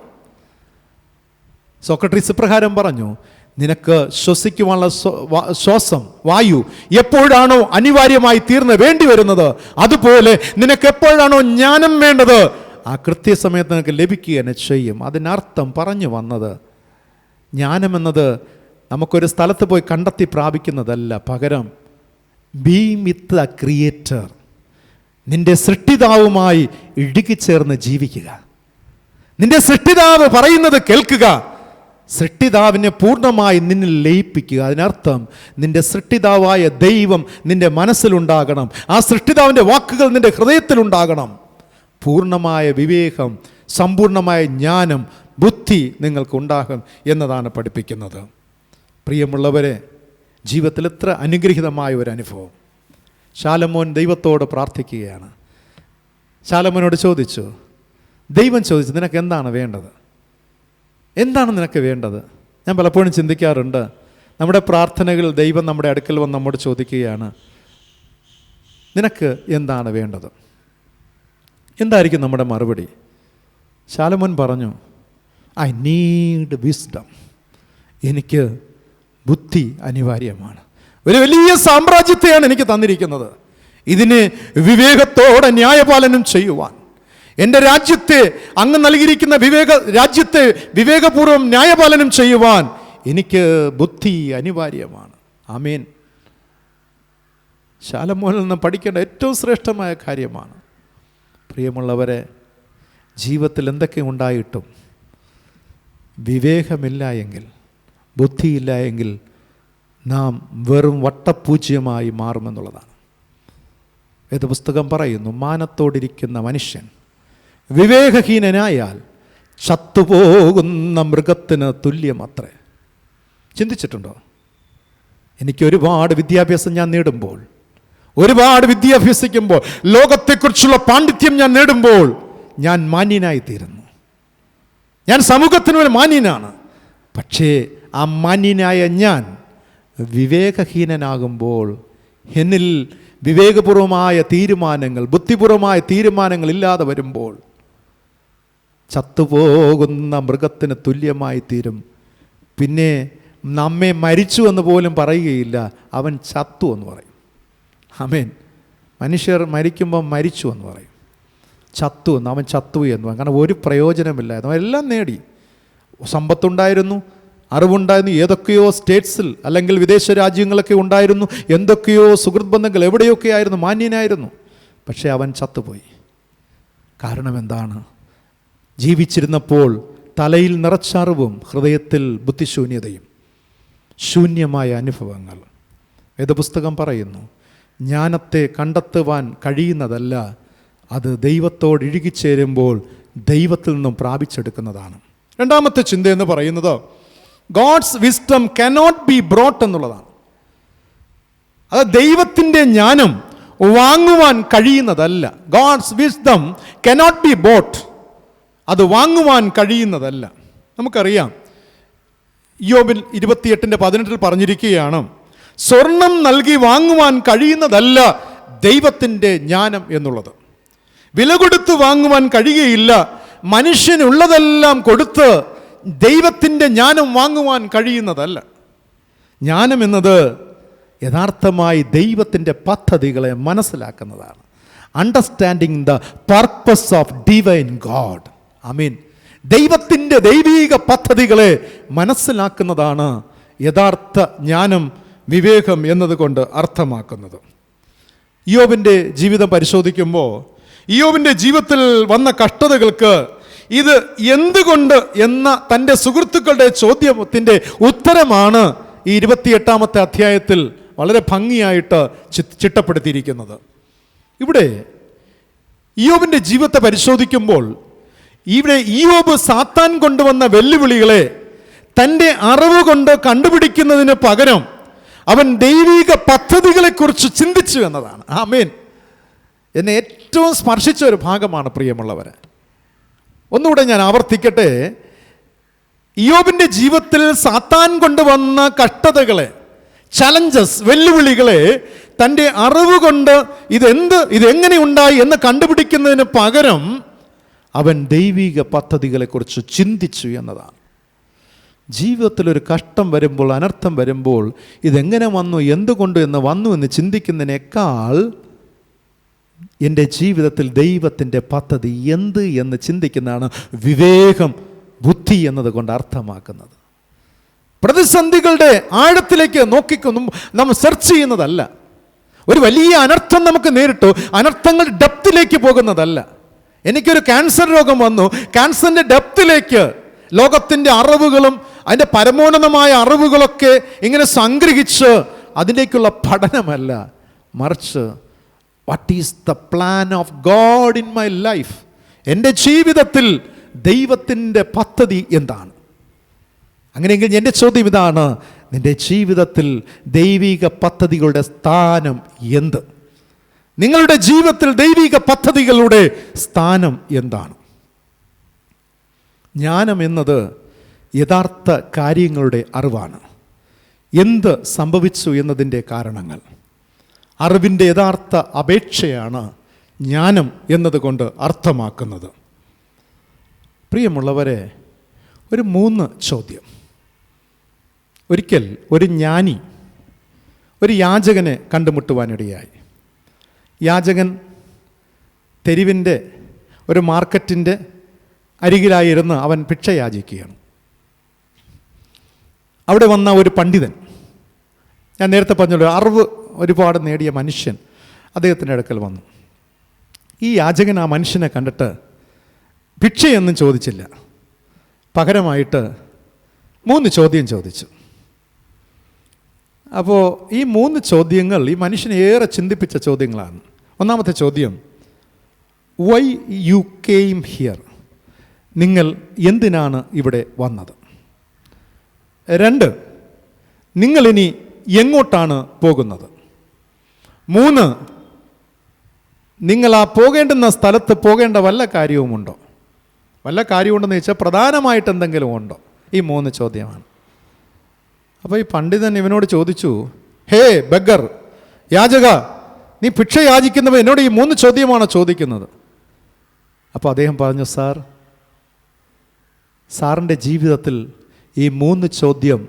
സോക്രട്ടീസ് ഇപ്രകാരം പറഞ്ഞു, നിനക്ക് ശ്വസിക്കുവാനുള്ള വായു എപ്പോഴാണോ അനിവാര്യമായി വേണ്ടി വരുന്നത്, അതുപോലെ നിനക്ക് എപ്പോഴാണോ ജ്ഞാനം വേണ്ടത്, ആ കൃത്യസമയത്ത് നിനക്ക് ലഭിക്കുക തന്നെ ചെയ്യും. അതിനർത്ഥം പറഞ്ഞു വന്നത്, ജ്ഞാനമെന്നത് നമുക്കൊരു സ്ഥലത്ത് പോയി കണ്ടെത്തി പ്രാപിക്കുന്നതല്ല, പകരം ബീ വിത്ത് ദ ക്രിയേറ്റർ, നിന്റെ സൃഷ്ടിതാവുമായി ഇടുകിച്ചേർന്ന് ജീവിക്കുക, നിന്റെ സൃഷ്ടിതാവ് പറയുന്നത് കേൾക്കുക, സൃഷ്ടിതാവിനെ പൂർണ്ണമായി നിന്നിൽ ലയിപ്പിക്കുക. അതിനർത്ഥം നിന്റെ സൃഷ്ടിതാവായ ദൈവം നിന്റെ മനസ്സിലുണ്ടാകണം, ആ സൃഷ്ടിതാവിൻ്റെ വാക്കുകൾ നിന്റെ ഹൃദയത്തിലുണ്ടാകണം. പൂർണ്ണമായ വിവേകം, സമ്പൂർണ്ണമായ ജ്ഞാനം, ബുദ്ധി നിങ്ങൾക്കുണ്ടാകും എന്നതാണ് പഠിപ്പിക്കുന്നത്. പ്രിയമുള്ളവരെ, ജീവിതത്തിൽ എത്ര അനുഗ്രഹീതമായ ഒരു അനുഭവം. ശാലോമോൻ ദൈവത്തോട് പ്രാർത്ഥിക്കുകയാണ്. ശാലോമോനോട് ചോദിച്ചു, ദൈവം ചോദിച്ചു, നിനക്ക് എന്താണ് വേണ്ടത്? എന്താണ് നിനക്ക് വേണ്ടത്? ഞാൻ പലപ്പോഴും ചിന്തിക്കാറുണ്ട്, നമ്മുടെ പ്രാർത്ഥനകൾ ദൈവം നമ്മുടെ അടുക്കൽ വന്ന് നമ്മോട് ചോദിക്കുകയാണ്, നിനക്ക് എന്താണ് വേണ്ടത്? എന്തായിരിക്കും നമ്മുടെ മറുപടി? ശാലോമോൻ പറഞ്ഞു, ഐ നീഡ് വിസ്ഡം, എനിക്ക് ബുദ്ധി അനിവാര്യമാണ്. ഒരു വലിയ സാമ്രാജ്യത്തെയാണ് എനിക്ക് തന്നിരിക്കുന്നത്. ഇതിന് വിവേകത്തോടെ ന്യായപാലനം ചെയ്യുവാൻ, എൻ്റെ രാജ്യത്തെ, അങ്ങ് നൽകിയിരിക്കുന്ന രാജ്യത്തെ വിവേകപൂർവ്വം ന്യായപാലനം ചെയ്യുവാൻ എനിക്ക് ബുദ്ധി അനിവാര്യമാണ്. ആമേൻ. ശലോമോനിൽ നിന്ന് പഠിക്കേണ്ട ഏറ്റവും ശ്രേഷ്ഠമായ കാര്യമാണ്. പ്രിയമുള്ളവരെ, ജീവിതത്തിൽ എന്തൊക്കെ ഉണ്ടായിട്ടും വിവേകമില്ല എങ്കിൽ, ബുദ്ധിയില്ല എങ്കിൽ നാം വെറും വട്ടപൂജ്യമായി മാറുമെന്നുള്ളതാണ്. വേദപുസ്തകം പറയുന്നു, മാനത്തോടിരിക്കുന്ന മനുഷ്യൻ വിവേകഹീനനായാൽ ചത്തുപോകുന്ന മൃഗത്തിന് തുല്യമത്രേ. ചിന്തിച്ചിട്ടുണ്ടോ? എനിക്ക് ഒരുപാട് വിദ്യാഭ്യാസം ഞാൻ നേടുമ്പോൾ, ഒരുപാട് വിദ്യ അഭ്യസിക്കുമ്പോൾ, ലോകത്തെക്കുറിച്ചുള്ള പാണ്ഡിത്യം ഞാൻ നേടുമ്പോൾ ഞാൻ മാന്യനായിത്തീരുന്നു. ഞാൻ സമൂഹത്തിന് ഒരു മാന്യനാണ്. പക്ഷേ ആ മാന്യനായ ഞാൻ വിവേകഹീനനാകുമ്പോൾ, എന്നിൽ വിവേകപൂർവമായ തീരുമാനങ്ങൾ, ബുദ്ധിപൂർവമായ തീരുമാനങ്ങൾ ഇല്ലാതെ വരുമ്പോൾ ചത്തുപോകുന്ന മൃഗത്തിന് തുല്യമായി തീരും. പിന്നെ നമ്മെ മരിച്ചു എന്ന് പോലും പറയുകയില്ല, അവൻ ചത്തു എന്ന് പറയും. ആമേൻ. മനുഷ്യർ മരിക്കുമ്പോൾ മരിച്ചു എന്ന് പറയും, ചത്തു എന്ന്, അവൻ ചത്തു എന്ന് പറയും. കാരണം ഒരു പ്രയോജനമില്ലായിരുന്നു. എല്ലാം നേടി, സമ്പത്തുണ്ടായിരുന്നു, അറിവുണ്ടായിരുന്നു, ഏതൊക്കെയോ സ്റ്റേറ്റ്സിൽ അല്ലെങ്കിൽ വിദേശ രാജ്യങ്ങളൊക്കെ ഉണ്ടായിരുന്നു, എന്തൊക്കെയോ സുഹൃത്ത് ബന്ധങ്ങൾ എവിടെയൊക്കെ ആയിരുന്നു, മാന്യനായിരുന്നു. പക്ഷേ അവൻ ചത്തുപോയി. കാരണം എന്താണ്? ജീവിച്ചിരുന്നപ്പോൾ തലയിൽ നിറച്ച അറിവും ഹൃദയത്തിൽ ബുദ്ധിശൂന്യതയും, ശൂന്യമായ അനുഭവങ്ങൾ. വേദപുസ്തകം പറയുന്നു, ജ്ഞാനത്തെ കണ്ടെത്തുവാൻ കഴിയുന്നതല്ല, അത് ദൈവത്തോട് ഇഴുകിച്ചേരുമ്പോൾ ദൈവത്തിൽ നിന്നും പ്രാപിച്ചെടുക്കുന്നതാണ്. രണ്ടാമത്തെ ചിന്ത എന്ന് പറയുന്നത് God's wisdom cannot be brought എന്നുള്ളതാണ്. അത് ദൈവത്തിൻ്റെ ജ്ഞാനം വാങ്ങുവാൻ കഴിയുന്നതല്ല. God's wisdom cannot be bought, അത് വാങ്ങുവാൻ കഴിയുന്നതല്ല. നമുക്കറിയാം, യോബിൽ 28:18 പറഞ്ഞിരിക്കുകയാണ്, സ്വർണം നൽകി വാങ്ങുവാൻ കഴിയുന്നതല്ല ദൈവത്തിൻ്റെ ജ്ഞാനം എന്നുള്ളത്. വില കൊടുത്ത് വാങ്ങുവാൻ കഴിയുകയില്ല. മനുഷ്യനുള്ളതെല്ലാം കൊടുത്ത് ദൈവത്തിൻ്റെ ജ്ഞാനം വാങ്ങുവാൻ കഴിയുന്നതല്ല. ജ്ഞാനം എന്നത് യഥാർത്ഥമായി ദൈവത്തിൻ്റെ പദ്ധതികളെ മനസ്സിലാക്കുന്നതാണ്. Understanding the purpose of divine God. ആമീൻ. ദൈവത്തിൻ്റെ ദൈവീക പദ്ധതികളെ മനസ്സിലാക്കുന്നതാണ് യഥാർത്ഥ ജ്ഞാനം, വിവേകം എന്നതുകൊണ്ട് അർത്ഥമാക്കുന്നത്. ഇയ്യോബിൻ്റെ ജീവിതം പരിശോധിക്കുമ്പോൾ ഇയ്യോബിൻ്റെ ജീവിതത്തിൽ വന്ന കഷ്ടതകൾക്ക് ഇത് എന്തുകൊണ്ട് എന്ന തൻ്റെ സുഹൃത്തുക്കളുടെ ചോദ്യത്തിൻ്റെ ഉത്തരമാണ് ഈ 28-ാമത്തെ അധ്യായത്തിൽ വളരെ ഭംഗിയായിട്ട് ചിട്ടപ്പെടുത്തിയിരിക്കുന്നത്. ഇവിടെ ഇയ്യോബിൻ്റെ ജീവിതത്തെ പരിശോധിക്കുമ്പോൾ ഇവിടെ ഇയ്യോബ് സാത്താൻ കൊണ്ടുവന്ന വെല്ലുവിളികളെ തൻ്റെ അറിവ് കൊണ്ട് കണ്ടുപിടിക്കുന്നതിന് പകരം അവൻ ദൈവിക പദ്ധതികളെക്കുറിച്ച് ചിന്തിച്ചു എന്നതാണ്. ആമേൻ. എന്നെ ഏറ്റവും സ്പർശിച്ച ഒരു ഭാഗമാണ് പ്രിയമുള്ളവരെ. ഒന്നുകൂടെ ഞാൻ ആവർത്തിക്കട്ടെ. ഇയ്യോബിൻ്റെ ജീവിതത്തിൽ സാത്താൻ കൊണ്ടുവന്ന കഷ്ടതകളെ, ചലഞ്ചസ്, വെല്ലുവിളികളെ തൻ്റെ അറിവ് കൊണ്ട് ഇതെങ്ങനെ ഉണ്ടായി എന്ന് കണ്ടുപിടിക്കുന്നതിന് പകരം അവൻ ദൈവിക പദ്ധതികളെക്കുറിച്ച് ചിന്തിച്ചു എന്നതാണ്. ജീവിതത്തിലൊരു കഷ്ടം വരുമ്പോൾ, അനർത്ഥം വരുമ്പോൾ ഇതെങ്ങനെ വന്നു, എന്തുകൊണ്ട് എന്ന് ചിന്തിക്കുന്നതിനേക്കാൾ എൻ്റെ ജീവിതത്തിൽ ദൈവത്തിൻ്റെ പദ്ധതി എന്ത് എന്ന് ചിന്തിക്കുന്നതാണ് വിവേകം, ബുദ്ധി എന്നതുകൊണ്ട് അർത്ഥമാക്കുന്നത്. പ്രതിസന്ധികളുടെ ആഴത്തിലേക്ക് നോക്കിക്കൊന്നും നമ്മൾ സെർച്ച് ചെയ്യുന്നതല്ല. ഒരു വലിയ അനർത്ഥം നമുക്ക് നേരിട്ടു, അനർത്ഥങ്ങൾ ഡെപ്തിലേക്ക് പോകുന്നതല്ല. എനിക്കൊരു ക്യാൻസർ രോഗം വന്നു, ക്യാൻസറിൻ്റെ ഡെപ്തിലേക്ക് ലോകത്തിൻ്റെ അറിവുകളും അതിൻ്റെ പരമോന്നതമായ അറിവുകളൊക്കെ ഇങ്ങനെ സംഗ്രഹിച്ച് അതിലേക്കുള്ള പഠനമല്ല, മറിച്ച് what is the plan of God in my life, എൻ്റെ ജീവിതത്തിൽ ദൈവത്തിൻ്റെ പദ്ധതി എന്താണ്? അങ്ങനെയെങ്കിൽ എൻ്റെ ചോദ്യം ഇതാണ്, നിൻ്റെ ജീവിതത്തിൽ ദൈവിക പദ്ധതികളുടെ സ്ഥാനം എന്ത്? നിങ്ങളുടെ ജീവിതത്തിൽ ദൈവിക പദ്ധതികളുടെ സ്ഥാനം എന്താണ്? ജ്ഞാനം എന്നത് യഥാർത്ഥ കാര്യങ്ങളുടെ അറിവാണ്. എന്ത് സംഭവിച്ചു എന്നതിൻ്റെ കാരണങ്ങൾ, അറിവിൻ്റെ യഥാർത്ഥ അപേക്ഷയാണ് ജ്ഞാനം എന്നതുകൊണ്ട് അർത്ഥമാക്കുന്നത്. പ്രിയമുള്ളവരെ, ഒരു 3 ചോദ്യം. ഒരിക്കൽ ഒരു ജ്ഞാനി ഒരു യാചകനെ കണ്ടുമുട്ടുവാനിടയായി. യാചകൻ തെരുവിൻ്റെ ഒരു മാർക്കറ്റിൻ്റെ അരികിലായിരുന്ന് അവൻ ഭിക്ഷ യാചിക്കുകയാണ്. അവിടെ വന്ന ഒരു പണ്ഡിതൻ, ഞാൻ നേരത്തെ പറഞ്ഞല്ലോ, അറിവ് ഒരുപാട് നേടിയ മനുഷ്യൻ അദ്ദേഹത്തിൻ്റെ അടുക്കൽ വന്നു. ഈ യാചകൻ ആ മനുഷ്യനെ കണ്ടിട്ട് ഭിക്ഷയൊന്നും ചോദിച്ചില്ല, പകരമായിട്ട് 3 ചോദ്യം ചോദിച്ചു. അപ്പോൾ ഈ 3 ചോദ്യങ്ങൾ ഈ മനുഷ്യനെ ഏറെ ചിന്തിപ്പിച്ച ചോദ്യങ്ങളാണ്. ഒന്നാമത്തെ ചോദ്യം, വൈ യു കെയിം ഹിയർ, നിങ്ങൾ എന്തിനാണ് ഇവിടെ വന്നത്? 2, നിങ്ങളിനി എങ്ങോട്ടാണ് പോകുന്നത്? 3, നിങ്ങൾ ആ പോകേണ്ടുന്ന സ്ഥലത്ത് പോകേണ്ട വല്ല കാര്യവുമുണ്ടോ? വല്ല കാര്യമുണ്ടെന്ന് ചോദിച്ചാൽ പ്രധാനമായിട്ട് എന്തെങ്കിലും ഉണ്ടോ? ഈ 3 ചോദ്യമാണ്. അപ്പോൾ ഈ പണ്ഡിതൻ ഇവനോട് ചോദിച്ചു, ഹേ ബഗർ, യാചക, നീ ഭിക്ഷ യാചിക്കുന്നവൻ എന്നോട് ഈ 3 ചോദ്യമാണോ ചോദിക്കുന്നത്? അപ്പോൾ അദ്ദേഹം പറഞ്ഞു, സാറിൻ്റെ ജീവിതത്തിൽ ഈ 3 ചോദ്യം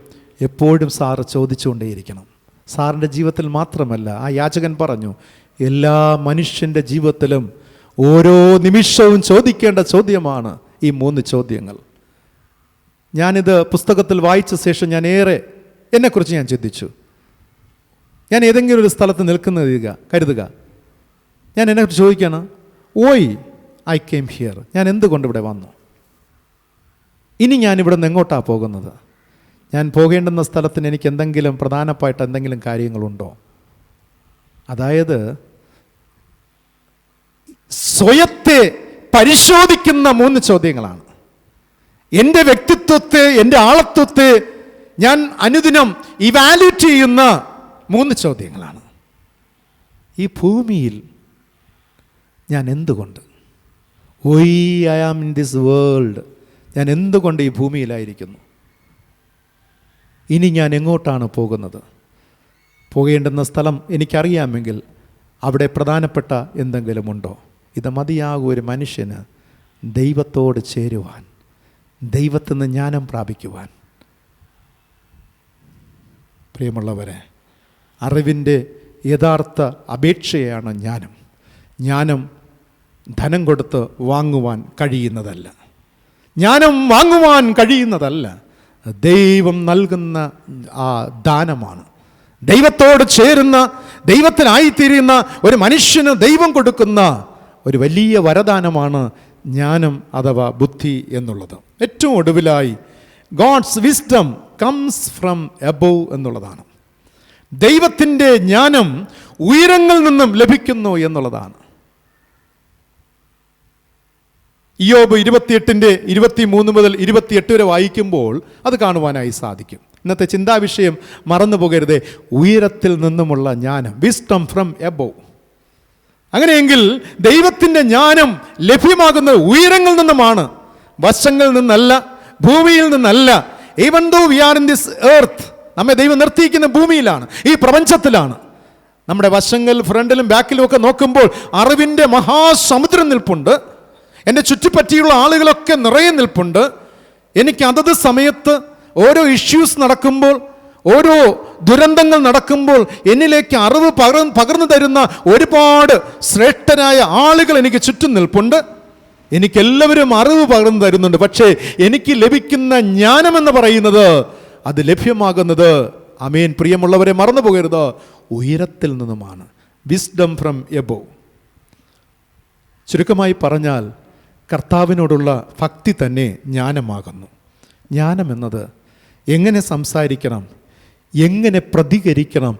എപ്പോഴും സാറ് ചോദിച്ചുകൊണ്ടേയിരിക്കണം. സാറിൻ്റെ ജീവിതത്തിൽ മാത്രമല്ല, ആ യാചകൻ പറഞ്ഞു, എല്ലാ മനുഷ്യൻ്റെ ജീവിതത്തിലും ഓരോ നിമിഷവും ചോദിക്കേണ്ട ചോദ്യമാണ് ഈ 3 ചോദ്യങ്ങൾ. ഞാനിത് പുസ്തകത്തിൽ വായിച്ച ശേഷം ഞാൻ ഏറെ എന്നെക്കുറിച്ച് ഞാൻ ചിന്തിച്ചു. ഞാൻ ഏതെങ്കിലും ഒരു സ്ഥലത്ത് നിൽക്കുന്നത് കരുതുക, ഞാൻ എന്നെക്കുറിച്ച് ചോദിക്കണം, ഓയ് ഐ കെയിം ഹിയർ, ഞാൻ എന്തുകൊണ്ട് ഇവിടെ വന്നു? ഇനി ഞാനിവിടെ നിന്ന് എങ്ങോട്ടാണ് പോകുന്നത്? ഞാൻ പോകേണ്ടുന്ന സ്ഥലത്തിന് എനിക്ക് എന്തെങ്കിലും പ്രധാനമായിട്ട് എന്തെങ്കിലും കാര്യങ്ങളുണ്ടോ? അതായത് സ്വയത്തെ പരിശോധിക്കുന്ന 3 ചോദ്യങ്ങളാണ്. എൻ്റെ വ്യക്തിത്വത്തെ, എൻ്റെ ആളത്വത്തെ ഞാൻ അനുദിനം ഇവാലുവേറ്റ് ചെയ്യുന്ന 3 ചോദ്യങ്ങളാണ്. ഈ ഭൂമിയിൽ ഞാൻ എന്തുകൊണ്ട്, why I am in this world, ഞാൻ എന്തുകൊണ്ട് ഈ ഭൂമിയിലായിരിക്കുന്നു? ഇനി ഞാൻ എങ്ങോട്ടാണ് പോകുന്നത്? പോകേണ്ടുന്ന സ്ഥലം എനിക്കറിയാമെങ്കിൽ അവിടെ പ്രധാനപ്പെട്ട എന്തെങ്കിലും ഉണ്ടോ? ഇത് മതിയാകും ഒരു മനുഷ്യന് ദൈവത്തോട് ചേരുവാൻ, ദൈവത്തിൽ നിന്ന് ജ്ഞാനം പ്രാപിക്കുവാൻ. പ്രിയമുള്ളവരെ, അറിവിൻ്റെ യഥാർത്ഥ അപേക്ഷയാണ് ജ്ഞാനം. ജ്ഞാനം ധനം കൊടുത്ത് വാങ്ങുവാൻ കഴിയുന്നതല്ല, ജ്ഞാനം വാങ്ങുവാൻ കഴിയുന്നതല്ല, ദൈവം നൽകുന്ന ആ ദാനമാണ്. ദൈവത്തോട് ചേരുന്ന, ദൈവത്തിനായിത്തീരുന്ന ഒരു മനുഷ്യന് ദൈവം കൊടുക്കുന്ന ഒരു വലിയ വരദാനമാണ് ജ്ഞാനം അഥവാ ബുദ്ധി എന്നുള്ളത്. ഏറ്റവും ഒടുവിലായി God's wisdom comes from above എന്നുള്ളതാണ്. ദൈവത്തിൻ്റെ ജ്ഞാനം ഉയരങ്ങളിൽ നിന്നും ലഭിക്കുന്നു എന്നുള്ളതാണ്. ഇയ്യോബ് 28:23 മുതൽ 28 വരെ വായിക്കുമ്പോൾ അത് കാണുവാനായി സാധിക്കും. ഇന്നത്തെ ചിന്താവിഷയം മറന്നു പോകരുതേ, ഉയരത്തിൽ നിന്നുമുള്ള ജ്ഞാനം, വിസ്ഡം ഫ്രം എബോവ്. അങ്ങനെയെങ്കിൽ ദൈവത്തിൻ്റെ ജ്ഞാനം ലഭ്യമാകുന്നത് ഉയരങ്ങളിൽ നിന്നുമാണ്, വശങ്ങളിൽ നിന്നല്ല, ഭൂമിയിൽ നിന്നല്ല. Even though we are in this earth, നമ്മെ ദൈവം നിർത്തിയിരിക്കുന്ന ഭൂമിയിലാണ്, ഈ പ്രപഞ്ചത്തിലാണ്. നമ്മുടെ വശങ്ങൾ, ഫ്രണ്ടിലും ബാക്കിലും ഒക്കെ നോക്കുമ്പോൾ അറിവിൻ്റെ മഹാസമുദ്രം നിൽപ്പുണ്ട്. എൻ്റെ ചുറ്റിപ്പറ്റിയുള്ള ആളുകളൊക്കെ നിറയെ നിൽപ്പുണ്ട്. എനിക്ക് അതത് സമയത്ത് ഓരോ ഇഷ്യൂസ് നടക്കുമ്പോൾ, ഓരോ ദുരന്തങ്ങൾ നടക്കുമ്പോൾ എന്നിലേക്ക് അറിവ് പകർന്നു തരുന്ന ഒരുപാട് ശ്രേഷ്ഠരായ ആളുകൾ എനിക്ക് ചുറ്റും നിൽപ്പുണ്ട്. എനിക്കെല്ലാവരും അറിവ് പകർന്നു തരുന്നുണ്ട്. പക്ഷേ എനിക്ക് ലഭിക്കുന്ന ജ്ഞാനമെന്ന് പറയുന്നത്, അത് ലഭ്യമാകുന്നത്, ആമേൻ പ്രിയമുള്ളവരെ മറന്നു പോകരുത്, ഉയരത്തിൽ നിന്നുമാണ്. Wisdom from above. ചുരുക്കമായി പറഞ്ഞാൽ കർത്താവിനോടുള്ള ഭക്തി തന്നെ ജ്ഞാനമാകുന്നു. ജ്ഞാനം എന്നത് എങ്ങനെ സംസാരിക്കണം, എങ്ങനെ പ്രതികരിക്കണം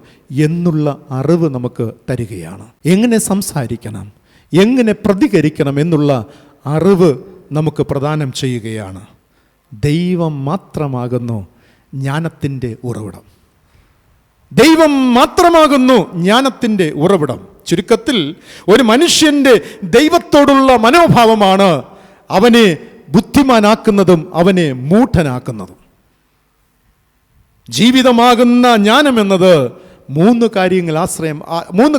എന്നുള്ള അറിവ് നമുക്ക് തരികയാണ്. എങ്ങനെ സംസാരിക്കണം, എങ്ങനെ പ്രതികരിക്കണം എന്നുള്ള അറിവ് നമുക്ക് പ്രദാനം ചെയ്യുകയാണ്. ദൈവം മാത്രമാകുന്നു ജ്ഞാനത്തിൻ്റെ ഉറവിടം. ദൈവം മാത്രമാകുന്നു ജ്ഞാനത്തിൻ്റെ ഉറവിടം. ചുരുക്കത്തിൽ ഒരു മനുഷ്യൻ്റെ ദൈവത്തോടുള്ള മനോഭാവമാണ് അവനെ ബുദ്ധിമാനാക്കുന്നതും അവനെ മൂഢനാക്കുന്നതും. ജീവിതമാകുന്ന ജ്ഞാനം എന്നത് 3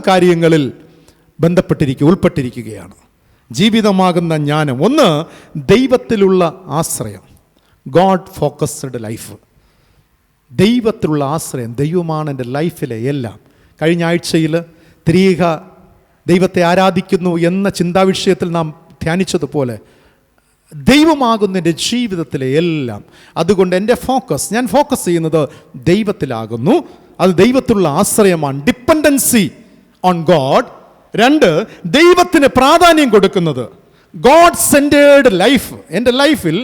കാര്യങ്ങളിൽ ഉൾപ്പെട്ടിരിക്കുകയാണ്. ജീവിതമാകുന്ന ജ്ഞാനം, ഒന്ന് ദൈവത്തിലുള്ള ആശ്രയം, ഗോഡ് ഫോക്കസ്ഡ് ലൈഫ്. ദൈവത്തിലുള്ള ആശ്രയം, ദൈവമാണ് എൻ്റെ ലൈഫിലെ എല്ലാം. കഴിഞ്ഞ ആഴ്ചയിൽ ത്രിയേക ദൈവത്തെ ആരാധിക്കുന്നു എന്ന ചിന്താവിഷയത്തിൽ നാം ധ്യാനിച്ചതുപോലെ ദൈവമാകുന്ന എൻ്റെ ജീവിതത്തിലെ എല്ലാം. അതുകൊണ്ട് എൻ്റെ ഞാൻ ഫോക്കസ് ചെയ്യുന്നത് ദൈവത്തിലാകുന്നു. അത് ദൈവത്തിലുള്ള ആശ്രയമാണ്, ഡിപ്പെൻഡൻസി ഓൺ ഗോഡ്. 2, ദൈവത്തിന് പ്രാധാന്യം കൊടുക്കുന്നത്, ഗോഡ് സെൻറ്റേർഡ് ലൈഫ്. എൻ്റെ ലൈഫിൽ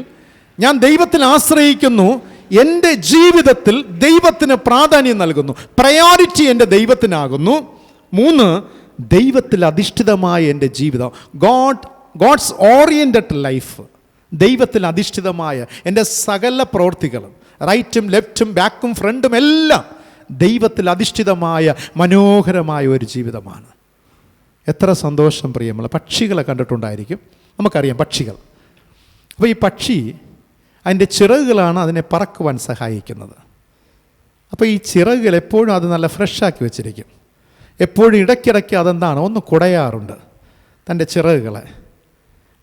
ഞാൻ ദൈവത്തിൽ ആശ്രയിക്കുന്നു, എൻ്റെ ജീവിതത്തിൽ ദൈവത്തിന് പ്രാധാന്യം നൽകുന്നു, പ്രയോറിറ്റി എൻ്റെ ദൈവത്തിനാകുന്നു. 3, ദൈവത്തിൽ അധിഷ്ഠിതമായ എൻ്റെ ജീവിതം, ഗോഡ്സ് ഓറിയൻറ്റഡ് ലൈഫ്. ദൈവത്തിൽ അധിഷ്ഠിതമായ എൻ്റെ സകല പ്രവൃത്തികളും, റൈറ്റും ലെഫ്റ്റും ബാക്കും ഫ്രണ്ടും എല്ലാം ദൈവത്തിൽ അധിഷ്ഠിതമായ മനോഹരമായ ഒരു ജീവിതമാണ്. എത്ര സന്തോഷം പ്രിയമുള്ള. പക്ഷികളെ കണ്ടിട്ടുണ്ടായിരിക്കും, നമുക്കറിയാം പക്ഷികൾ. അപ്പോൾ ഈ പക്ഷി അതിൻ്റെ ചിറകുകളാണ് അതിനെ പറക്കുവാൻ സഹായിക്കുന്നത്. അപ്പോൾ ഈ ചിറകുകൾ എപ്പോഴും അത് നല്ല ഫ്രഷാക്കി വെച്ചിരിക്കും. എപ്പോഴും ഇടയ്ക്കിടയ്ക്ക് അതെന്താണ് ഒന്ന് കുടയാറുണ്ട് തൻ്റെ ചിറകുകളെ.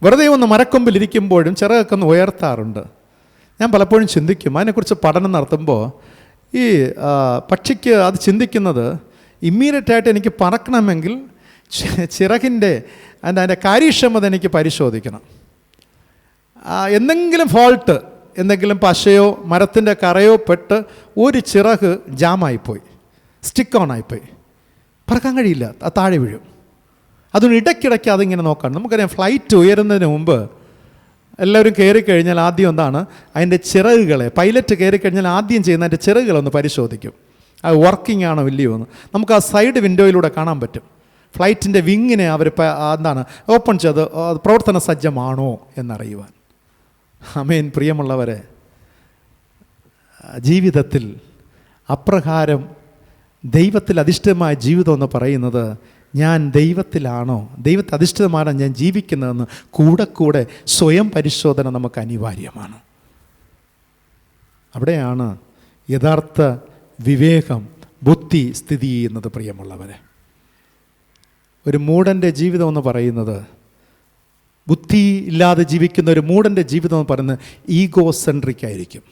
വെറുതെ ഒന്ന് മരക്കൊമ്പിലിരിക്കുമ്പോഴും ചിറകൊക്കെ ഒന്ന് ഉയർത്താറുണ്ട്. ഞാൻ പലപ്പോഴും ചിന്തിക്കും, അതിനെക്കുറിച്ച് പഠനം നടത്തുമ്പോൾ ഈ പക്ഷിക്ക് അത് ചിന്തിക്കുന്നത്, ഇമ്മീഡിയറ്റായിട്ട് എനിക്ക് പറക്കണമെങ്കിൽ ചിറകിൻ്റെ അതിൻ്റെ കാര്യക്ഷമത എനിക്ക് പരിശോധിക്കണം. എന്തെങ്കിലും ഫോൾട്ട്, എന്തെങ്കിലും പശയോ മരത്തിൻ്റെ കറയോ പെട്ട് ഒരു ചിറക് ജാമായിപ്പോയി, സ്റ്റിക്ക് ഓൺ ആയിപ്പോയി, പറക്കാൻ കഴിയില്ല, അത് താഴെ വീഴും. അതുകൊണ്ട് ഇടയ്ക്കിടയ്ക്ക് അതിങ്ങനെ നോക്കണം. നമുക്കറിയാം, ഫ്ലൈറ്റ് ഉയരുന്നതിന് മുമ്പ് എല്ലാവരും കയറിക്കഴിഞ്ഞാൽ ആദ്യം എന്താണ് അതിൻ്റെ ചിറകുകളെ, പൈലറ്റ് കയറിക്കഴിഞ്ഞാൽ ആദ്യം ചെയ്യുന്ന അതിൻ്റെ ചിറകുകളൊന്ന് പരിശോധിക്കും, അത് വർക്കിംഗ് ആണോ ഇല്ലയോ എന്ന്. നമുക്ക് ആ സൈഡ് വിൻഡോയിലൂടെ കാണാൻ പറ്റും. ഫ്ലൈറ്റിൻ്റെ വിങ്ങിനെ അവർ എന്താണ് ഓപ്പൺ ചെയ്ത് പ്രവർത്തന സജ്ജമാണോ എന്നറിയുവാൻ. ആമേൻ. പ്രിയമുള്ളവരെ, ജീവിതത്തിൽ അപ്രകാരം ദൈവത്തിൽ അധിഷ്ഠിതമായ ജീവിതം എന്ന് പറയുന്നത്, ഞാൻ ദൈവത്തിലാണോ, ദൈവത്തിൽ അധിഷ്ഠിതമാണോ ഞാൻ ജീവിക്കുന്നതെന്ന് കൂടെ സ്വയം പരിശോധന നമുക്ക് അനിവാര്യമാണ്. അവിടെയാണ് യഥാർത്ഥ വിവേകം, ബുദ്ധി സ്ഥിതി ചെയ്യുന്നത്. പ്രിയമുള്ളവരെ, ഒരു മൂഢൻ്റെ ജീവിതം എന്ന് പറയുന്നത്, ബുദ്ധി ഇല്ലാതെ ജീവിക്കുന്ന ഒരു മൂഢൻ്റെ ജീവിതം എന്ന് പറയുന്നത് ഈഗോ സെൻട്രിക് ആയിരിക്കും,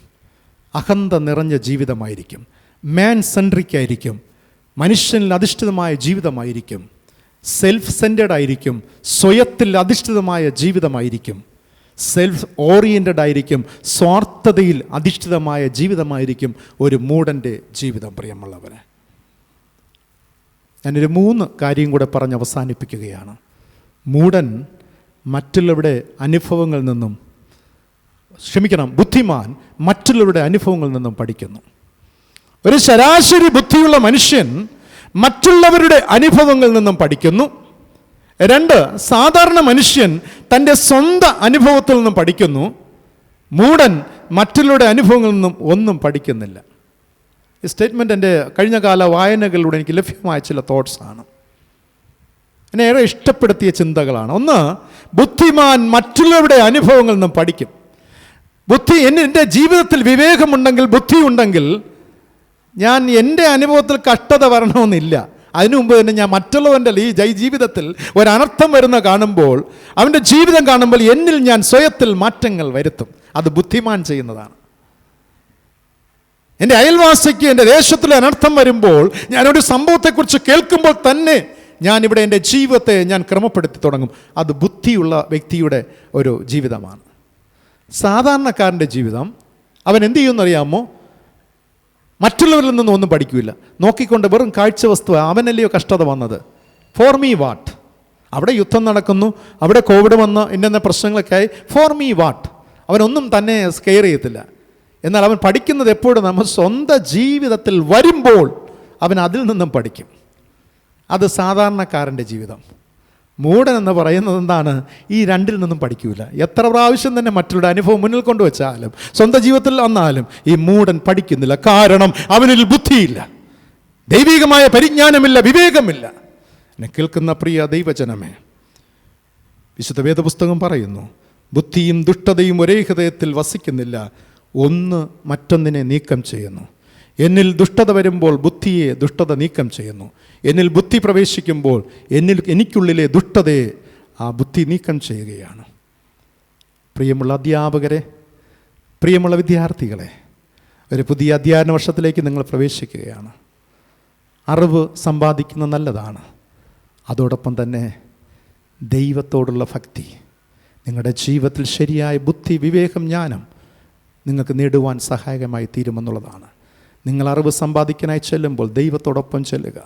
അഹന്ത നിറഞ്ഞ ജീവിതമായിരിക്കും, മാൻ സെൻട്രിക് ആയിരിക്കും, മനുഷ്യനിൽ അധിഷ്ഠിതമായ ജീവിതമായിരിക്കും, സെൽഫ് സെൻറ്റേഡ് ആയിരിക്കും, സ്വയത്തിൽ അധിഷ്ഠിതമായ ജീവിതമായിരിക്കും, സെൽഫ് ഓറിയൻറ്റഡ് ആയിരിക്കും, സ്വാർത്ഥതയിൽ അധിഷ്ഠിതമായ ജീവിതമായിരിക്കും ഒരു മൂഢൻ്റെ ജീവിതം. പ്രിയമുള്ളവരെ, ഞാനൊരു 3 കാര്യം കൂടെ പറഞ്ഞ് അവസാനിപ്പിക്കുകയാണ്. മൂഢൻ മറ്റുള്ളവരുടെ അനുഭവങ്ങളിൽ നിന്നും, ബുദ്ധിമാൻ മറ്റുള്ളവരുടെ അനുഭവങ്ങളിൽ നിന്നും പഠിക്കുന്നു. ഒരു ശരാശരി ബുദ്ധിയുള്ള മനുഷ്യൻ മറ്റുള്ളവരുടെ അനുഭവങ്ങളിൽ നിന്നും പഠിക്കുന്നു. 2, സാധാരണ മനുഷ്യൻ തൻ്റെ സ്വന്തം അനുഭവത്തിൽ നിന്നും പഠിക്കുന്നു. മൂഢൻ മറ്റുള്ളവരുടെ അനുഭവങ്ങളിൽ നിന്നും ഒന്നും പഠിക്കുന്നില്ല. ഈ സ്റ്റേറ്റ്മെൻറ്റ് എൻ്റെ കഴിഞ്ഞ കാല വായനകളിലൂടെ എനിക്ക് ലഭ്യമായ ചില തോട്ട്സാണ്, എന്നെ ഏറെ ഇഷ്ടപ്പെടുത്തിയ ചിന്തകളാണ്. 1, ബുദ്ധിമാൻ മറ്റുള്ളവരുടെ അനുഭവങ്ങളിൽ നിന്നും പഠിക്കും. എൻ്റെ ജീവിതത്തിൽ വിവേകമുണ്ടെങ്കിൽ, ബുദ്ധിയുണ്ടെങ്കിൽ, ഞാൻ എൻ്റെ അനുഭവത്തിൽ കഷ്ടത വരണമെന്നില്ല. അതിനു മുമ്പ് തന്നെ ഞാൻ മറ്റുള്ളവൻ്റെ ഈ ജീവിതത്തിൽ ഒരനർത്ഥം വരുന്ന കാണുമ്പോൾ, അവൻ്റെ ജീവിതം കാണുമ്പോൾ എന്നിൽ ഞാൻ സ്വയത്തിൽ മാറ്റങ്ങൾ വരുത്തും. അത് ബുദ്ധിമാൻ ചെയ്യുന്നതാണ്. എൻ്റെ അയൽവാസിക്ക് എൻ്റെ ദേശത്തിൽ അനർത്ഥം വരുമ്പോൾ, ഞാനൊരു സംഭവത്തെക്കുറിച്ച് കേൾക്കുമ്പോൾ തന്നെ ഞാനിവിടെ എൻ്റെ ജീവിതത്തെ ഞാൻ ക്രമപ്പെടുത്തി തുടങ്ങും. അത് ബുദ്ധിയുള്ള വ്യക്തിയുടെ ഒരു ജീവിതമാണ്. സാധാരണക്കാരൻ്റെ ജീവിതം, അവൻ എന്ത് ചെയ്യുമെന്നറിയാമോ? മറ്റുള്ളവരിൽ നിന്നും ഒന്നും പഠിക്കില്ല. നോക്കിക്കൊണ്ട് വെറും കാഴ്ച വസ്തു, അവനല്ലയോ കഷ്ടത വന്നത്, ഫോർ മീ വാട്ട്. അവിടെ യുദ്ധം നടക്കുന്നു, അവിടെ കോവിഡ് വന്ന് ഇന്ന പ്രശ്നങ്ങളൊക്കെ ആയി, ഫോർ മീ വാട്ട്. അവനൊന്നും തന്നെ സ്കെയർ ചെയ്യത്തില്ല. എന്നാൽ അവൻ പഠിക്കുന്നത് എപ്പോഴും നമ്മൾ സ്വന്തം ജീവിതത്തിൽ വരുമ്പോൾ അവൻ അതിൽ നിന്നും പഠിക്കും. അത് സാധാരണക്കാരൻ്റെ ജീവിതം. മൂഢൻ എന്ന് പറയുന്നത് എന്താണ്? ഈ 2ൽ നിന്നും പഠിക്കൂല. എത്ര പ്രാവശ്യം തന്നെ മറ്റുള്ള അനുഭവം മുന്നിൽ കൊണ്ടുവച്ചാലും, സ്വന്തം ജീവിതത്തിൽ വന്നാലും ഈ മൂഢൻ പഠിക്കുന്നില്ല. കാരണം അവനിൽ ബുദ്ധിയില്ല, ദൈവികമായ പരിജ്ഞാനമില്ല, വിവേകമില്ല. എന്നെ കേൾക്കുന്ന പ്രിയ ദൈവജനമേ, വിശുദ്ധ വേദപുസ്തകം പറയുന്നു, ബുദ്ധിയും ദുഷ്ടതയും ഒരേ ഹൃദയത്തിൽ വസിക്കുന്നില്ല, ഒന്ന് മറ്റൊന്നിനെ നീക്കം ചെയ്യുന്നു. എന്നിൽ ദുഷ്ടത വരുമ്പോൾ ബുദ്ധിയെ ദുഷ്ടത നീക്കം ചെയ്യുന്നു. എന്നിൽ ബുദ്ധി പ്രവേശിക്കുമ്പോൾ എനിക്കുള്ളിലെ ദുഷ്ടതയെ ആ ബുദ്ധി നീക്കം ചെയ്യുകയാണ്. പ്രിയമുള്ള അധ്യാപകരെ, പ്രിയമുള്ള വിദ്യാർത്ഥികളെ, ഒരു പുതിയ അധ്യയന വർഷത്തിലേക്ക് നിങ്ങൾ പ്രവേശിക്കുകയാണ്. അറിവ് സമ്പാദിക്കുന്നത് നല്ലതാണ്. അതോടൊപ്പം തന്നെ ദൈവത്തോടുള്ള ഭക്തി, നിങ്ങളുടെ ജീവിതത്തിൽ ശരിയായ ബുദ്ധി, വിവേകം, ജ്ഞാനം നിങ്ങൾക്ക് നേടുവാൻ സഹായകമായി തീരുമെന്നുള്ളതാണ്. നിങ്ങൾ അറിവ് സമ്പാദിക്കാനായി ചെല്ലുമ്പോൾ ദൈവത്തോടൊപ്പം ചെല്ലുക,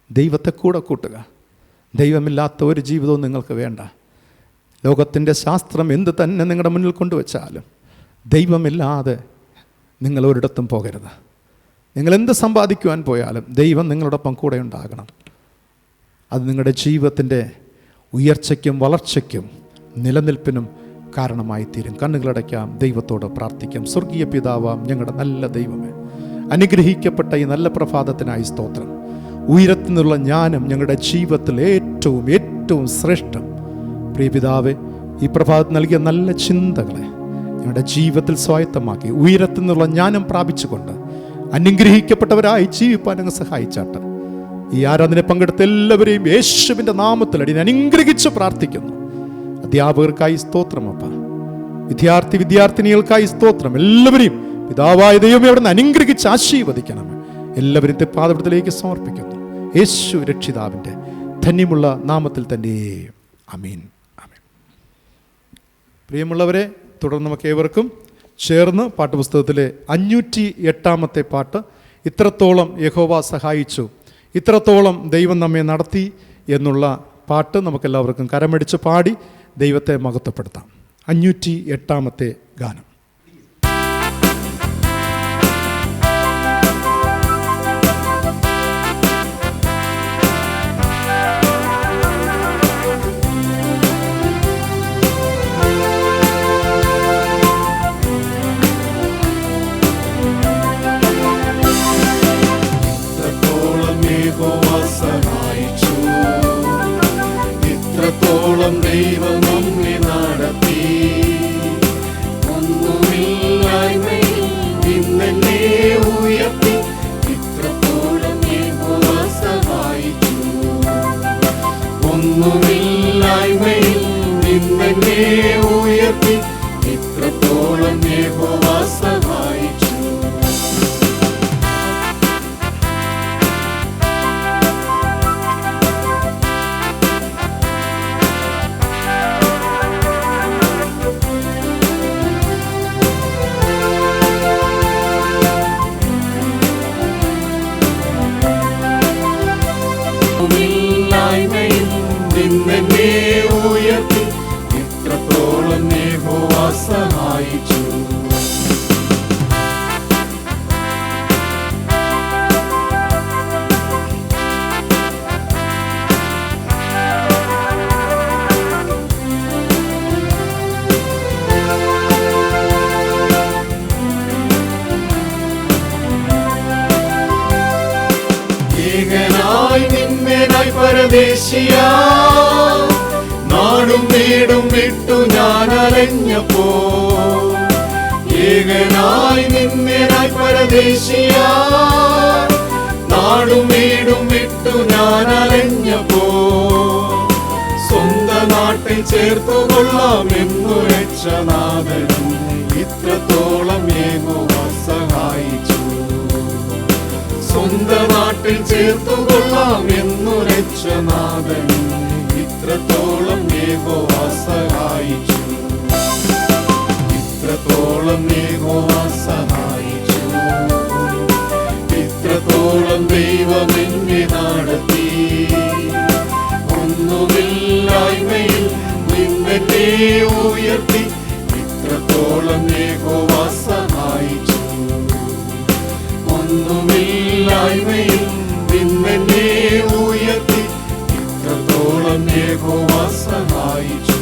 ദൈവത്തെ കൂടെ കൂട്ടുക. ദൈവമില്ലാത്ത ഒരു ജീവിതവും നിങ്ങൾക്ക് വേണ്ട. ലോകത്തിൻ്റെ ശാസ്ത്രം എന്ത് തന്നെ നിങ്ങളുടെ മുന്നിൽ കൊണ്ടുവച്ചാലും ദൈവമില്ലാതെ നിങ്ങൾ ഒരിടത്തും പോകരുത്. നിങ്ങൾ എന്ത് സമ്പാദിക്കുവാൻ പോയാലും ദൈവം നിങ്ങളോടൊപ്പം കൂടെ ഉണ്ടാകണം. അത് നിങ്ങളുടെ ജീവിതത്തിൻ്റെ ഉയർച്ചയ്ക്കും വളർച്ചയ്ക്കും നിലനിൽപ്പിനും കാരണമായി തീരും. കണ്ണുകളടയ്ക്കാം, ദൈവത്തോട് പ്രാർത്ഥിക്കാം. സ്വർഗീയ പിതാവാം ഞങ്ങളുടെ നല്ല ദൈവമേ, അനുഗ്രഹിക്കപ്പെട്ട ഈ നല്ല പ്രഭാതത്തിനായി സ്തോത്രം. ഉയരത്തിൽ നിന്നുള്ള ജ്ഞാനം ഞങ്ങളുടെ ജീവിതത്തിൽ ഏറ്റവും ഏറ്റവും ശ്രേഷ്ഠം. പ്രിയ പിതാവേ, ഈ പ്രഭാതത്തിൽ നൽകിയ നല്ല ചിന്തകളെ ഞങ്ങളുടെ ജീവിതത്തിൽ സ്വായത്തമാക്കി ഉയരത്തിൽ നിന്നുള്ള ജ്ഞാനം പ്രാപിച്ചുകൊണ്ട് അനുഗ്രഹിക്കപ്പെട്ടവരായി ജീവിപ്പാൻ അങ്ങ് സഹായിച്ചാട്ട്. ഈ ആരാധന പങ്കെടുത്ത എല്ലാവരെയും യേശുവിൻ്റെ നാമത്തിൽ അടിയൻ അനുഗ്രഹിച്ച് പ്രാർത്ഥിക്കുന്നു. അധ്യാപകർക്കായി സ്തോത്രമപ്പ, വിദ്യാർത്ഥിനികൾക്കായി സ്തോത്രം. എല്ലാവരെയും പിതാവായ ദൈവമേ അവിടെ നിന്ന് അനുഗ്രഹിച്ച് ആശീർവദിക്കണം. എല്ലാവരും പാദപീഠത്തിലേക്ക് സമർപ്പിക്കുന്നു യേശു രക്ഷിതാവിൻ്റെ ധന്യമുള്ള നാമത്തിൽ തന്നെ. ആമീൻ, ആമീൻ. പ്രിയമുള്ളവരെ, തുടർന്ന് നമുക്ക് ഏവർക്കും ചേർന്ന് പാട്ടുപുസ്തകത്തിലെ 508 പാട്ട്, ഇത്രത്തോളം യഹോവ സഹായിച്ചു, ഇത്രത്തോളം ദൈവം നമ്മെ നടത്തി എന്നുള്ള പാട്ട് നമുക്കെല്ലാവർക്കും കരമടിച്ച് പാടി ദൈവത്തെ മഹത്വപ്പെടുത്താം. 508 ഗാനം. ഇത്രത്തോളം ദൈവം നമ്മെ നടത്തി, ഒന്നുമില്ലായ്മയിൽ നിന്നെ ഉയർത്തി. ഇത്രത്തോളം യഹോവ സഹായിച്ചു, ഒന്നുമില്ലായ്മയിൽ നിന്നെ ഉയർത്തി. ഇത്രത്തോളം യഹോവ സഹായിച്ചു. നിന്നെ ഉയർത്തി. ഇത്രത്തോളം യഹോവ സഹായിച്ചു. ഏകനായി നിന്മേനായി പരദേശിയാ, നാടും വീടും വിട്ടു ഞാൻ അലഞ്ഞപ്പോ. ഏകനായി നിന്മേനായി പരദേശിയാ, നാടും വീടും വിട്ടു ഞാൻ അലഞ്ഞപ്പോ. സ്വന്ത നാട്ടിൽ ചേർത്തുകൊള്ളാം എന്നു രക്ഷനാഥനും. ഇത്രത്തോളം യഹോവ സഹായിച്ചു. സ്വന്ത നാട്ടിൽ ചേർത്തുകൊള്ളാം എന്നു രക്ഷനാഥനും. ഇത്രത്തോളം യഹോവ സഹായിച്ചു. ഇത്രത്തോളം യഹോവ സഹായിച്ചു. ഇത്രത്തോളം ദൈവം എന്നെ നടത്തി, ഒന്നുമില്ലായ്മയിൽ നിന്നെ ഉയർത്തി. ഇത്രത്തോളം യഹോവ സഹായിച്ചു, ഒന്നുമില്ലായ്മയിൽ നിന്നെ ഉയർത്തി. ഇത്രത്തോളം യഹോവ സഹായിച്ചു.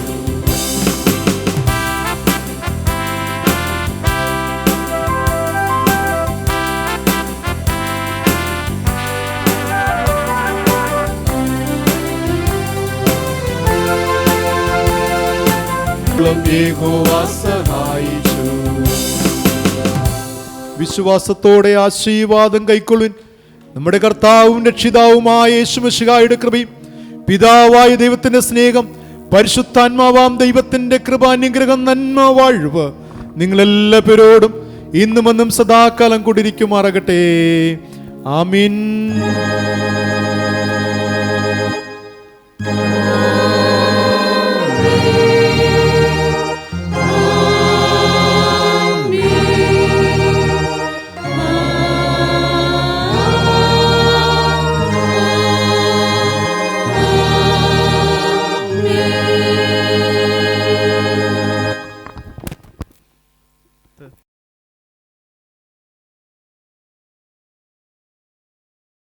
യഹോവ സഹായിച്ചു. വിശ്വാസത്തോടെ ആശീർവാദം കൈക്കൊള്ളുവിൻ. നമ്മുടെ കർത്താവും രക്ഷിതാവുമായ യേശുമിശിഹായുടെ കൃപയും പിതാവായ ദൈവത്തിന്റെ സ്നേഹം പരിശുദ്ധാത്മാവാം ദൈവത്തിന്റെ കൃപാനുഗ്രഹം നന്മ വാഴ്വ് നിങ്ങളെല്ലാവരോടും ഇന്നും എന്നും സദാകാലം കൂടിയിരിക്കുമാറാകട്ടെ. ആമീൻ.